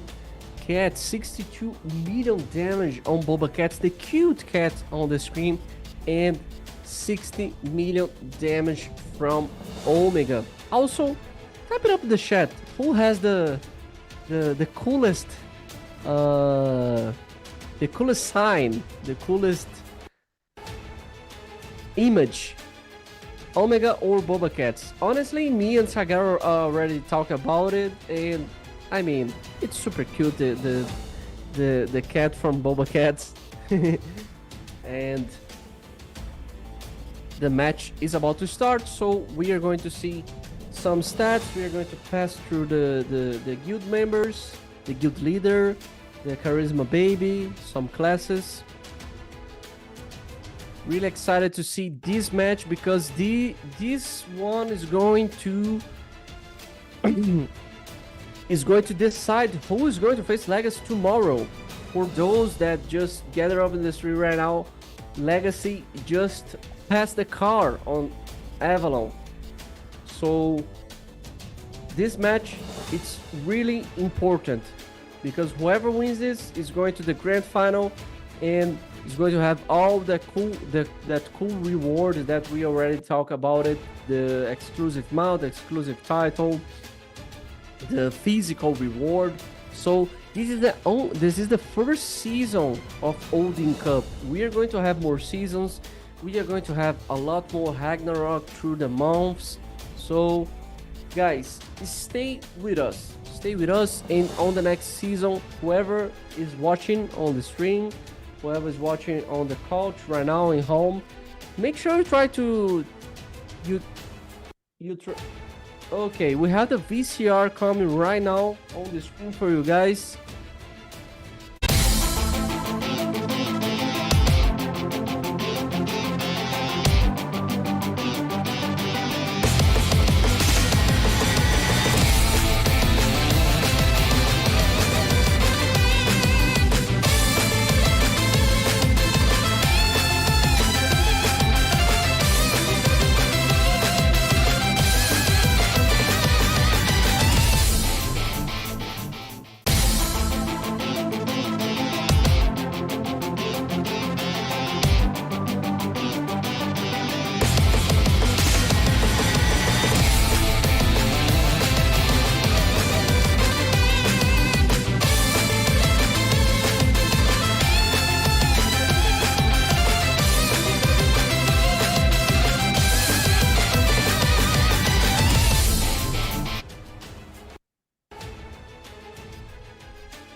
Cat. 62 million damage on Boba Cat, the cute cat on the screen, and 60 million damage from Omega. Also, type it up in the chat who has the coolest sign, the coolest image, Omega or Boba Cats. Honestly, me and Sagaro already talked about it, and I mean, it's super cute, the cat from Boba Cats. And the match is about to start, so we are going to see some stats. We are going to pass through the guild members, the guild leader, the charisma baby, some classes. Really excited to see this match because this one is going to decide who is going to face Legacy tomorrow. For those that just gather up in the street right now, Legacy just passed the car on Avalon. So this match, it's really important because whoever wins this is going to the grand final and is going to have all the that cool reward that we already talked about it, the exclusive mount, exclusive title, the physical reward. So this is the first season of Odin Cup. We are going to have more seasons. We are going to have a lot more Ragnarok through the months. So guys, stay with us. Stay with us, and on the next season, whoever is watching on the stream, whoever is watching on the couch right now in home, make sure you try to Okay, we have the VCR coming right now on the screen for you guys.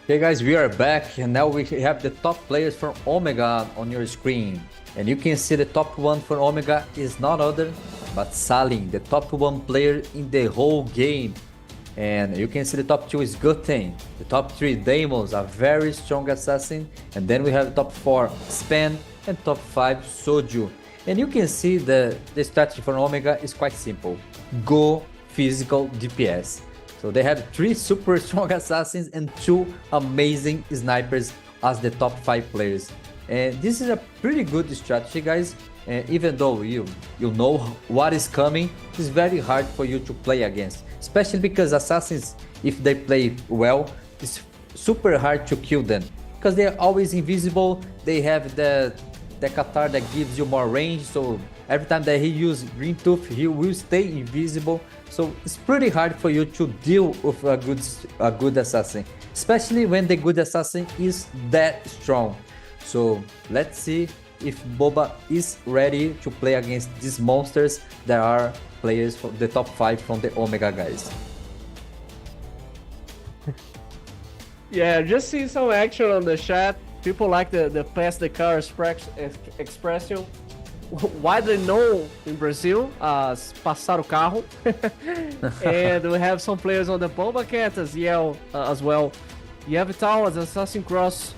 Okay guys, we are back and now we have the top players from Omega on your screen. And you can see the top one for Omega is not other but Salim, the top 1 player in the whole game. And you can see the top 2 is Guten, the top 3 Deimos, a very strong assassin. And then we have top 4 Span and top 5 Soju. And you can see the strategy for Omega is quite simple. Go physical DPS. So they have 3 super strong assassins and 2 amazing snipers as the top 5 players. And this is a pretty good strategy, guys. And even though you know what is coming, it's very hard for you to play against. Especially because assassins, if they play well, it's super hard to kill them. Because they're always invisible, they have the the Qatar that gives you more range, so every time that he uses Green Tooth, he will stay invisible. So it's pretty hard for you to deal with a good assassin, especially when the good assassin is that strong. So let's see if Boba is ready to play against these monsters that are players from the top 5 from the Omega guys. Yeah, just see some action on the chat. People like the pass the car expression, widely known in Brazil as passar o carro. And we have some players on the Boba Cat as well. Yavital as Assassin Cross,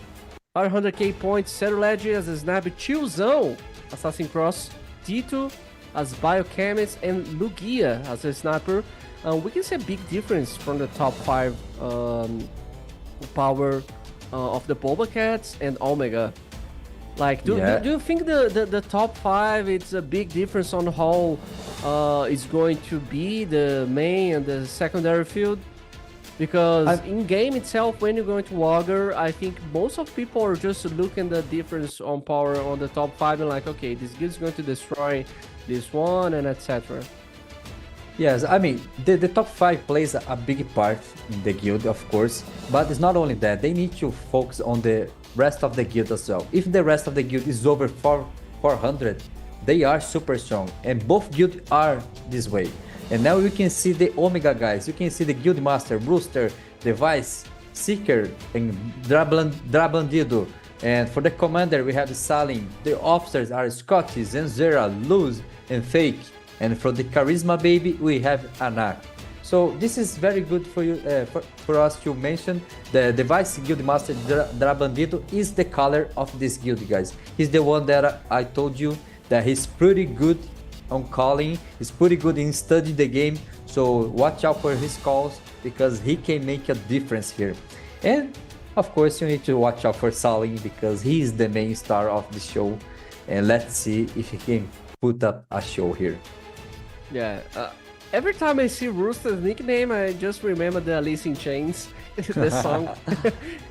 500k points. Cerulege as a Snap, Tiozão Assassin Cross, Tito as Biochemist, and Lugia as a Sniper. We can see a big difference from the top 5 power of the Boba Cats and Omega. Like, do you think the top 5 it's a big difference on how it's going to be the main and the secondary field? Because in game itself, when you're going to Augur, I think most of people are just looking the difference on power on the top 5 and like, okay, this guild is going to destroy this one and etc. Yes, I mean, the top 5 plays a big part in the guild, of course, but it's not only that, they need to focus on the rest of the guild as well. If the rest of the guild is over 400, they are super strong, and both guilds are this way. And now you can see the Omega guys, you can see the Guild Master, Brewster, Device, Seeker, and Drabandido. And for the commander, we have Salim. The officers are Scotty, Zenzera, Luz, and Fake. And for the Charisma baby, we have Anak. So this is very good for you, for us to mention. The Device Guild Master Drabandido is the color of this guild, guys. He's the one that I told you that he's pretty good on calling. He's pretty good in studying the game. So watch out for his calls because he can make a difference here. And of course, you need to watch out for Salim because he is the main star of the show. And let's see if he can put up a show here. Yeah, every time I see Rooster's nickname, I just remember the Alice in Chains, the song,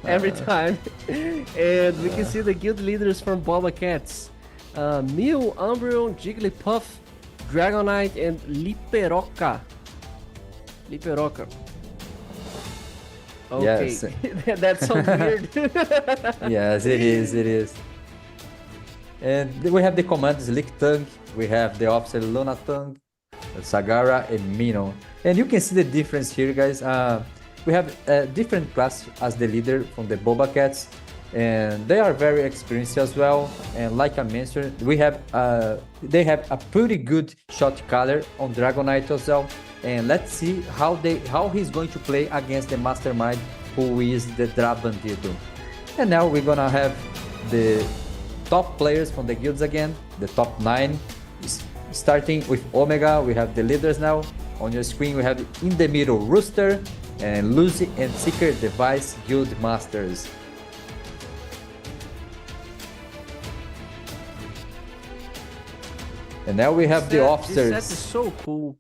every time. And we can see the guild leaders from Boba Cats. Mew, Umbreon, Jigglypuff, Dragonite, and Liperoca. Okay, yes. That's so weird. Yes, it is. And we have the commanders Lictung, we have the officer Lunatung, Sagara, and Mino. And you can see the difference here, guys. We have a different class as the leader from the Boba Cats, and they are very experienced as well. And like I mentioned, we have they have a pretty good shot caller on Dragonite as well. And let's see how he's going to play against the Mastermind, who is the Drabandido. And now we're gonna have the top players from the guilds again, the top 9. Starting with Omega, we have the leaders now. On your screen, we have in the middle Rooster and Lucy and Seeker Device Guild Masters. And now we have the officers. This set is so cool.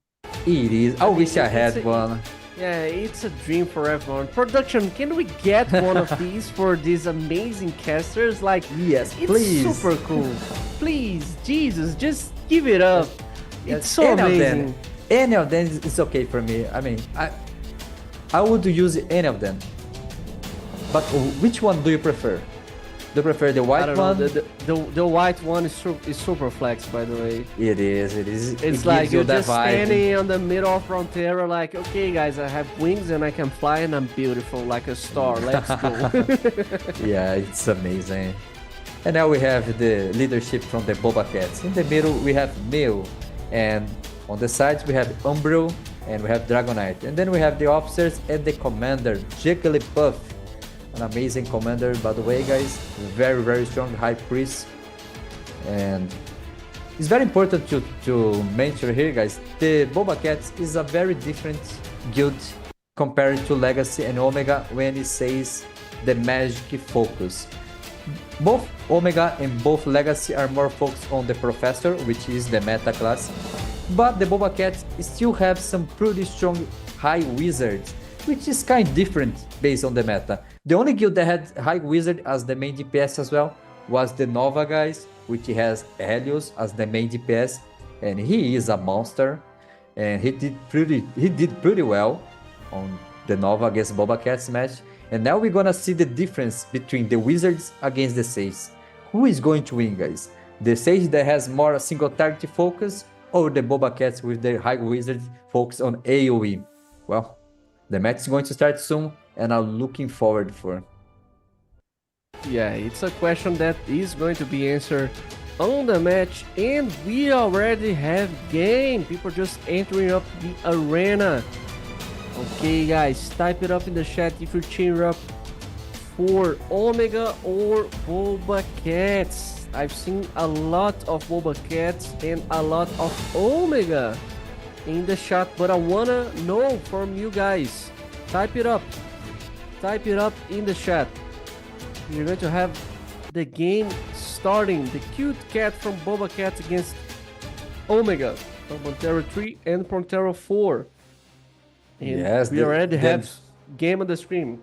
It is. I wish I had one. Yeah, it's a dream for everyone. Production, can we get one of these for these amazing casters? Like, yes, it's please. Super cool. Please, Jesus, just give it up. Yes. It's so amazing. Any of them is okay for me. I mean, I would use any of them. But which one do you prefer? Do you prefer the white one? The white one is super flex, by the way. It is. It's like you're just standing on the middle of Frontera, like, okay, guys, I have wings and I can fly and I'm beautiful like a star. Let's go. Yeah, it's amazing. And now we have the leadership from the Boba Cats. In the middle, we have Mew, and on the sides we have Umbreon and we have Dragonite. And then we have the officers and the commander, Jigglypuff. An amazing commander, by the way, guys. Very, very strong high priest. And it's very important to mention here, guys. The Boba Cats is a very different guild compared to Legacy and Omega when it says the magic focus. Both Omega and both Legacy are more focused on the Professor, which is the meta class. But the Boba Cats still have some pretty strong high wizards, which is kind of different based on the meta. The only guild that had High Wizard as the main DPS as well was the Nova guys, which has Helios as the main DPS, and he is a monster, and he did pretty well on the Nova against Boba Cat's match. And now we're gonna see the difference between the Wizards against the Sage. Who is going to win, guys? The Sage that has more single target focus, or the Boba Cats with their high Wizard focus on AoE? Well, the match is going to start soon, and I'm looking forward for. Yeah, it's a question that is going to be answered on the match, and we already have game. People just entering up the arena. Okay, guys, type it up in the chat if you're cheering up for Omega or Boba Cats. I've seen a lot of Boba Cats and a lot of Omega in the chat, but I wanna know from you guys. Type it up. Type it up in the chat. You're going to have the game starting. The cute cat from Boba Cat against Omega from Frontera 3 and Frontera 4. And Yes, we already have game on the screen.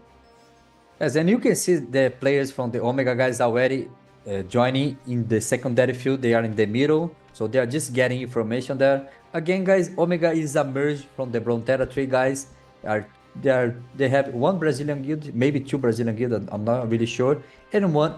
Yes, and you can see the players from the Omega guys already joining in the secondary field. They are in the middle, so they are just getting information there. Again, guys, Omega is a merge from the Frontera 3 guys. They have one Brazilian guild, maybe two Brazilian guild, I'm not really sure, and one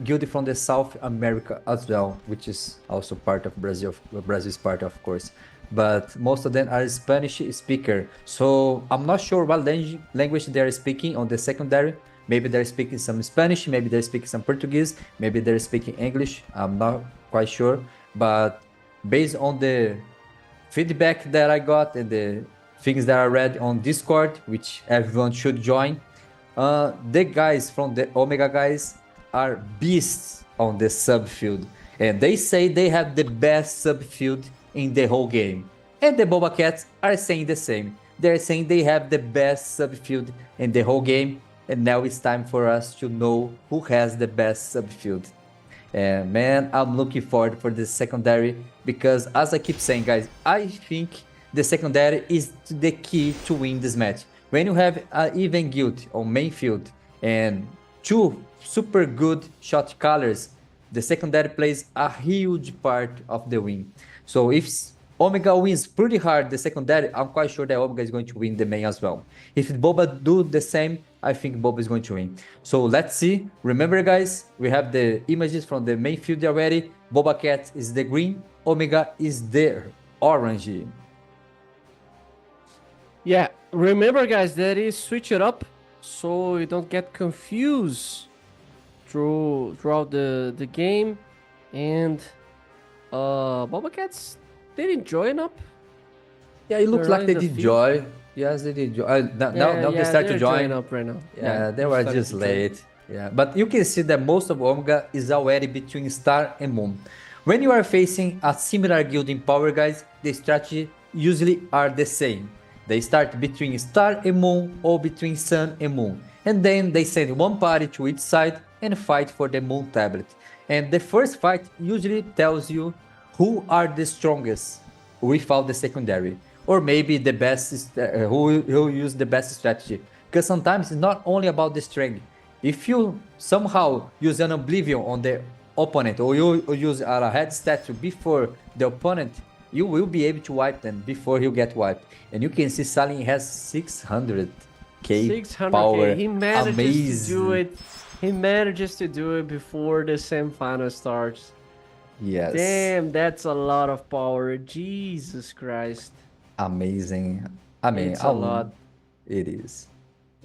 guild from the South America as well, which is also part of Brazil. Brazil is part, of course, but most of them are Spanish speaker. So I'm not sure what language they are speaking on the secondary. Maybe they're speaking some Spanish, maybe they're speaking some Portuguese, maybe they're speaking English. I'm not quite sure, but based on the feedback that I got and the things that I read on Discord, which everyone should join, the guys from the Omega guys are beasts on the subfield, and they say they have the best subfield in the whole game. And the Boba Cats are saying the same. They're saying they have the best subfield in the whole game, and now it's time for us to know who has the best subfield. And man, I'm looking forward for the secondary, because as I keep saying, guys, I think the secondary is the key to win this match. When you have an even guild on main field and two super good shot callers, the secondary plays a huge part of the win. So if Omega wins pretty hard the secondary, I'm quite sure that Omega is going to win the main as well. If Boba do the same, I think Boba is going to win. So let's see. Remember, guys, we have the images from the main field already. Boba Cat is the green, Omega is the orange. Yeah, remember, guys, that is switch it up so you don't get confused throughout the game. And Boba Cats, they did join up. Yeah, it looks They're like in they the did field. join. Yes, they did join. Now they start to they're join. joining up right now. Yeah, they they're were starting just to join. late. Yeah, but you can see that most of Omega is already between Star and Moon. When you are facing a similar guild in power, guys, the strategy usually are the same. They start between Star and Moon or between Sun and Moon, and then they send one party to each side and fight for the Moon tablet. And the first fight usually tells you who are the strongest without the secondary, or maybe the best who use the best strategy. Because sometimes it's not only about the strength. If you somehow use an Oblivion on the opponent, or you use a head statue before the opponent, you will be able to wipe them before you get wiped. And you can see Salim has 600k 600k. power. He manages Amazing. to do it. He manages to do it before the semifinal starts. Yes. Damn, that's a lot of power. Jesus Christ. Amazing. I mean, It's a lot. It is.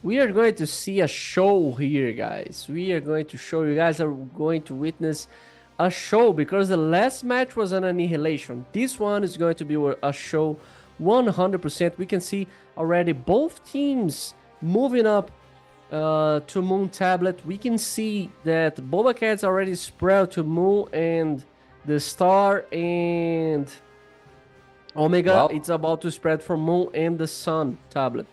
We are going to see a show here, guys. We are going to show you guys are going to witness a show, because the last match was an annihilation. This one is going to be a show 100%. We can see already both teams moving up to Moon Tablet. We can see that Boba Cat's already spread to Moon and the Star, and Omega, Wow. it's about to spread from Moon and the Sun Tablet.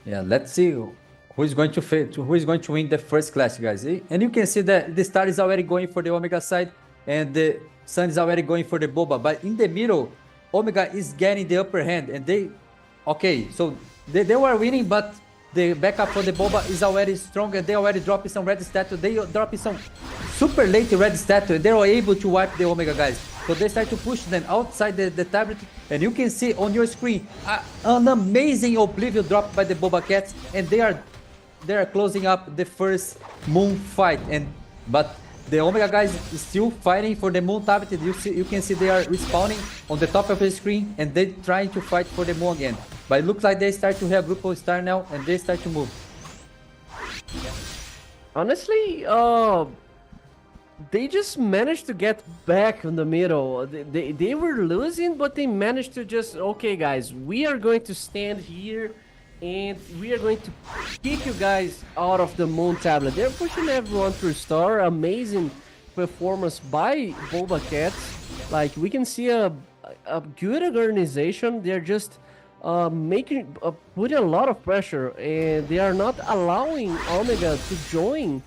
Yeah, let's see who is going to win the first clash, guys. And you can see that the Star is already going for the Omega side, and the Sun is already going for the Boba. But in the middle, Omega is getting the upper hand, and they were winning, but the backup for the Boba is already strong, and they already dropping some red statue. They dropping some super late red statue, and they are able to wipe the Omega guys. So they start to push them outside the tablet, and you can see on your screen an amazing Oblivion drop by the Boba Cats, and they are closing up the first Moon fight. But the Omega guys is still fighting for the Moon tablet. You can see they are respawning on the top of the screen, and they trying to fight for the Moon again. But it looks like they start to have group of star now, and they start to move. Honestly, they just managed to get back in the middle. They were losing, but they managed to just, okay guys, we are going to stand here and we are going to kick you guys out of the Moon tablet. They're pushing everyone through star. Amazing performance by Boba Cats. Like, we can see a good organization. They're just putting a lot of pressure, and they are not allowing Omega to join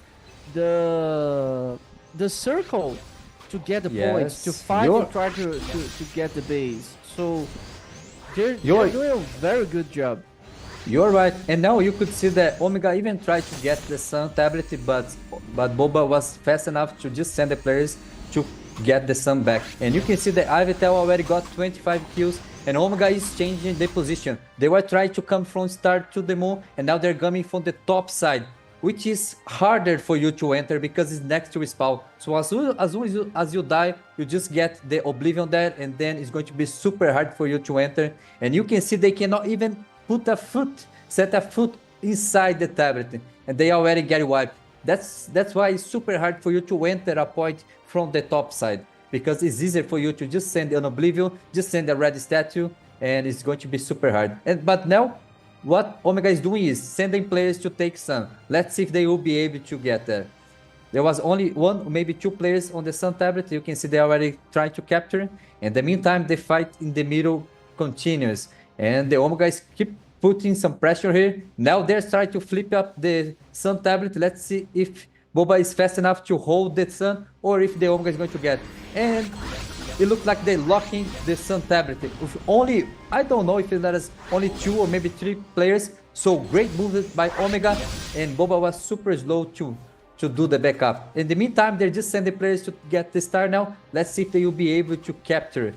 the circle to get the points, to fight and try to get the base. So they're doing a very good job. You're right, and now you could see that Omega even tried to get the Sun tablet, but Boba was fast enough to just send the players to get the Sun back. And you can see that Ivitel already got 25 kills, and Omega is changing the position. They were trying to come from Star to the Moon, and now they're coming from the top side, which is harder for you to enter because it's next to respawn. So as soon as you die, you just get the Oblivion there, and then it's going to be super hard for you to enter. And you can see they cannot even set a foot inside the tablet, and they already get wiped. That's why it's super hard for you to enter a point from the top side, because it's easier for you to just send an Oblivion, just send a red statue, and it's going to be super hard. But now, what Omega is doing is sending players to take Sun. Let's see if they will be able to get there. There was only one, maybe two players on the Sun tablet. You can see they already trying to capture. In the meantime, the fight in the middle continues, and the Omega guys keep putting some pressure here. Now they're trying to flip up the Sun tablet. Let's see if Boba is fast enough to hold the Sun, or if the Omega is going to get. And it looks like they're locking the Sun tablet. With only, I don't know if there is only 2 or maybe 3 players. So great movement by Omega, and Boba was super slow to do the backup. In the meantime, they're just sending players to get the star now. Let's see if they will be able to capture it.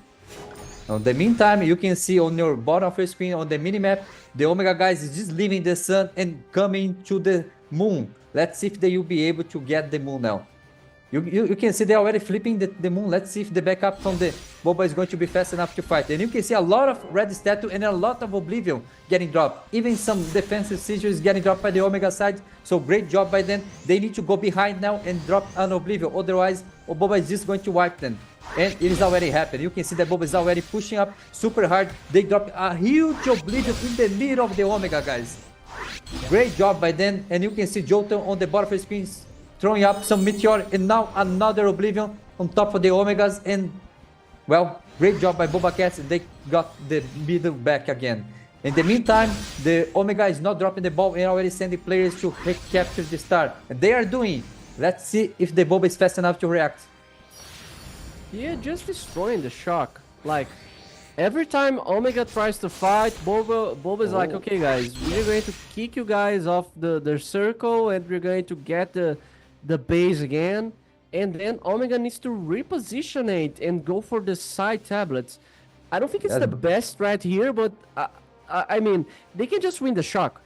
In the meantime, you can see on your bottom of your screen on the minimap, the Omega guys is just leaving the Sun and coming to the Moon. Let's see if they will be able to get the Moon now. You can see they're already flipping the Moon. Let's see if the backup from the Boba is going to be fast enough to fight. And you can see a lot of red statue and a lot of Oblivion getting dropped. Even some defensive sigils getting dropped by the Omega side. So great job by them. They need to go behind now and drop an Oblivion. Otherwise, Boba is just going to wipe them. And it is already happened. You can see that Boba is already pushing up super hard. They dropped a huge Oblivion in the middle of the Omega guys. Great job by them. And you can see Jotun on the bottom of the screen throwing up some Meteor, and now another Oblivion on top of the Omegas. And well, great job by Boba Cats, and they got the middle back again. In the meantime, the Omega is not dropping the ball and already sending players to capture the star. And they are doing. Let's see if the Boba is fast enough to react. Yeah, just destroying the shock. Like, every time Omega tries to fight, Boba's like, okay guys, we're going to kick you guys off the circle, and we're going to get the base again. And then Omega needs to reposition it and go for the side tablets. I don't think it's the best strat here, but I mean, they can just win the shock.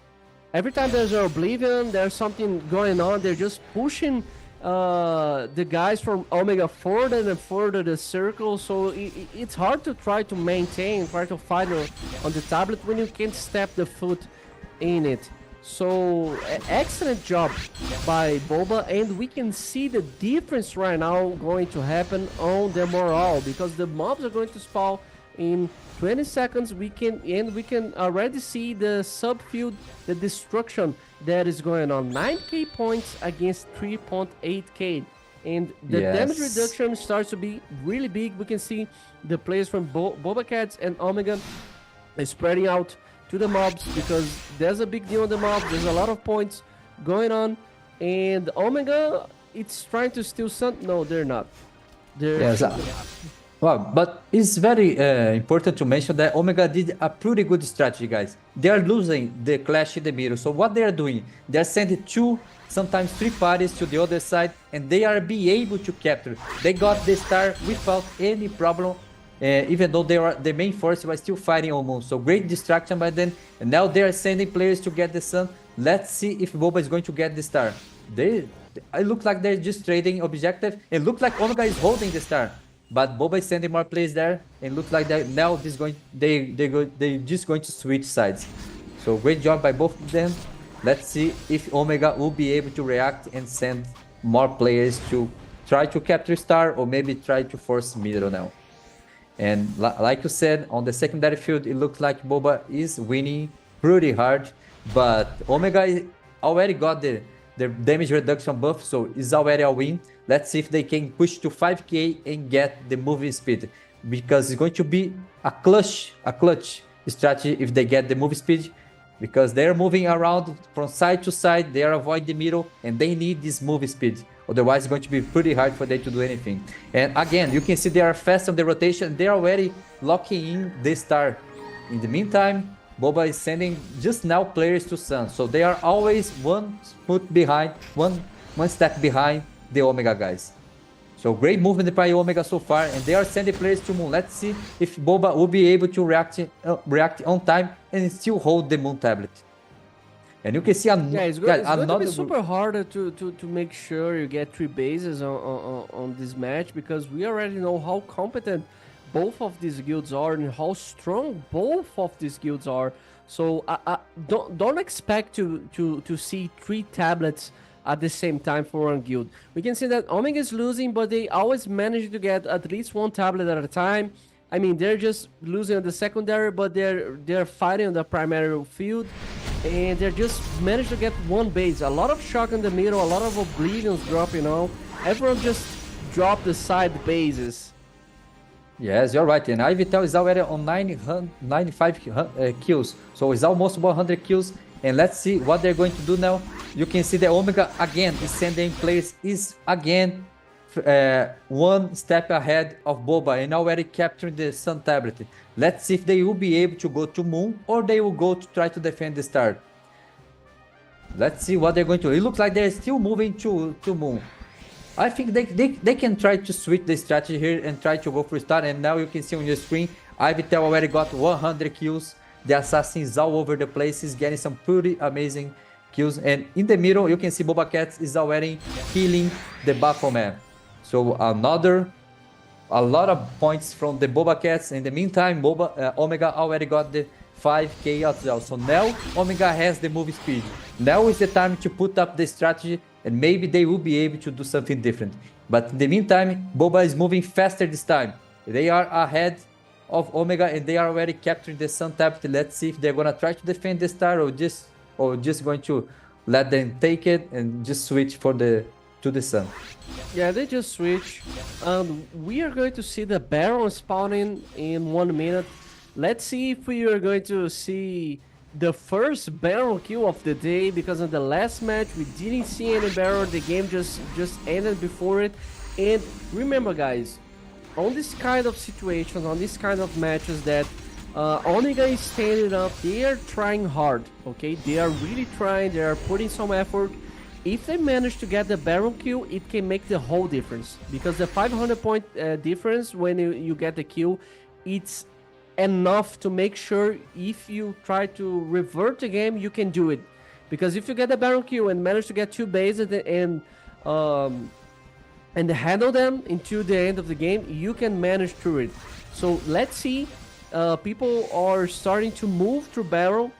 Every time there's an Oblivion, there's something going on, they're just pushing the guys from Omega further and further the circle, so it's hard to try to maintain, try to fight on the tablet when you can't step the foot in it. So excellent job by Boba, and we can see the difference right now going to happen on the morale, because the mobs are going to spawn in 20 seconds. We can already see the subfield, the destruction that is going on. 9k points against 3.8k, and the damage reduction starts to be really big. We can see the players from Boba Cats and Omega spreading out to the mobs, because there's a big deal on the mobs. There's a lot of points going on, and Omega, it's trying to steal some. No, they're not. Well, but it's very important to mention that Omega did a pretty good strategy, guys. They are losing the clash in the middle. So what they are doing, they are sending 2, sometimes 3 parties to the other side, and they are be able to capture. They got the star without any problem, even though the main force was still fighting on Moon. So great distraction by them. And now they are sending players to get the sun. Let's see if Boba is going to get the star. It looks like they're just trading objective. It looks like Omega is holding the star. But Boba is sending more players there, and looks like that now they just going to switch sides. So great job by both of them. Let's see if Omega will be able to react and send more players to try to capture star, or maybe try to force middle now. And like you said, on the secondary field, it looks like Boba is winning pretty hard, but Omega already got the damage reduction buff, so it's already a win. Let's see if they can push to 5k and get the moving speed, because it's going to be a clutch strategy if they get the moving speed, because they're moving around from side to side, they are avoiding the middle, and they need this moving speed. Otherwise, it's going to be pretty hard for them to do anything. And again, you can see they are fast on the rotation. They're already locking in the star. In the meantime, Boba is sending just now players to Sun. So they are always one step behind the Omega guys. So great movement by Omega so far, and they are sending players to Moon. Let's see if Boba will be able to react on time and still hold the Moon tablet. And you can see it's going to be super hard to make sure you get 3 bases on this match, because we already know how competent both of these guilds are and how strong both of these guilds are. So don't expect to see 3 tablets at the same time for one guild. We can see that Omega is losing, but they always manage to get at least 1 tablet at a time. I mean, they're just losing on the secondary, but they're fighting on the primary field, and they're just managed to get 1 base. A lot of shock in the middle, a lot of oblivions dropping out. Everyone just dropped the side bases. Yes, you're right. And Ivitel is already on 95 kills. So it's almost 100 kills. And let's see what they're going to do now. You can see the Omega again is sending players, is again 1 step ahead of Boba and already capturing the Sun tablet. Let's see if they will be able to go to Moon, or they will go to try to defend the star. Let's see what they're going to do. It looks like they're still moving to Moon. I think they can try to switch the strategy here and try to go for star. And now you can see on your screen, Ivitel already got 100 kills. The assassin is all over the place. He's getting some pretty amazing kills. And in the middle, you can see Boba Cat is already killing the Baphomet. So a lot of points from the Boba Cats. In the meantime, Omega already got the 5k as well. So now Omega has the move speed. Now is the time to put up the strategy, and maybe they will be able to do something different. But in the meantime, Boba is moving faster this time. They are ahead of Omega, and they are already capturing the Sun tablet. Let's see if they're gonna try to defend the star, or just going to let them take it and just switch to the Sun. Yeah, they just switch. We are going to see the Baron spawning in 1 minute. Let's see if we are going to see the first Baron kill of the day, because in the last match we didn't see any Baron. The game just ended before it. And remember, guys, on this kind of situations, on this kind of matches that Omega is standing up, they are trying hard, okay? They are really trying, they are putting some effort. If they manage to get the Baron kill, it can make the whole difference, because the 500 point difference when you get the kill, it's enough to make sure if you try to revert the game, you can do it. Because if you get the Baron kill and manage to get 2 bases and handle them until the end of the game, you can manage through it. So let's see. People are starting to move through Baron.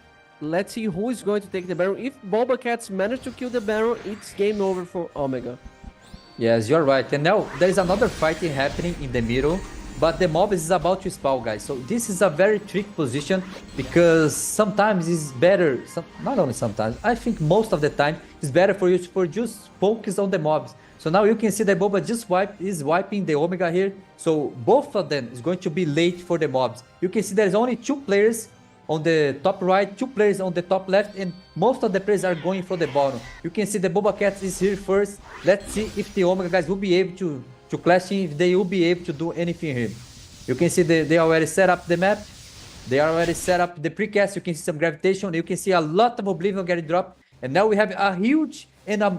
Let's see who is going to take the Baron. If Boba Cats manage to kill the Baron, it's game over for Omega. Yes, you're right. And now there is another fighting happening in the middle, but the mob is about to spawn, guys. So this is a very tricky position, because sometimes it's better, not only sometimes, I think most of the time it's better for you to just focus on the mobs. So now you can see that Boba just is wiping the Omega here. So both of them is going to be late for the mobs. You can see there's only 2 players on the top right, 2 players on the top left, and most of the players are going for the bottom. You can see the Boba Cat is here first. Let's see if the Omega guys will be able to clash in, if they will be able to do anything here. You can see they already set up the map. They already set up the precast. You can see some gravitation. You can see a lot of Oblivion getting dropped. And now we have a huge and a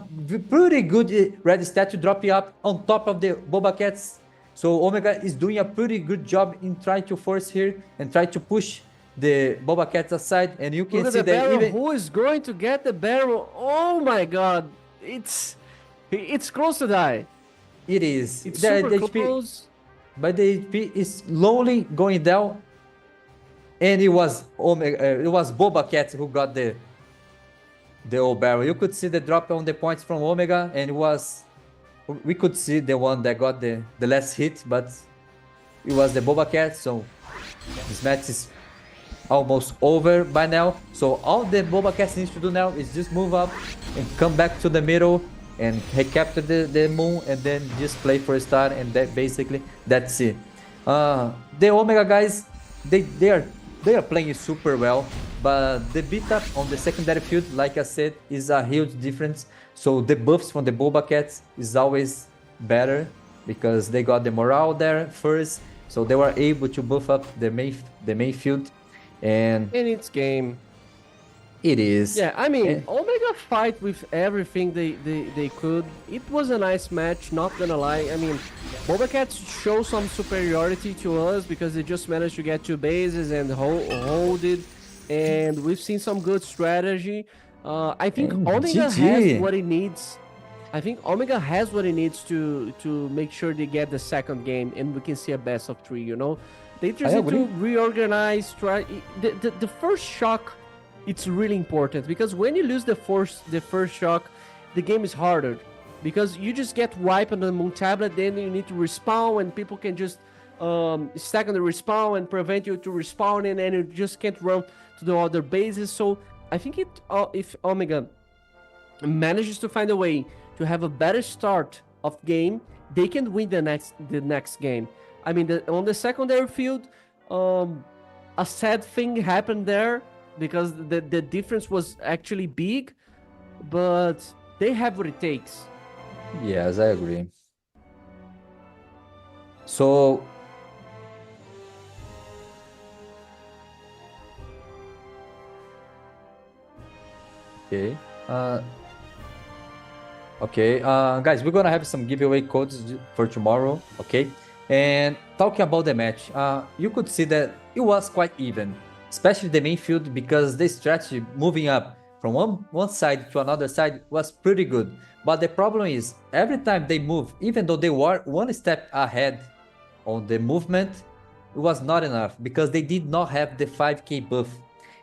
pretty good red statue dropping up on top of the Boba Cats. So Omega is doing a pretty good job in trying to force here and try to push the Boba Cats aside. And you can Look at see the that barrel. even Who is going to get the barrel? Oh my god. It's close to die. it is. It's The super HP close. but the HP is slowly going down. And it was Omega, it was Boba Cat who got the old barrel. You could see the drop on the points from Omega, and we could see the one that got the last hit, but it was the Boba Cat. So this match is almost over by now. So all the Boba Cat needs to do now is just move up and come back to the middle and capture the moon, and then just play for a start, and that's it. The Omega guys, they are playing super well, but the beat up on the secondary field, like I said, is a huge difference. So the buffs from the Boba Cats is always better because they got the morale there first, so they were able to buff up the main field, and In its game. it is. Yeah, I mean, Omega fight with everything they could. It was a nice match, not gonna lie. I mean, Boba Cats show some superiority to us because they just managed to get 2 bases and hold it. And we've seen some good strategy. I think Omega GG. has what it needs. I think Omega has what it needs to make sure they get the second game and we can see a best of 3, you know? They just need to reorganize, the first shock. It's really important because when you lose the first shock, the game is harder because you just get wiped on the moon tablet. Then you need to respawn, and people can just stack on the respawn and prevent you to respawn, and you just can't run to the other bases. So I think if Omega manages to find a way to have a better start of game, they can win the next game. I mean, on the secondary field, a sad thing happened there, because the difference was actually big, but they have what it takes. Yes, I agree. So okay, guys, we're gonna have some giveaway codes for tomorrow. Okay, and talking about the match, you could see that it was quite even, especially the main field, because the strategy moving up from one side to another side was pretty good. But the problem is, every time they move, even though they were one step ahead on the movement, it was not enough because they did not have the 5k buff.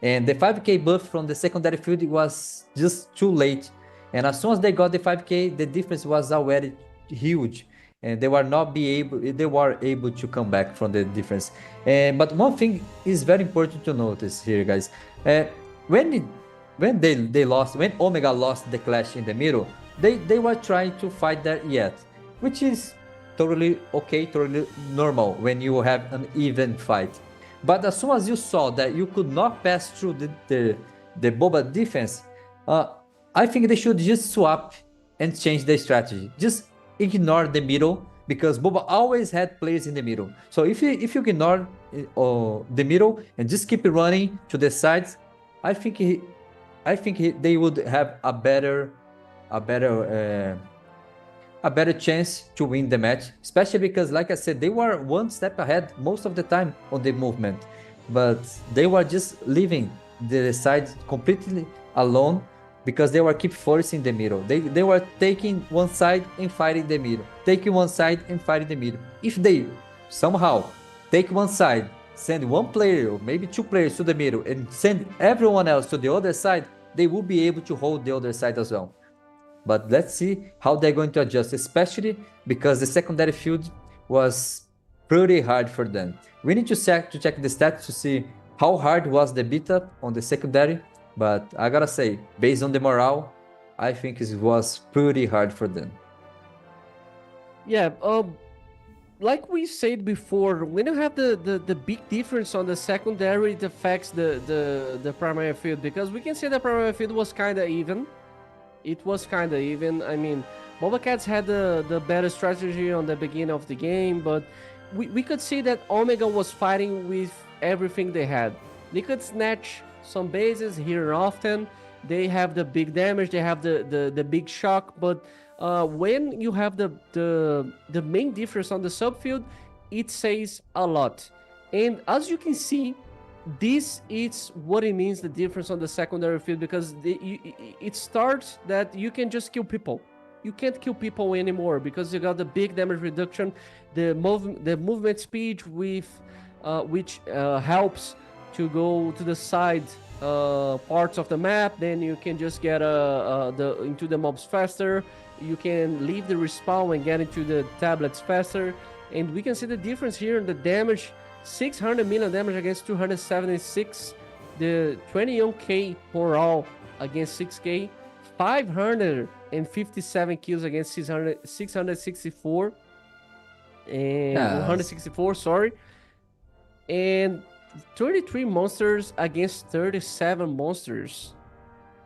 And the 5k buff from the secondary field was just too late. And as soon as they got the 5k, the difference was already huge. And they were able to come back from the difference. But one thing is very important to notice here, guys. When Omega lost the clash in the middle, they were trying to fight that yet, which is totally okay, totally normal when you have an even fight. But as soon as you saw that you could not pass through the Boba defense, I think they should just swap and change the strategy. Just ignore the middle, because Boba always had players in the middle. So if you ignore the middle and just keep running to the sides, I think they would have a better chance to win the match, especially because, like I said, they were one step ahead most of the time on the movement, but they were just leaving the sides completely alone because they were keep forcing the middle. They were taking one side and fighting the middle, taking one side and fighting the middle. If they somehow take one side, send one player or maybe 2 players to the middle and send everyone else to the other side, they will be able to hold the other side as well. But let's see how they're going to adjust, especially because the secondary field was pretty hard for them. We need to check the stats to see how hard was the beat up on the secondary. But I gotta say, based on the morale, I think it was pretty hard for them. Yeah, like we said before, when you have the big difference on the secondary, it affects the primary field, because we can say the primary field was kind of even. It was kind of even. I mean, Boba Cats had the better strategy on the beginning of the game, but we could see that Omega was fighting with everything they had. They could snatch some bases here and often. They have the big damage, they have the big shock, but when you have the main difference on the subfield, it says a lot. And as you can see, this is what it means, the difference on the secondary field, because it starts that you can just kill people. You can't kill people anymore because you got the big damage reduction, the movement speed with which helps to go to the side parts of the map. Then you can just get into the mobs faster. You can leave the respawn and get into the tablets faster. And we can see the difference here in the damage. 600 million damage against 276. The 21k overall against 6k. 557 kills against 664. And 164, sorry. And 33 monsters against 37 monsters.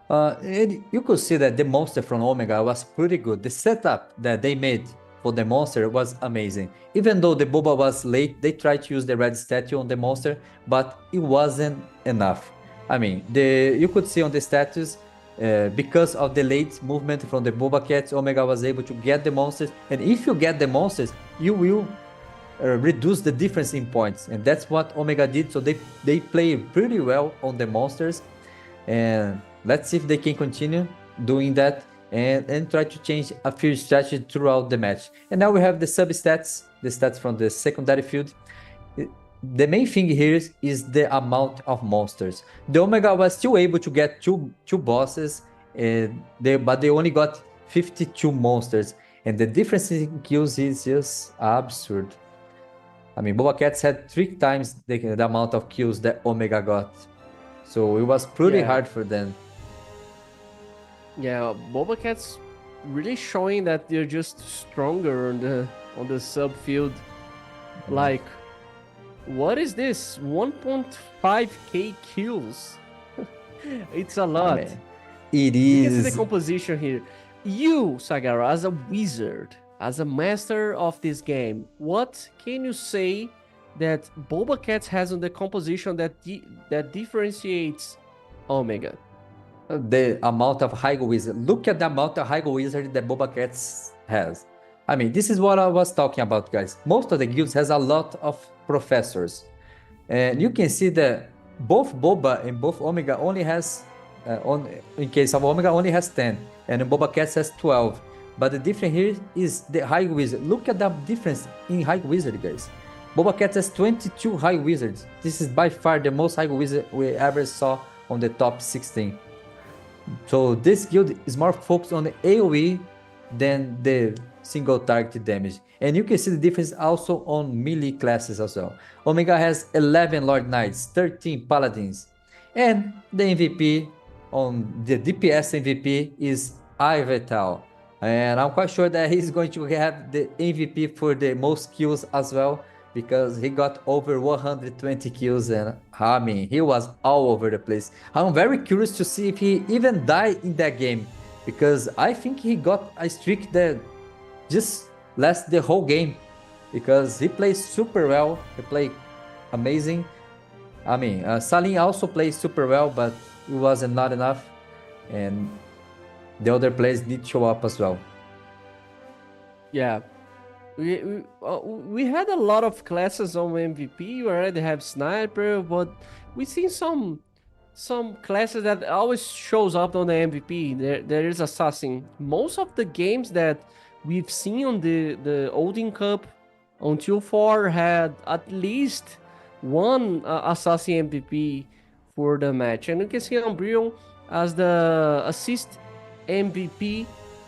And you could see that the monster from Omega was pretty good. The setup that they made for the monster was amazing. Even though the Boba was late, they tried to use the red statue on the monster, but it wasn't enough. I mean, you could see on the status, because of the late movement from the Boba Cats, Omega was able to get the monsters. And if you get the monsters, you will reduce the difference in points. And that's what Omega did. So they play pretty well on the monsters. And let's see if they can continue doing that and try to change a few strategies throughout the match. And now we have the sub-stats, the stats from the secondary field. The main thing here is the amount of monsters. The Omega was still able to get two bosses, but they only got 52 monsters. And the difference in kills is just absurd. I mean, Boba Cats had 3 times the amount of kills that Omega got. So it was pretty hard for them. Yeah, Boba Cat's really showing that they're just stronger on the subfield. Like, what is this? 1.5k kills. It's a lot. It You can see is. the composition here. You, Sagara, as a wizard, as a master of this game, what can you say that Boba Cats has on the composition that differentiates Omega? The amount of High Wizard. Look at the amount of High Wizard that Boba Cats has. I mean, this is what I was talking about, guys. Most of the guilds has a lot of professors. And you can see that both Boba and both Omega only has, in case of Omega, only has 10. And Boba Cats has 12. But the difference here is the High Wizard. Look at the difference in High Wizard, guys. Boba Cats has 22 High Wizards. This is by far the most High Wizard we ever saw on the top 16. So this guild is more focused on the AoE than the single target damage. And you can see the difference also on melee classes as well. Omega has 11 Lord Knights, 13 Paladins. And the MVP on the DPS MVP is Ivetal. And I'm quite sure that he's going to have the MVP for the most kills as well, because he got over 120 kills, and I mean, he was all over the place. I'm very curious to see if he even died in that game, because I think he got a streak that just lasts the whole game, because he plays super well, he played amazing. I mean, Salim also plays super well, but it wasn't not enough, and the other players did show up as well. Yeah. We had a lot of classes on MVP. We already have Sniper, but we seen some classes that always shows up on the MVP. There is Assassin. Most of the games that we've seen on the Odin Cup until 4 had at least one Assassin MVP for the match. And you can see Umbreon as the assist MVP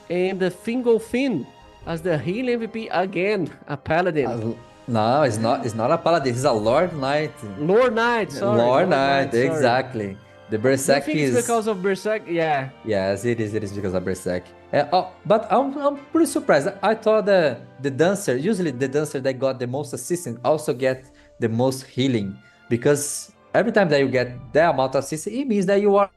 and the Fingolfin as the heal MVP again, a Paladin. No, it's not. It's not a Paladin. He's a Lord Knight. Lord Knight, sorry. Lord Knight, exactly. The Berserk is because of Berserk, yeah. Yes, it is. It is because of Berserk. But I'm pretty surprised. I thought the dancer, usually the dancer that got the most assistance, also get the most healing, because every time that you get that amount of assistance, it means that you are.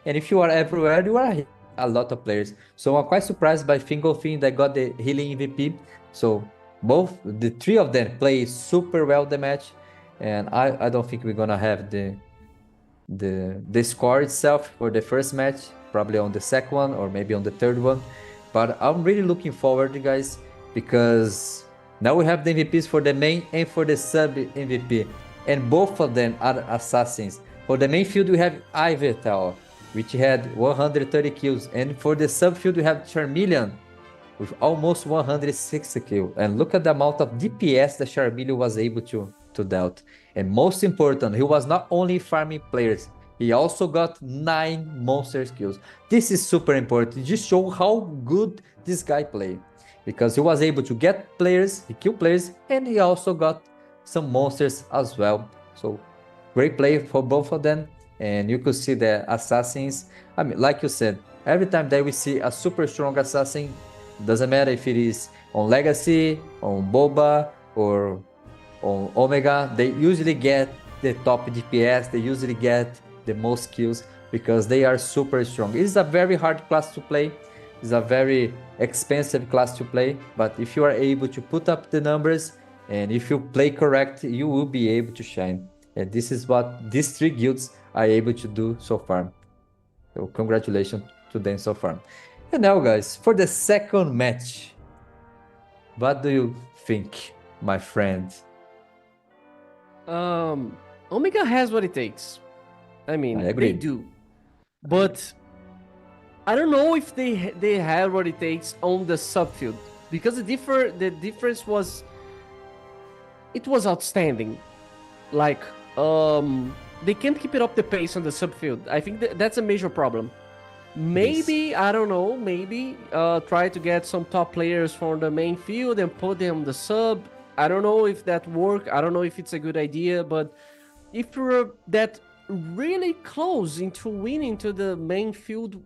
And if you are everywhere, you are a lot of players. So I'm quite surprised by Fingolfin that got the healing MVP. So both the three of them play super well the match, and I don't think we're gonna have the score itself for the first match, probably on the second one or maybe on the third one. But I'm really looking forward, guys, because now we have the MVPs for the main and for the sub MVP, and both of them are assassins. For the main field, we have Ivetal, which had 130 kills, and for the sub field, we have Charmeleon with almost 160 kills. And look at the amount of DPS that Charmeleon was able to dealt. And most important, he was not only farming players, he also got 9 monster kills. This is super important. It just shows how good this guy played, because he was able to get players, he killed players, and he also got some monsters as well. So great play for both of them. And you could see the assassins. I mean, like you said, every time that we see a super strong assassin, doesn't matter if it is on Legacy, on Boba, or on Omega, they usually get the top DPS, they usually get the most kills because they are super strong. It is a very hard class to play, it's a very expensive class to play, but if you are able to put up the numbers and if you play correct, you will be able to shine. And this is what these 3 guilds are able to do so far. So congratulations to them so far. And now, guys, for the second match, what do you think, my friend? Omega has what it takes. I mean, I agree. they do. But I don't know if they have what it takes on the subfield, because the difference was, it was outstanding. Like, they can't keep it up the pace on the subfield. I think that's a major problem. Maybe, I don't know, maybe try to get some top players from the main field and put them on the sub. I don't know if that work. I don't know if it's a good idea, but if you're that really close into winning to the main field,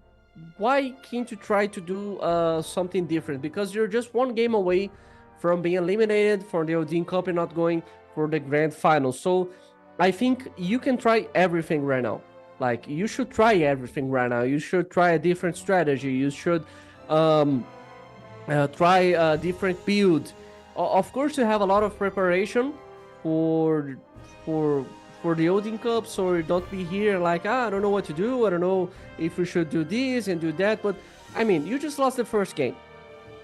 why can't you try to do something different? Because you're just one game away from being eliminated for the Odin Cup and not going for the grand final. So I think you can try everything right now. Like, you should try everything right now. You should try a different strategy. You should try a different build. Of course, you have a lot of preparation for the Odin Cup, so you don't be here like, I don't know what to do. I don't know if we should do this and do that. But I mean, you just lost the first game.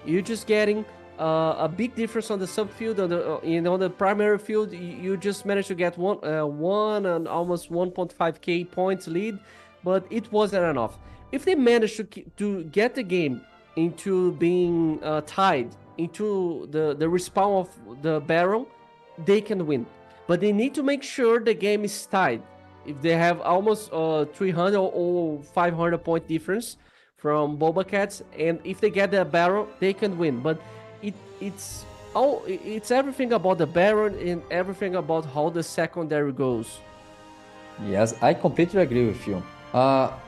You're just getting a big difference on the subfield. On the primary field, you just managed to get one and almost 1.5k points lead, but it wasn't enough. If they managed to get the game into being tied into the respawn of the Baron, they can win. But they need to make sure the game is tied. If they have almost 300 or 500 point difference from Boba Cats, and if they get the Baron, they can win. But it's everything about the Baron and everything about how the secondary goes. Yes, I completely agree with you.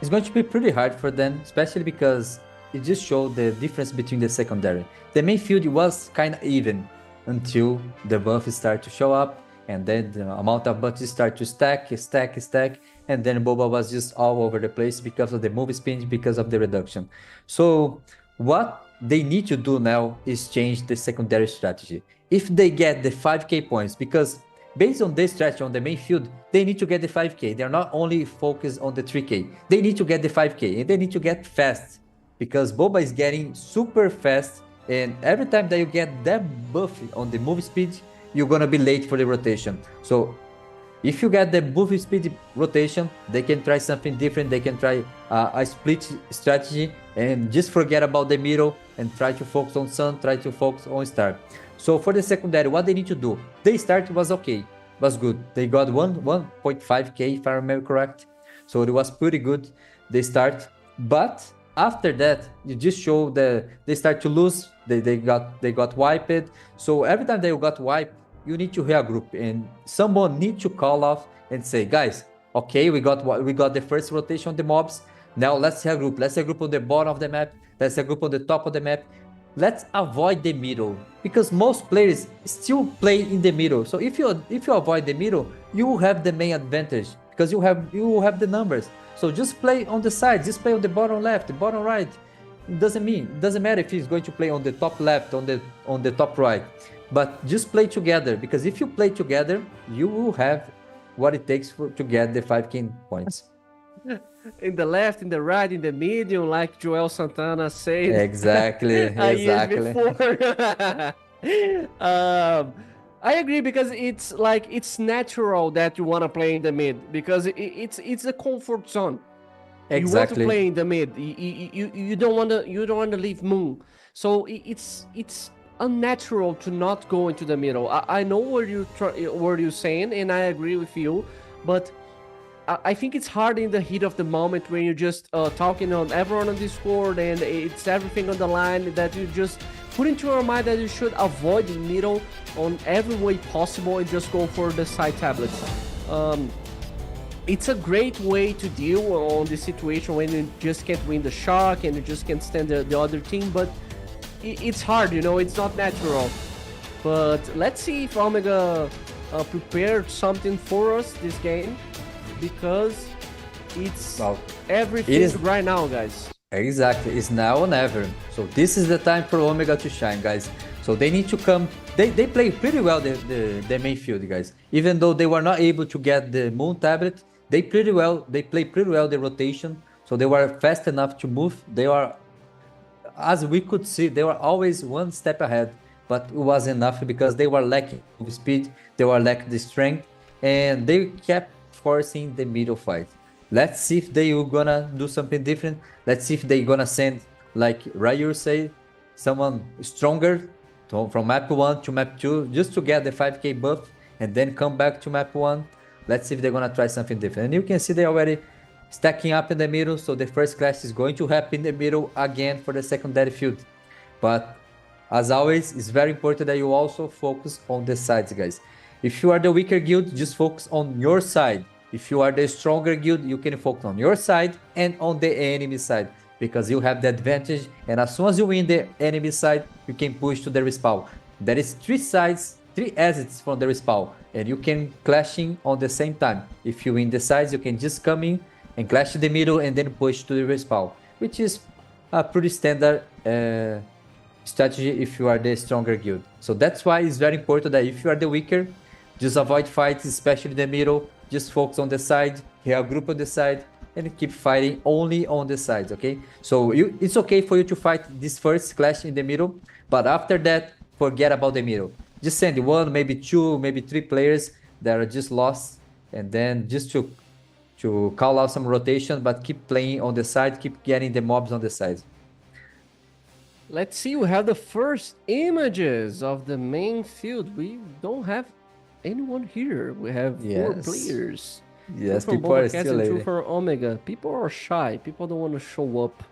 It's going to be pretty hard for them, especially because it just showed the difference between the secondary. The main field was kind of even until the buffs start to show up, and then the amount of buffs start to stack, and then Boba was just all over the place because of the move speed, because of the reduction. So what they need to do now is change the secondary strategy. If they get the 5k points, because based on this strategy on the main field, they need to get the 5k. They're not only focused on the 3k. They need to get the 5k, and they need to get fast, because Boba is getting super fast, and every time that you get that buff on the move speed, you're gonna be late for the rotation. So if you get the move speed rotation, they can try something different. They can try a split strategy and just forget about the middle and try to focus on Sun, try to focus on Star. So for the secondary, what they need to do, the start was okay, was good. They got 1.5k if I remember correct. So it was pretty good, they start. But after that, you just show they start to lose, they got wiped. So every time they got wiped, you need to regroup, and someone need to call off and say, guys, okay, we got the first rotation on the mobs. Now let's regroup. Let's regroup on the bottom of the map. Let's regroup on the top of the map. Let's avoid the middle, because most players still play in the middle. So if you avoid the middle, you will have the main advantage, because you will have the numbers. So just play on the side, just play on the bottom left, the bottom right. doesn't matter if he's going to play on the top left, on the top right, but just play together, because if you play together, you will have what it takes to get the 5k points. In the left, in the right, in the medium, like Joel Santana said. Exactly, Years exactly. before. I agree, because it's natural that you want to play in the mid, because it's a comfort zone. You want to Exactly. play in the mid. You don't want to leave Moon. So it's unnatural to not go into the middle. I know what you're saying, and I agree with you, but I think it's hard in the heat of the moment when you're just talking on everyone on Discord and it's everything on the line, that you just put into your mind that you should avoid the middle on every way possible and just go for the side tablets. It's a great way to deal on this situation when you just can't win the shock and you just can't stand the other team, but it's hard, it's not natural. But let's see if Omega prepared something for us this game, because it's everything right now, guys. Exactly, it's now or never. So this is the time for Omega to shine, guys. So they need to come. They play pretty well the main field, guys. Even though they were not able to get the Moon tablet, they play pretty well the rotation. So they were fast enough to move. They are, as we could see, they were always one step ahead, but it wasn't enough because they were lacking speed, they were lacking the strength, and they kept forcing the middle fight. Let's see if they are gonna do something different. Let's see if they gonna send, like Ryu said, someone stronger from map 1 to map 2 just to get the 5k buff and then come back to map 1. Let's see if they're gonna try something different. And you can see they already stacking up in the middle, so the first clash is going to happen in the middle again for the secondary field. But as always, it's very important that you also focus on the sides, guys. If you are the weaker guild, just focus on your side. If you are the stronger guild, you can focus on your side and on the enemy side, because you have the advantage, and as soon as you win the enemy side, you can push to the respawn. There is 3 sides, 3 exits from the respawn, and you can clashing on the same time. If you win the sides, you can just come in and clash in the middle and then push to the respawn, which is a pretty standard strategy if you are the stronger guild. So that's why it's very important that if you are the weaker, just avoid fights, especially in the middle. Just focus on the side, have a group on the side, and keep fighting only on the sides, okay? So it's okay for you to fight this first clash in the middle, but after that, forget about the middle. Just send 1, maybe 2, maybe 3 players that are just lost, and then just to call out some rotation, but keep playing on the side, keep getting the mobs on the side. Let's see, we have the first images of the main field. We don't have anyone here. We have 4 players. Yes, 2 from people are Bobcats still and 2 late. for Omega. People are shy. People don't want to show up.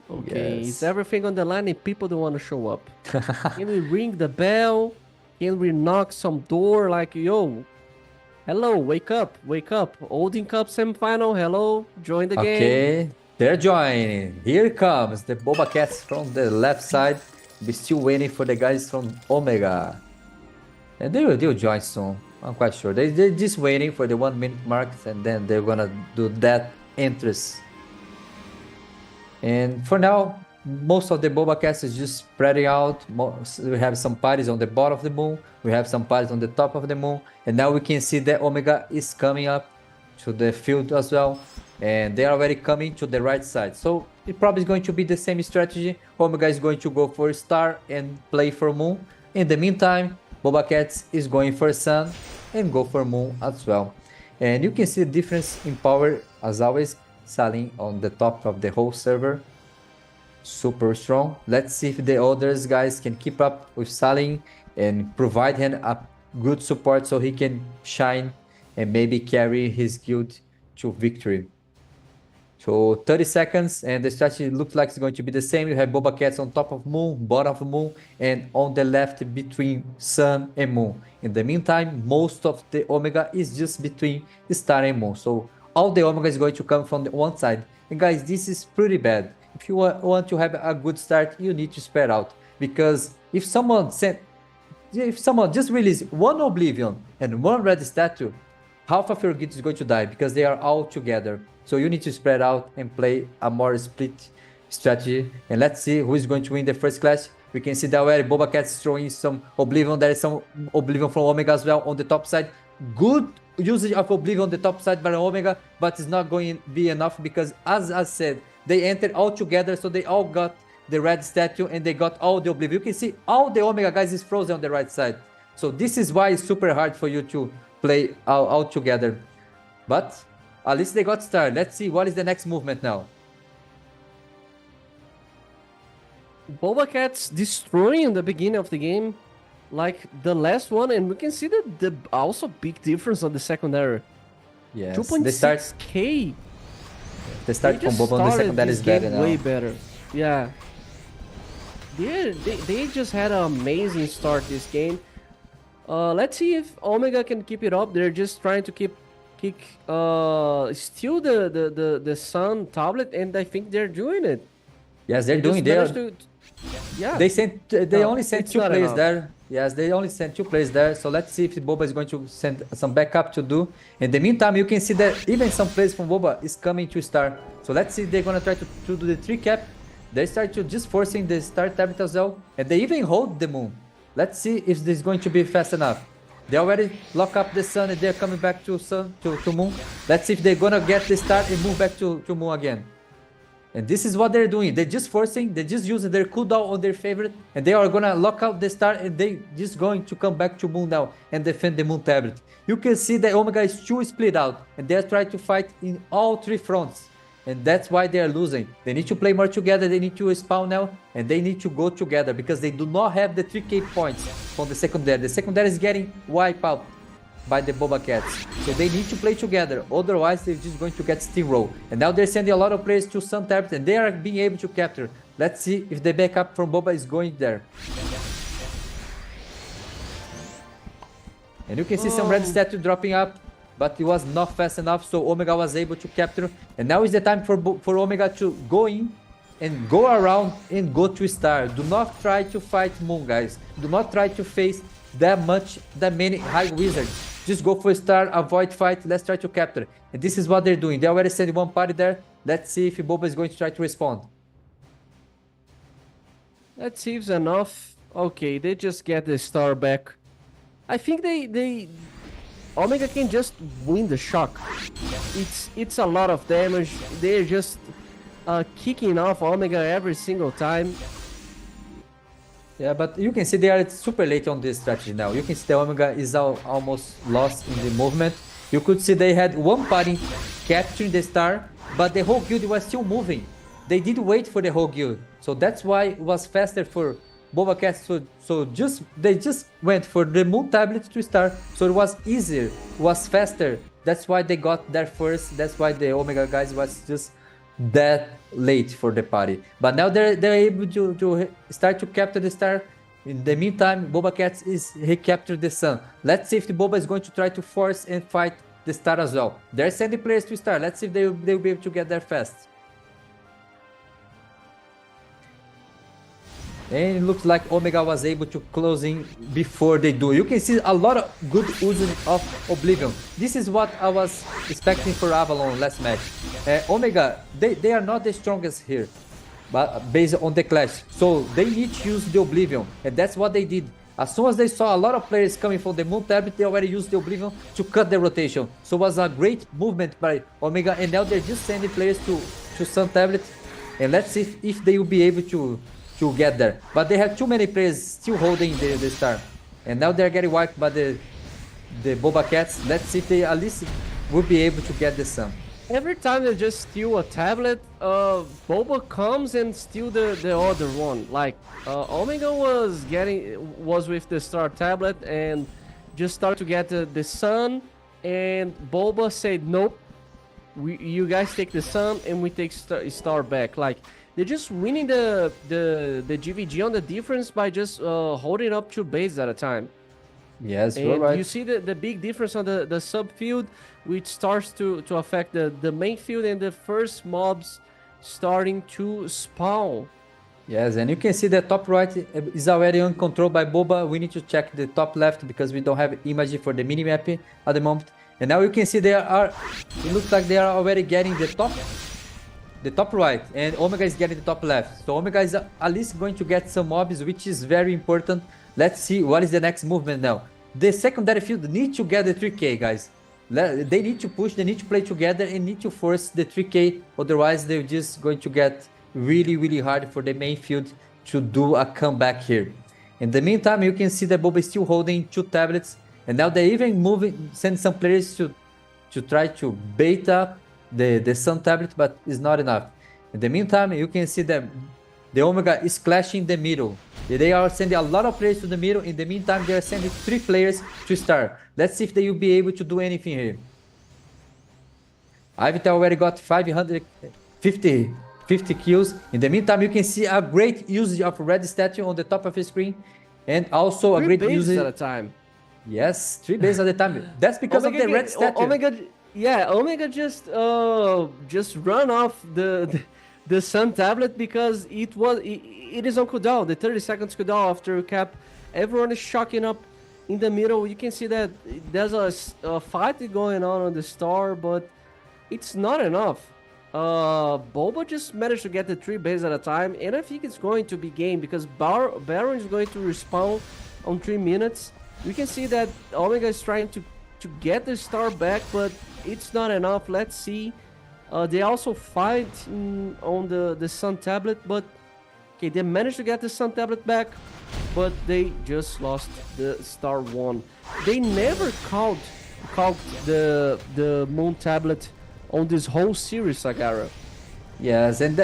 Okay, Yes. it's everything on the line and people don't want to show up. Can we ring the bell? Can we knock some door like, yo, hello, wake up, wake up. Odin Cup semifinal, hello, join the game. Okay, they're joining. Here comes the Boba Cats from the left side. We're still waiting for the guys from Omega. And they'll join soon. I'm quite sure. They're just waiting for the 1 minute mark, and then they're gonna do that entrance. And for now, most of the Boba Cats is just spreading out. We have some parties on the bottom of the moon. We have some parties on the top of the moon. And now we can see that Omega is coming up to the field as well. And they're already coming to the right side. So it probably is going to be the same strategy. Omega is going to go for Star and play for Moon. In the meantime, Boba Cats is going for Sun and go for Moon as well. And you can see the difference in power as always. Saling on the top of the whole server. Super strong. Let's see if the others guys can keep up with Saling and provide him a good support so he can shine and maybe carry his guild to victory. So 30 seconds and the strategy looks like it's going to be the same. You have Boba Cats on top of Moon, bottom of Moon, and on the left between Sun and Moon. In the meantime, most of the Omega is just between Star and Moon. So all the Omega is going to come from the one side. And guys, this is pretty bad. If you want to have a good start, you need to spread out. Because if someone just release 1 Oblivion and 1 Red Statue, half of your guild is going to die because they are all together. So you need to spread out and play a more split strategy. And let's see who is going to win the first clash. We can see that already Boba Cat's throwing some Oblivion. There is some Oblivion from Omega as well on the top side. Good usage of Oblivion on the top side by Omega, but it's not going to be enough because, as I said, they entered all together, so they all got the red statue and they got all the Oblivion. You can see all the Omega guys is frozen on the right side. So this is why it's super hard for you to play all together. But at least they got started. Let's see what is the next movement now. Boba Cat's destroying in the beginning of the game, like the last one, and we can see that the also big difference on the secondary. Yes, 2.6k. They start from Boba on the secondary is better now. Way better. Yeah. They just had an amazing start this game. Let's see if Omega can keep it up. They're just trying to steal the Sun tablet, and I think they're doing it. Yes, they're doing it. Yeah. They only sent 2 players there. Yes, they only sent 2 players there. So let's see if Boba is going to send some backup to do. In the meantime, you can see that even some players from Boba is coming to Star. So let's see if they're going to try to do the 3 cap. They start to just forcing the Star tablet as well. And they even hold the Moon. Let's see if this is going to be fast enough. They already lock up the Sun and they're coming back to Moon. Let's see if they're going to get the Star and move back to Moon again. And this is what they're doing. They're just forcing, they're just using their cooldown on their favorite, and they are gonna lock out the Star, and they just going to come back to Moon now and defend the Moon tablet. You can see that Omega is too split out, and they're trying to fight in all 3 fronts. And that's why they are losing. They need to play more together, they need to spawn now, and they need to go together, because they do not have the 3k points from the secondary. The secondary is getting wiped out by the Boba Cats. So they need to play together, otherwise they're just going to get steamrolled. And now they're sending a lot of players to Sun tablet, and they are being able to capture. Let's see if the backup from Boba is going there. And you can see some red statue dropping up, but it was not fast enough, so Omega was able to capture. And now is the time for Omega to go in and go around and go to Star. Do not try to fight Moon, guys. Do not try to face that many high wizards. Just go for Star, avoid fight, let's try to capture. And this is what they're doing. They already sent 1 party there. Let's see if Boba is going to try to respond. That seems enough. Okay, they just get the Star back. I think Omega can just win the shock. It's a lot of damage. They're just kicking off Omega every single time. Yeah, but you can see they are super late on this strategy now. You can see the Omega is almost lost in the movement. You could see they had 1 party capturing the Star, but the whole guild was still moving. They did wait for the whole guild. So that's why it was faster for Boba Cat. So they just went for the Moon tablet to Star. So it was easier, it was faster. That's why they got there first. That's why the Omega guys was just that late for the party. But now they're able to start to capture the Star. In the meantime, Boba Cat recaptured the Sun. Let's see if the Boba is going to try to force and fight the Star as well. They're sending players to Star. Let's see if they'll be able to get there fast. And it looks like Omega was able to close in before they do. You can see a lot of good usage of Oblivion. This is what I was expecting for Avalon last match. Omega, they are not the strongest here, but based on the clash. So they need to use the Oblivion, and that's what they did. As soon as they saw a lot of players coming from the Moon tablet, they already used the Oblivion to cut the rotation. So it was a great movement by Omega, and now they're just sending players to Sun tablet. And let's see if they will be able to get there. But they have too many players still holding the Star. And now they're getting wiped by the Boba Cats. Let's see if they at least will be able to get the Sun. Every time they just steal a tablet, Boba comes and steal the other one. Like Omega was with the Star tablet and just start to get the Sun, and Boba said nope. You guys take the Sun and we take Star back. Like they're just winning the GVG on the difference by just holding up 2 bases at a time. Yes, and you're right. You see the big difference on the subfield, which starts to affect the main field, and the first mobs starting to spawn. Yes, and you can see the top right is already uncontrolled by Boba. We need to check the top left because we don't have image for the minimap at the moment. And now you can see it looks like they are already getting the top the top right, and Omega is getting the top left. So Omega is at least going to get some mobs, which is very important. Let's see what is the next movement now. The secondary field need to get the 3K, guys. They need to push, they need to play together, and need to force the 3K. Otherwise, they're just going to get really, really hard for the main field to do a comeback here. In the meantime, you can see that Boba is still holding 2 tablets, and now they're even moving, send some players to try to bait up the Sun tablet, but it's not enough. In the meantime, you can see that the Omega is clashing in the middle. They are sending a lot of players to the middle. In the meantime, they are sending 3 players to start. Let's see if they will be able to do anything here. Ivital already got 550 kills. In the meantime, you can see a great usage of red statue on the top of the screen, and also a great usage at a time. Yes, 3 bases at a time. That's because Omega of the red statue. Omega just run off the Sun tablet because it is on cooldown, the 30 seconds cooldown after cap. Everyone is shocking up in the middle. You can see that there's a fight going on the star, but it's not enough. Boba just managed to get the 3 bases at a time, and I think it's going to be game because Baron is going to respawn on 3 minutes. We can see that Omega is trying to get the star back, but it's not enough. Let's see. They also fight on the Sun tablet, but okay, they managed to get the Sun tablet back, but they just lost the star 1. They never called the Moon tablet on this whole series, Sagara. Yes, and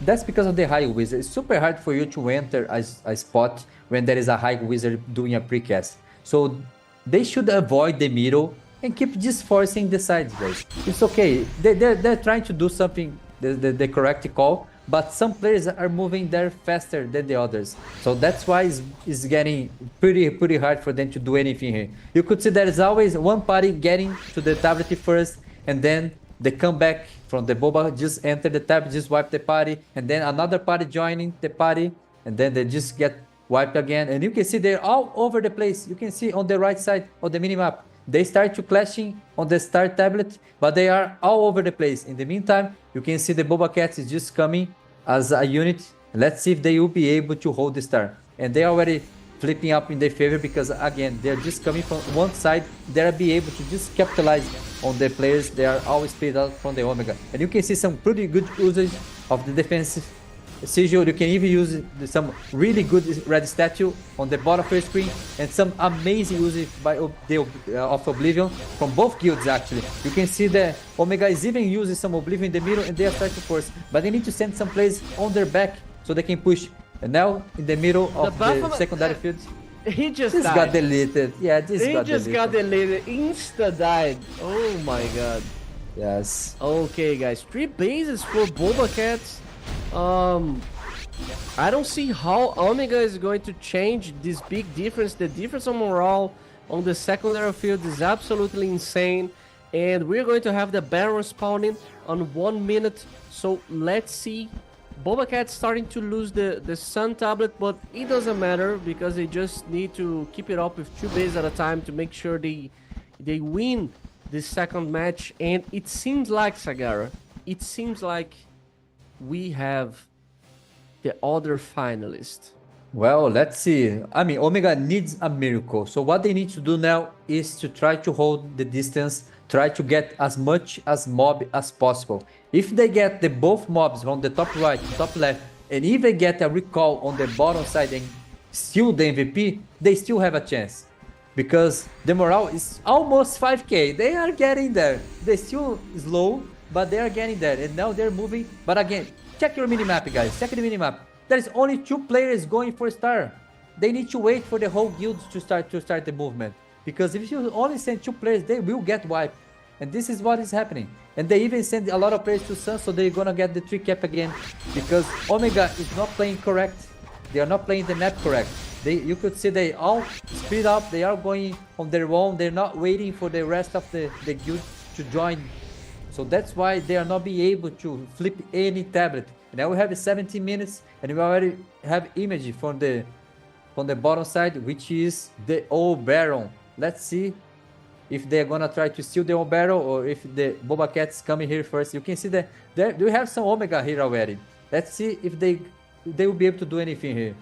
that's because of the High Wizard. It's super hard for you to enter a spot when there is a High Wizard doing a precast. So they should avoid the middle and keep just forcing the sides, guys. It's okay. They're trying to do something, the correct call, but some players are moving there faster than the others. So that's why it's getting pretty hard for them to do anything here. You could see there is always one party getting to the tablet first, and then they come back from the Boba, just enter the tablet, just wipe the party, and then another party joining the party, and then they just get wiped again. And you can see they're all over the place. You can see on the right side of the minimap, they start to clashing on the star tablet, but they are all over the place. In the meantime, you can see the Boba Cats is just coming as a unit. Let's see if they will be able to hold the star. And they already flipping up in their favor because again, they're just coming from one side. They'll be able to just capitalize on the players. They are always split out from the Omega. And you can see some pretty good usage of the defensive sigil. You can even use some really good red statue on the bottom of your screen, and some amazing usage by of Oblivion from both guilds. Actually, you can see that Omega is even using some Oblivion in the middle, and they are starting to force, but they need to send some players on their back so they can push. And now in the middle of the secondary field, he just got deleted. Yeah, he just got deleted. Insta died. Oh my god. Yes. Okay, guys, 3 bases for Boba Cats. I don't see how Omega is going to change this big difference. The difference on morale on the secondary field is absolutely insane, and we're going to have the Baron spawning on 1 minute. So let's see. Boba Cat starting to lose the Sun tablet, but it doesn't matter because they just need to keep it up with 2 bases at a time to make sure they win this second match. And it seems like, Sagara, it seems like we have the other finalist. Well, let's see. I mean, Omega needs a miracle. So what they need to do now is to try to hold the distance, try to get as much as mob as possible. If they get the both mobs from the top right, top left, and if they get a recall on the bottom side and steal the MVP, they still have a chance. Because the morale is almost 5k. They are getting there. They're still slow, but they are getting there. And now they're moving. But again, check your minimap, guys. Check the minimap. There's only 2 players going for star. They need to wait for the whole guild to start the movement. Because if you only send 2 players, they will get wiped. And this is what is happening. And they even send a lot of players to Sun, so they're gonna get the 3 cap again. Because Omega is not playing correct. They are not playing the map correct. You could see they all speed up. They are going on their own. They're not waiting for the rest of the guild to join. So that's why they are not being able to flip any tablet. Now we have 17 minutes, and we already have image from the bottom side, which is the old Baron. Let's see if they're gonna try to steal their own barrel or if the Boba Cat's coming here first. You can see that we have some Omega here already. Let's see if they will be able to do anything here.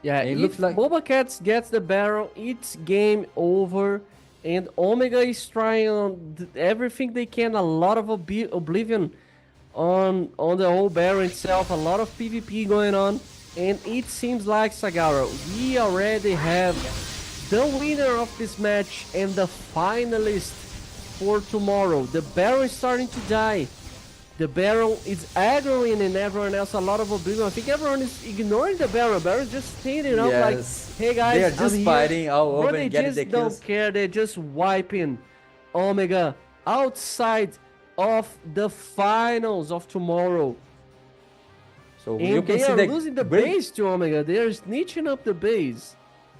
Yeah, And it if looks like Boba Cat gets the barrel, it's game over. And Omega is trying everything they can. A lot of Oblivion on the whole barrel itself. A lot of PvP going on. And it seems like, Sagara, we already have the winner of this match and the finalist for tomorrow. The barrel is starting to die. The barrel is aggroing and everyone else a lot of Oblivion. I think everyone is ignoring the barrel. Barrel is just standing up like, hey guys, they are just I'm fighting here. all over But they and getting just the kills. don't care. They're just wiping Omega outside of the finals of tomorrow. So And you can they see are the losing the great- base to Omega. They are snitching up the base.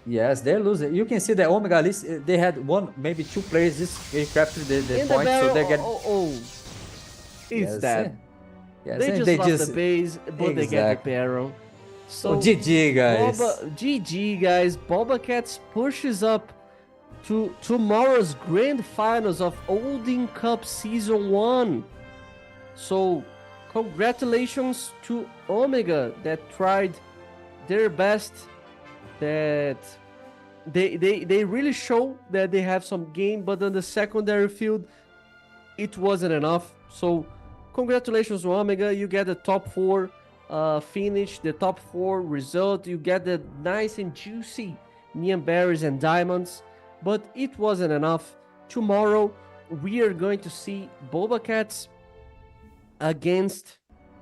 Yes, they're losing. You can see the Omega at least they had one, maybe two players just captured the And point, barrel, so they're getting. It's Yes, that. yeah. Yes, They and just lost the base, but they get the Exactly. barrel. So GG guys. GG guys. Boba Cats pushes up to tomorrow's grand finals of Odin Cup Season 1. So congratulations to Omega that tried their best, that they really show that they have some game, but on the secondary field it wasn't enough. So congratulations to Omega, you get the top 4 finish, the top 4 result, you get the nice and juicy neon berries and diamonds, but it wasn't enough. Tomorrow we are going to see Boba Cats against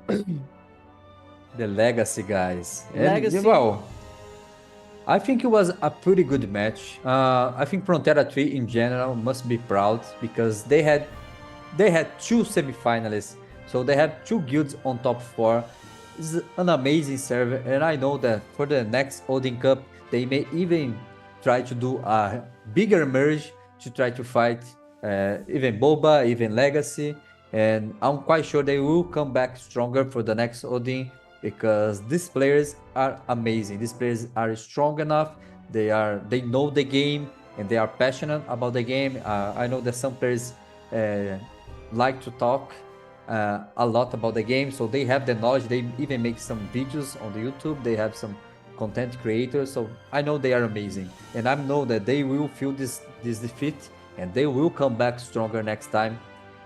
The Legacy guys. And, Legacy. well, I think it was a pretty good match. I think Frontera 3 in general must be proud because they had 2 semifinalists, so they have 2 guilds on top 4. It's an amazing server, and I know that for the next Odin Cup they may even try to do a bigger merge to try to fight even Boba, even Legacy, and I'm quite sure they will come back stronger for the next Odin because these players are amazing. These players are strong enough. They know the game and they are passionate about the game. I know that some players like to talk a lot about the game, so they have the knowledge. They even make some videos on the YouTube. They have some content creators, so I know they are amazing, and I know that they will feel this defeat and they will come back stronger next time.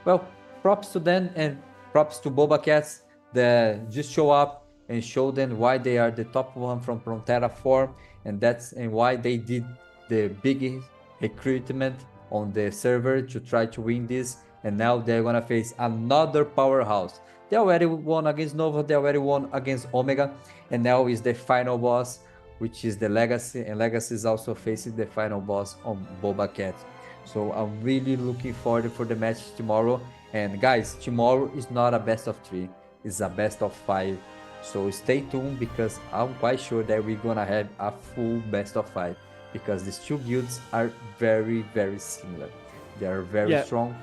Well, props to them and props to Boba Cats that just show up and show them why they are the top 1 from Frontera 4, and why they did the big recruitment on the server to try to win this. And now they're gonna face another powerhouse. They already won against Nova, they already won against Omega, and now is the final boss, which is the Legacy, and Legacy is also facing the final boss on Boba Cat. So I'm really looking forward for the match tomorrow. And guys, tomorrow is not a best of 3, it's a best of 5. So stay tuned because I'm quite sure that we're gonna have a full best of 5 because these 2 guilds are very, very similar. They are very strong.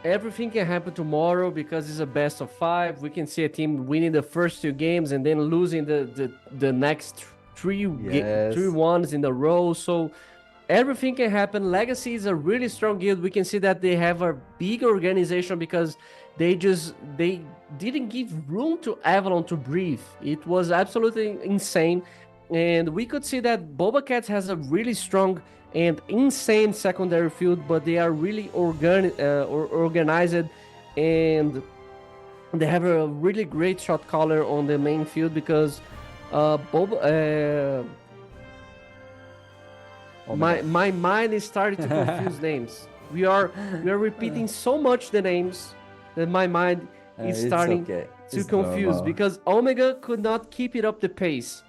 Everything can happen tomorrow because it's a best of 5. We can see a team winning the first 2 games and then losing the next 3 ones in a row. So everything can happen. Legacy is a really strong guild. We can see that they have a big organization because they didn't give room to Avalon to breathe. It was absolutely insane. And we could see that Boba Cats has a really strong and insane secondary field, but they are really organized, and they have a really great shot caller on the main field because my mind is starting to confuse names. We are repeating so much the names that my mind is starting to confuse because Omega could not keep it up the pace.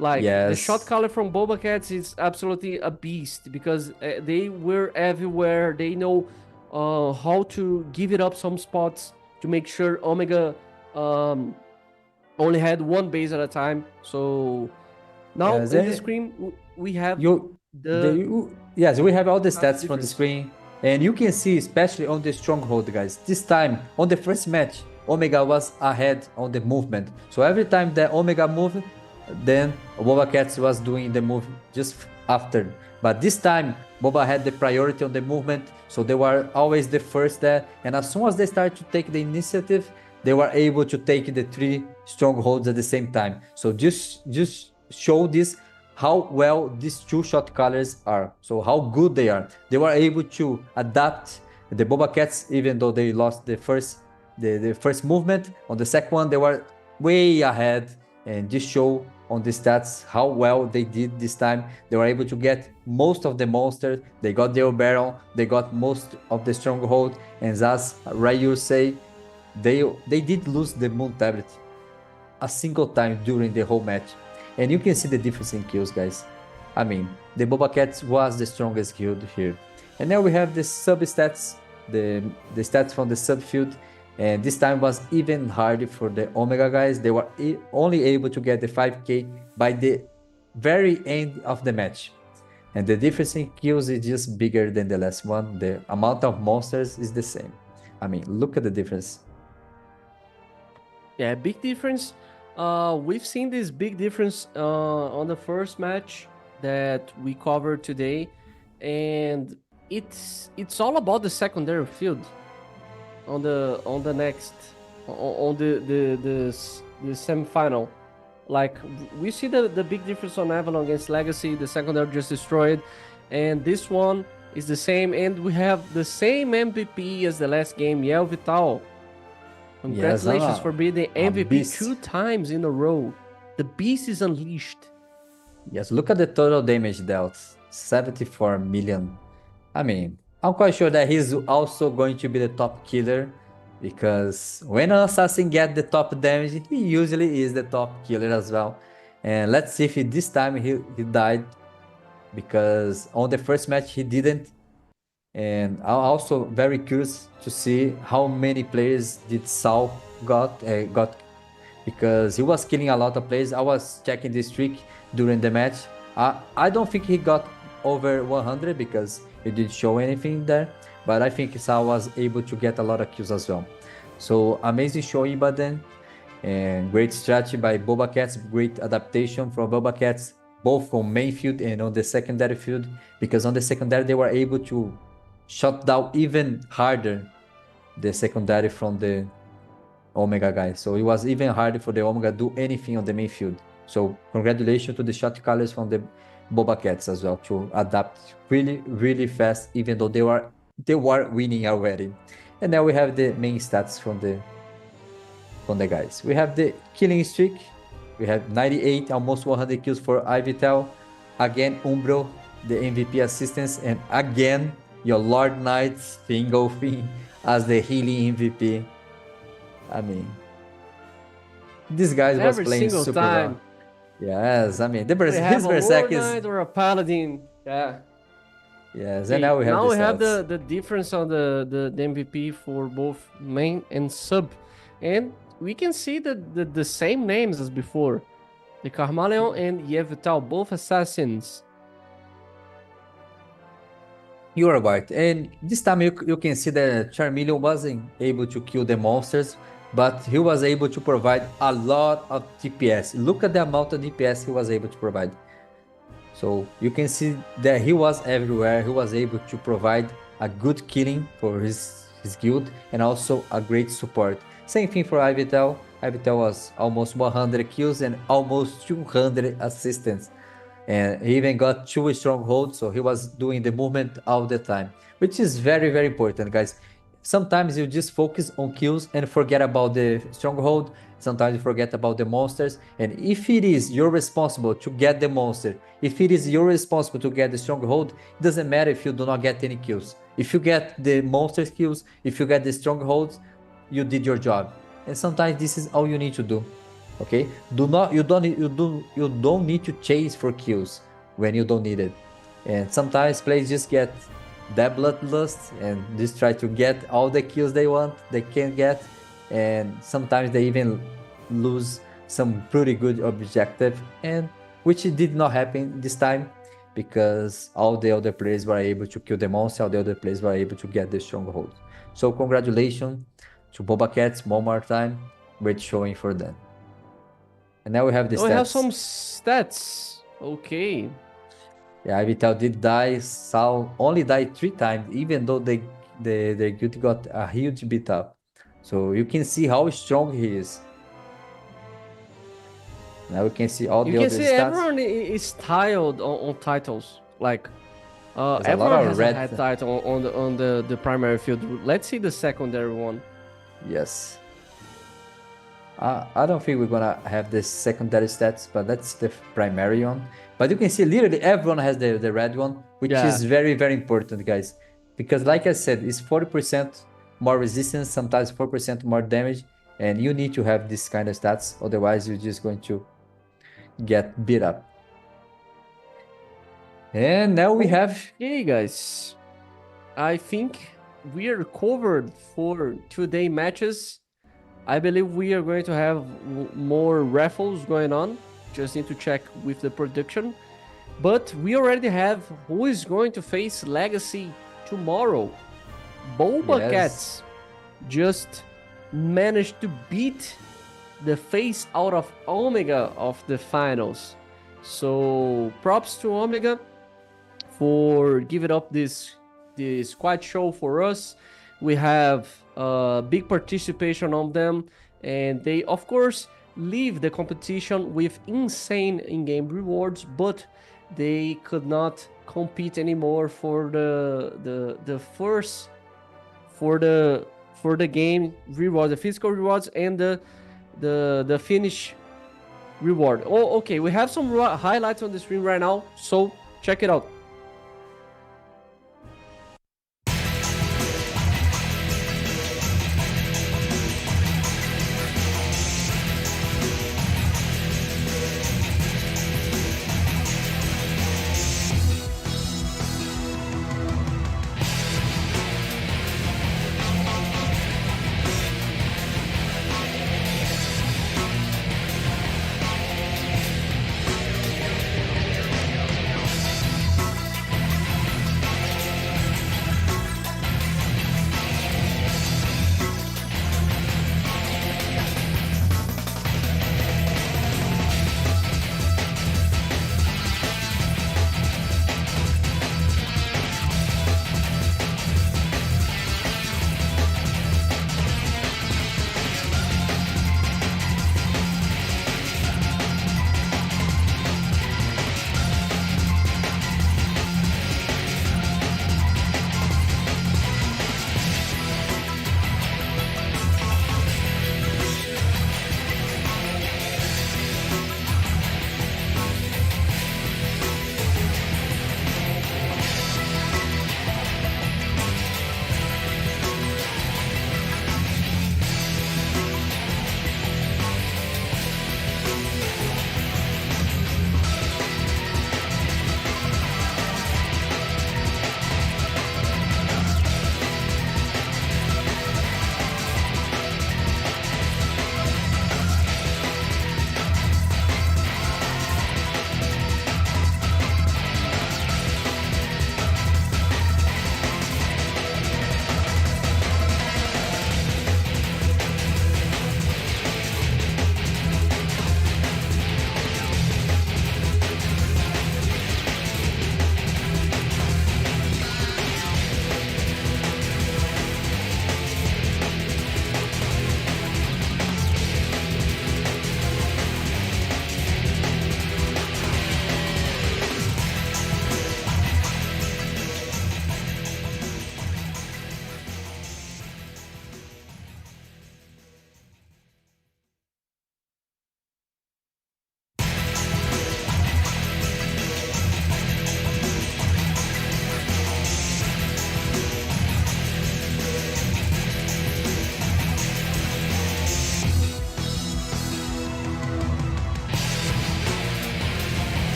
Like the shot caller from Boba Cats is absolutely a beast because they were everywhere. They know how to give it up some spots to make sure Omega only had 1 base at a time. So now on the screen we have we have all the stats from the screen, and you can see especially on the stronghold, guys. This time on the first match, Omega was ahead on the movement. So every time that Omega moved, then Boba Cats was doing the move just after. But this time, Boba had the priority on the movement, so they were always the first there. And as soon as they started to take the initiative, they were able to take the 3 strongholds at the same time. So just show this how well these 2 shot callers are. So how good they are. They were able to adapt the Boba Cats, even though they lost the first movement. On the second one, they were way ahead, and this show on the stats how well they did this time. They were able to get most of the monsters. They got their barrel. They got most of the stronghold. And as Ryu say, they did lose the moon tablet a single time during the whole match. And you can see the difference in kills, guys. I mean, the Boba Cat was the strongest guild here. And now we have the sub stats, the stats from the sub field. And this time was even harder for the Omega guys. They were only able to get the 5k by the very end of the match. And the difference in kills is just bigger than the last one. The amount of monsters is the same. I mean, look at the difference. Yeah, big difference. We've seen this big difference on the first match that we covered today, and it's all about the secondary field on the next on the semifinal. Like we see the big difference on Avalon against Legacy. The secondary just destroyed, and this one is the same. And we have the same MVP as the last game, Yel Vital. Congratulations for being the MVP 2 times in a row. The beast is unleashed. Yes, look at the total damage dealt. 74 million. I mean, I'm quite sure that he's also going to be the top killer, because when an assassin gets the top damage, he usually is the top killer as well. And let's see if this time he died, because on the first match he didn't. And I'm also very curious to see how many players did Saul got, because he was killing a lot of players. I was checking this streak during the match. I don't think he got over 100 because he didn't show anything there, but I think Saul was able to get a lot of kills as well. So amazing showing by them, and great strategy by Boba Cats, great adaptation from Boba Cats, both on main field and on the secondary field, because on the secondary they were able to shut down even harder the secondary from the Omega guys. So it was even harder for the Omega to do anything on the main field. So congratulations to the shot callers from the Boba Cats as well to adapt really, really fast, even though they were winning already. And now we have the main stats from the guys. We have the killing streak. We have 98, almost 100 kills for Ivitel. Again, Umbro, the MVP assistance, and again, your Lord Knights Fingolfin as the healing MVP. I mean, this guy was playing super well. Yes, I mean, his Berserk is... Knight or a Paladin. Yeah. Yes, and now we have the difference on the MVP for both main and sub. And we can see the same names as before. The Carmaleon and Yevital, both assassins. You are right, and this time you can see that Charmeleon wasn't able to kill the monsters, but he was able to provide a lot of DPS. Look at the amount of DPS he was able to provide. So you can see that he was everywhere. He was able to provide a good killing for his guild and also a great support. Same thing for Ivitel. Ivitel was almost 100 kills and almost 200 assistance. And he even got 2 strongholds, so he was doing the movement all the time, which is very, very important, guys. Sometimes you just focus on kills and forget about the stronghold. Sometimes you forget about the monsters. And if it is your responsible to get the monster, if it is your responsible to get the stronghold, it doesn't matter if you do not get any kills. If you get the monster kills, if you get the strongholds, you did your job. And sometimes this is all you need to do. Okay, you don't need to chase for kills when you don't need it. And sometimes players just get that bloodlust and just try to get all the kills they can get, and sometimes they even lose some pretty good objective, and which did not happen this time, because all the other players were able to kill the monster, all the other players were able to get the stronghold. So congratulations to Boba Cats one more time, great showing for them. And now we have the stats. We have some stats. Okay. Yeah, Vital did die. Sal only died 3 times, even though the guild got a huge beat up. So you can see how strong he is. Now we can see all You the can other see stats. everyone is tiled on titles. Like There's a lot everyone of has red. a head title on the primary field. Let's see the secondary one. Yes. I don't think we're gonna have the secondary stats, but that's the primary one. But you can see literally everyone has the red one, which Yeah. is very, very important, guys. Because like I said, it's 40% more resistance, sometimes 4% more damage, and you need to have this kind of stats, otherwise you're just going to get beat up. And now we have... Okay, guys. I think we are covered for 2-day matches. I believe we are going to have more raffles going on. Just need to check with the production. But we already have who is going to face Legacy tomorrow. Boba Yes. Cats just managed to beat the face out of Omega of the finals. So props to Omega for giving up this squad show for us. We have big participation on them, and they of course leave the competition with insane in-game rewards, but they could not compete anymore for the first for the game reward, the physical rewards, and the finish reward. Oh, okay, we have some highlights on the screen right now, so check it out.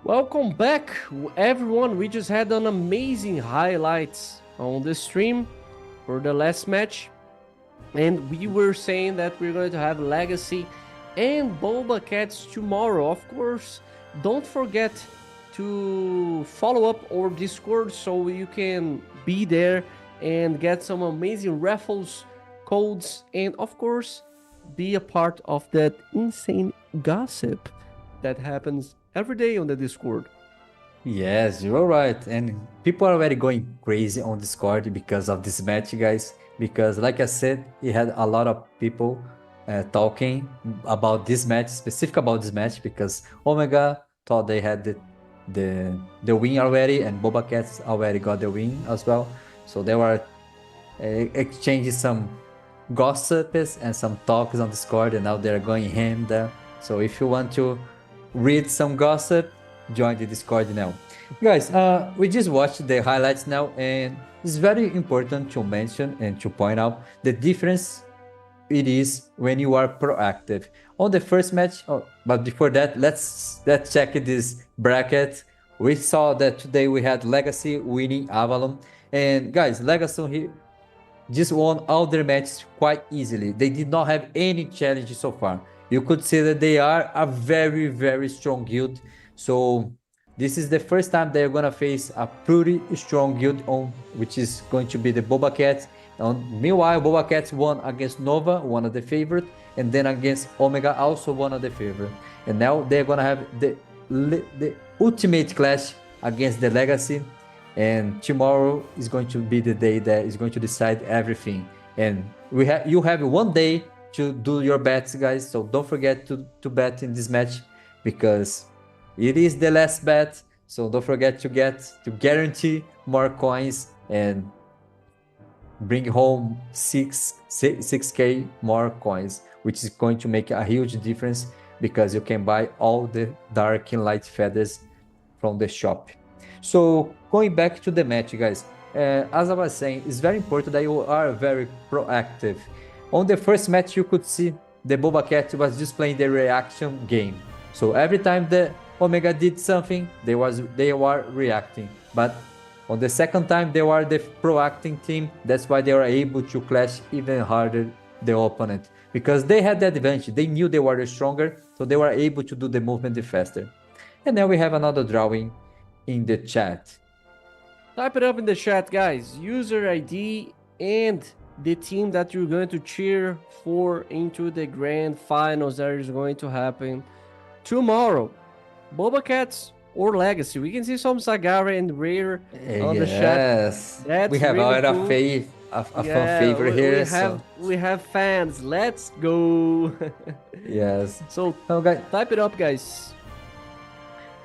Welcome back, everyone. We just had an amazing highlights on the stream for the last match, and we were saying that we're going to have Legacy and Boba Cats tomorrow. Of course, don't forget to follow up our Discord so you can be there and get some amazing raffles, codes, and of course, be a part of that insane gossip that happens every day on the Discord. Yes, you're right. And people are already going crazy on Discord because of this match, guys. Because, like I said, it had a lot of people talking about this match, specific about this match, because Omega thought they had the win already, and Boba Cats already got the win as well. So they were exchanging some gossips and some talks on Discord, and now they're going ham there. So if you want to read some gossip, join the Discord now. Guys, we just watched the highlights now, and it's very important to mention and to point out the difference it is when you are proactive. On the first match, but before that, let's check this bracket. We saw that today we had Legacy winning Avalon, and guys, Legacy just won all their matches quite easily. They did not have any challenge so far. You could say that they are a very, very strong guild. So this is the first time they're gonna face a pretty strong guild on, which is going to be the Boba Cats. Meanwhile, Boba Cats won against Nova, one of the favorite, and then against Omega, also one of the favorite. And now they're gonna have the ultimate clash against the Legacy. And tomorrow is going to be the day that is going to decide everything. And you have one day to do your bets, guys. So don't forget to bet in this match because it is the last bet. So don't forget to guarantee more coins and bring home 6k more coins, which is going to make a huge difference because you can buy all the dark and light feathers from the shop. So going back to the match, guys, as I was saying, it's very important that you are very proactive. On the first match, you could see the Boba Cat was just playing the reaction game. So every time the Omega did something, they were reacting. But on the second time, they were the proacting team. That's why they were able to clash even harder the opponent because they had the advantage. They knew they were stronger, so they were able to do the movement faster. And then we have another drawing in the chat. Type it up in the chat, guys. User ID and the team that you're going to cheer for into the grand finals that is going to happen tomorrow. Boba Cats or Legacy. We can see some Sagara and Rare on the chat. Yes, That's we have really a cool. fan favorite here. We have fans. Let's go. Yes. So okay. Type it up, guys.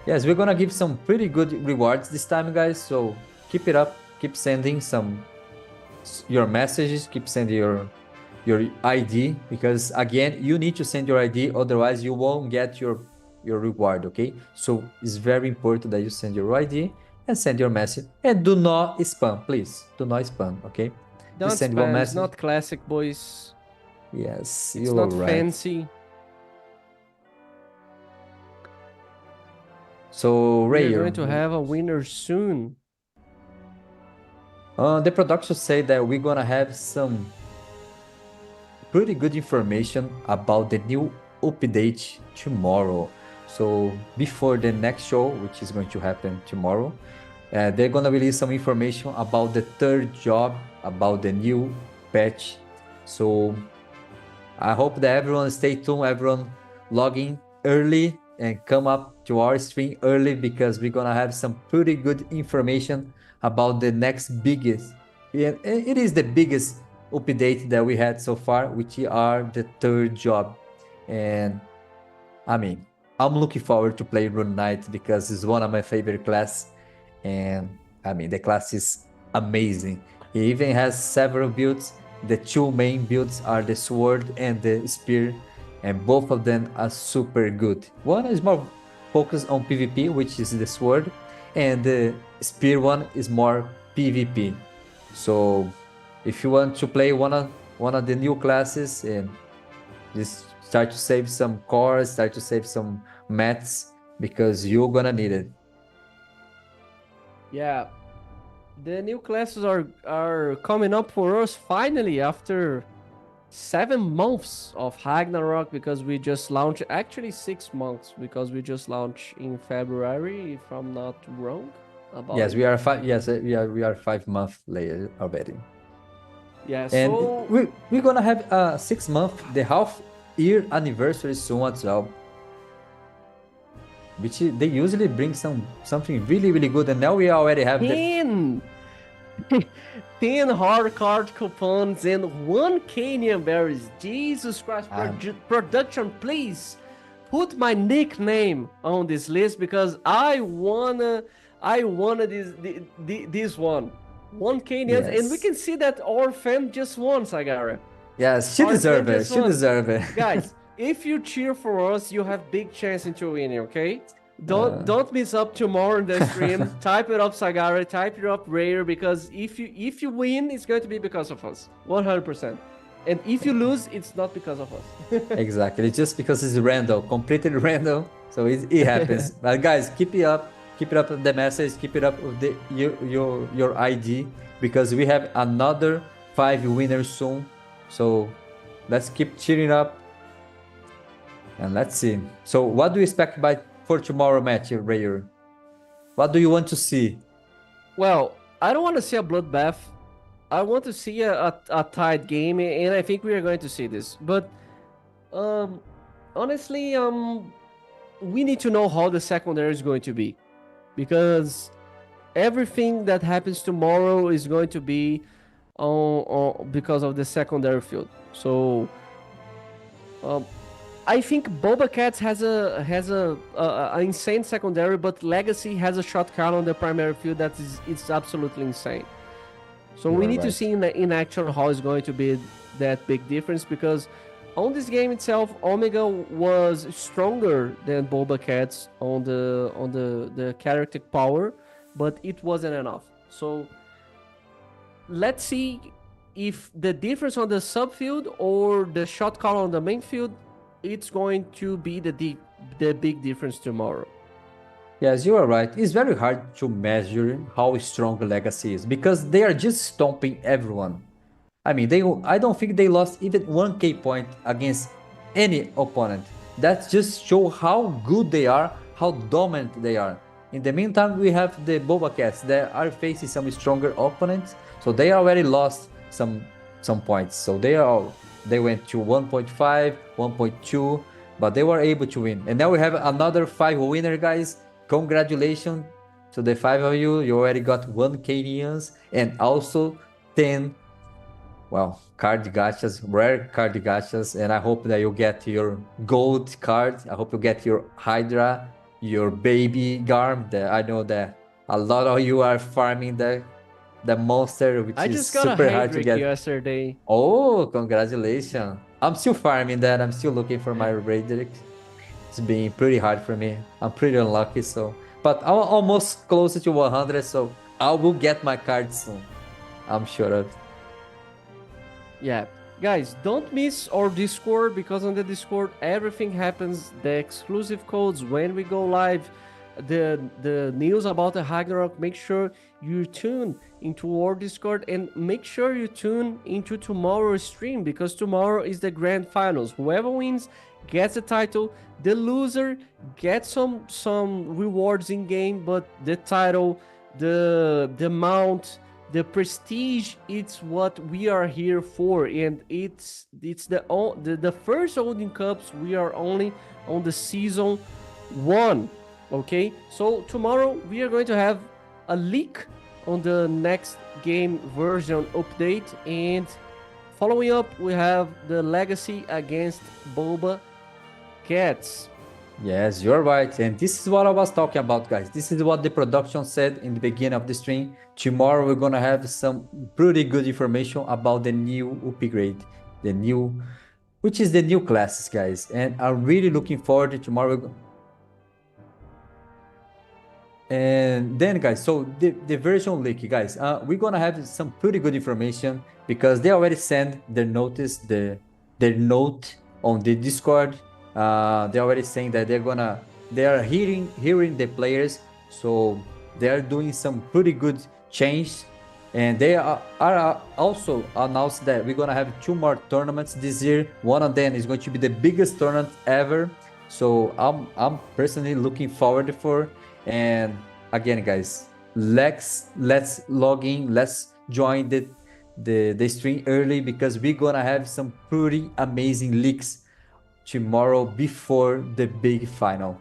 Yes, we're gonna give some pretty good rewards this time, guys. So keep it up. Keep sending your messages. Keep sending your ID because again, you need to send your ID. Otherwise, you won't get your reward. Okay. So it's very important that you send your ID and send your message. And do not spam, please. Do not spam. Okay. Don't just send spam. one message. It's not classic, boys. Yes, it's you're not right. fancy. So Ray, we're going to have a winner soon. The production say that we're gonna have some pretty good information about the new update tomorrow. So before the next show, which is going to happen tomorrow, they're gonna release some information about the third job, about the new patch. So I hope that everyone stay tuned, everyone log in early and come up to our stream early because we're gonna have some pretty good information about the next biggest. It is the biggest update that we had so far, which are the third job. And I mean, I'm looking forward to play Rune Knight because it's one of my favorite class. And I mean, the class is amazing. It even has several builds. The two main builds are the sword and the spear, and both of them are super good. One is more focused on PvP, which is the sword, and the spear one is more PvP. So if you want to play one of the new classes and just start to save some cores, start to save some mats because you're gonna need it. Yeah, the new classes are coming up for us finally after 7 months of Ragnarok because we just launched, actually 6 months because we just launched in February, if I'm not wrong. Yes, we are 5. Yes, we are 5 months later already. Yeah, And so we're gonna have 6 month, the half year anniversary soon as well. Which they usually bring something really good, and now we already have the 10 10 hard card coupons and 1 Canyon berries. Jesus Christ, production, please put my nickname on this list because I wanna this one. 1 Canyons, and we Yes. can see that our fan just won, Sagara. Yes, she Our deserve fan it. just She won. deserve it. Guys, if you cheer for us, you have big chance into winning, okay? Don't miss up tomorrow in the stream. Type it up, Sagara. Type it up, Rare, because if you win, it's going to be because of us, 100%. And if you lose, it's not because of us. Exactly, just because it's random, completely random. So it happens. But guys, keep it up with the message. Keep it up with your ID because we have another 5 winners soon. So let's keep cheering up. And let's see. So what do you expect for tomorrow match, Rayer? What do you want to see? Well, I don't want to see a bloodbath. I want to see a tight game, and I think we are going to see this. But honestly, we need to know how the secondary is going to be, because everything that happens tomorrow is going to be on because of the secondary field. So I think Boba Cats has a insane secondary, but Legacy has a shot count on the primary field that it's absolutely insane. So we need to see in action how it's going to be that big difference, because on this game itself, Omega was stronger than Boba Cats on the character power, but it wasn't enough. So let's see if the difference on the subfield or the shot call on the main field, it's going to be the big difference tomorrow. Yes, you are right. It's very hard to measure how strong Legacy is because they are just stomping everyone. I mean, I don't think they lost even 1k point against any opponent. That just shows how good they are, how dominant they are. In the meantime, we have the Boba Cats that are facing some stronger opponents, so they already lost some points. So they went to 1.5, 1.2, but they were able to win. And now we have another 5 winner, guys. Congratulations to the 5 of you. You already got 1 Canadians and also 10 card gachas, rare card gachas, and I hope that you get your gold card. I hope you get your Hydra, your baby Garm. I know that a lot of you are farming the monster, which I is just got super a hard to Hydric get. yesterday. Oh, congratulations. I'm still farming that. I'm still looking for my Ragnarok. It's been pretty hard for me. I'm pretty unlucky, but I'm almost closer to 100, so I will get my card soon. I'm sure of it. Yeah, guys, don't miss our Discord, because on the Discord everything happens. The exclusive codes when we go live, the news about the Ragnarok. Make sure you tune into our Discord and make sure you tune into tomorrow's stream, because tomorrow is the grand finals. Whoever wins gets the title. The loser gets some rewards in game, but the title, the mount, the prestige, it's what we are here for, and it's the first Odin Cups. We are only on the season 1. Okay, so tomorrow we are going to have a leak on the next game version update, and following up we have the Legacy against Boba Cats. Yes, you're right. And this is what I was talking about, guys. This is what the production said in the beginning of the stream. Tomorrow we're gonna have some pretty good information about the new upgrade, which is the new classes, guys. And I'm really looking forward to tomorrow. And then, guys, so the version leak, guys, we're gonna have some pretty good information because they already sent their notice, their note on the Discord. They're already saying that they are hearing the players, so they are doing some pretty good change And they are also announced that we're gonna have 2 more tournaments this year. One of them is going to be the biggest tournament ever. So I'm personally looking forward for. And again, guys, let's log in, let's join the stream early, because we're gonna have some pretty amazing leaks tomorrow before the big final.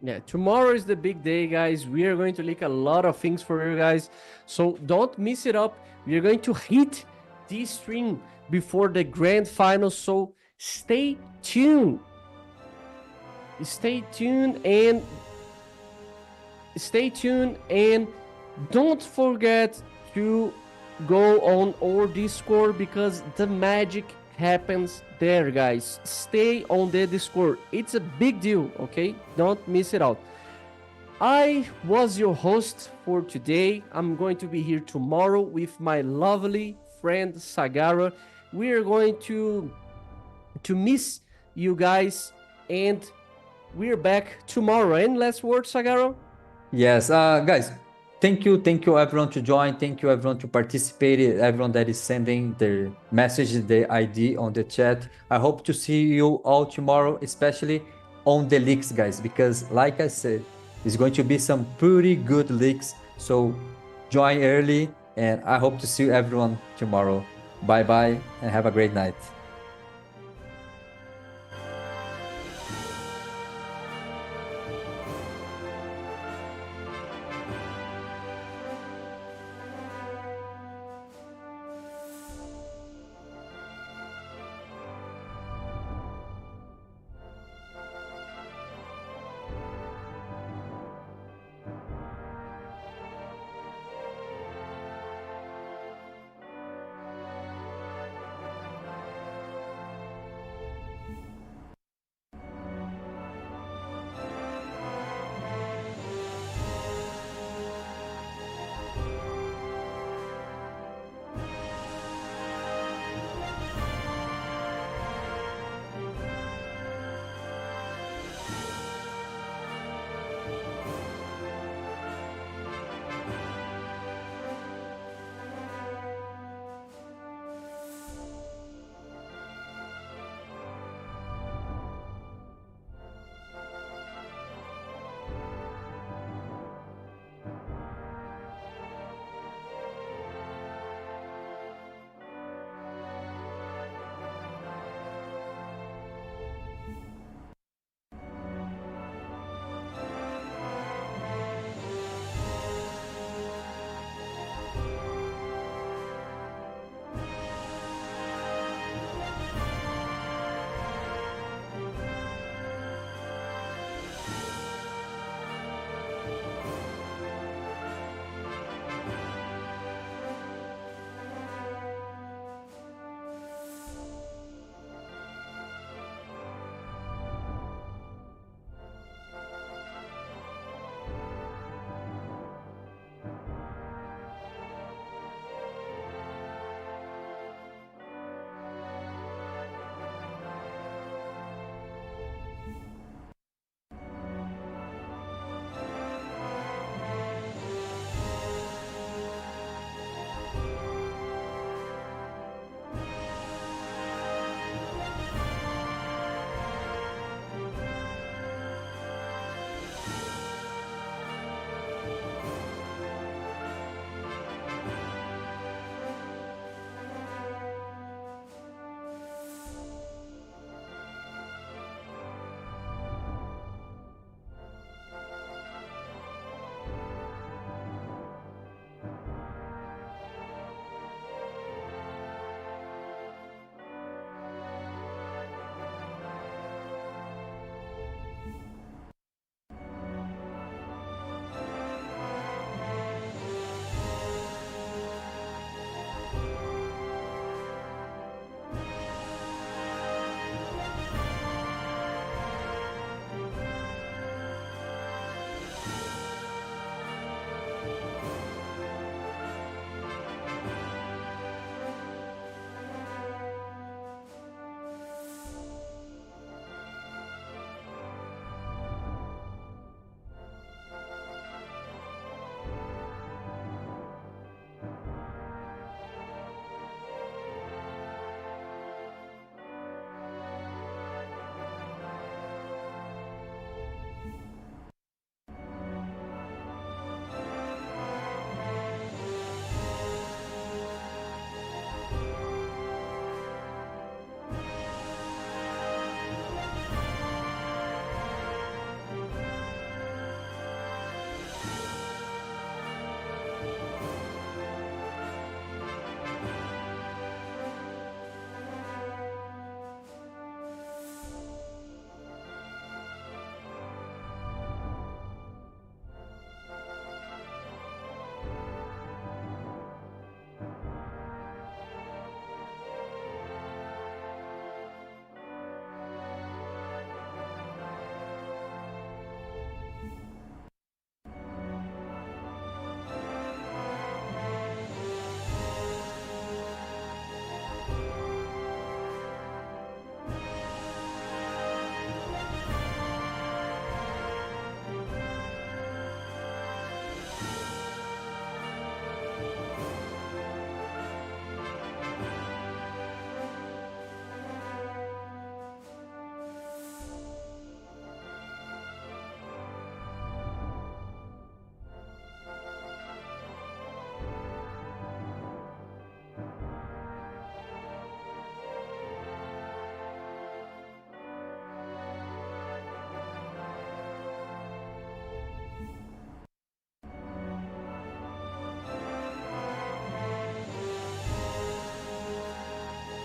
Yeah, tomorrow is the big day, guys. We are going to leak a lot of things for you guys, so don't miss it up. We are going to hit this stream before the grand final, so stay tuned. Stay tuned and don't forget to go on our Discord, because the magic happens there, guys. Stay on the Discord. It's a big deal, okay? Don't miss it out. I was your host for today. I'm going to be here tomorrow with my lovely friend Sagara. We are going to miss you guys, and we're back tomorrow. And last word, Sagara? Yes, guys, thank you everyone to join, thank you everyone to participate, everyone that is sending their message, their ID on the chat. I hope to see you all tomorrow, especially on the leaks, guys, because like I said, it's going to be some pretty good leaks. So join early, and I hope to see everyone tomorrow. Bye bye and have a great night.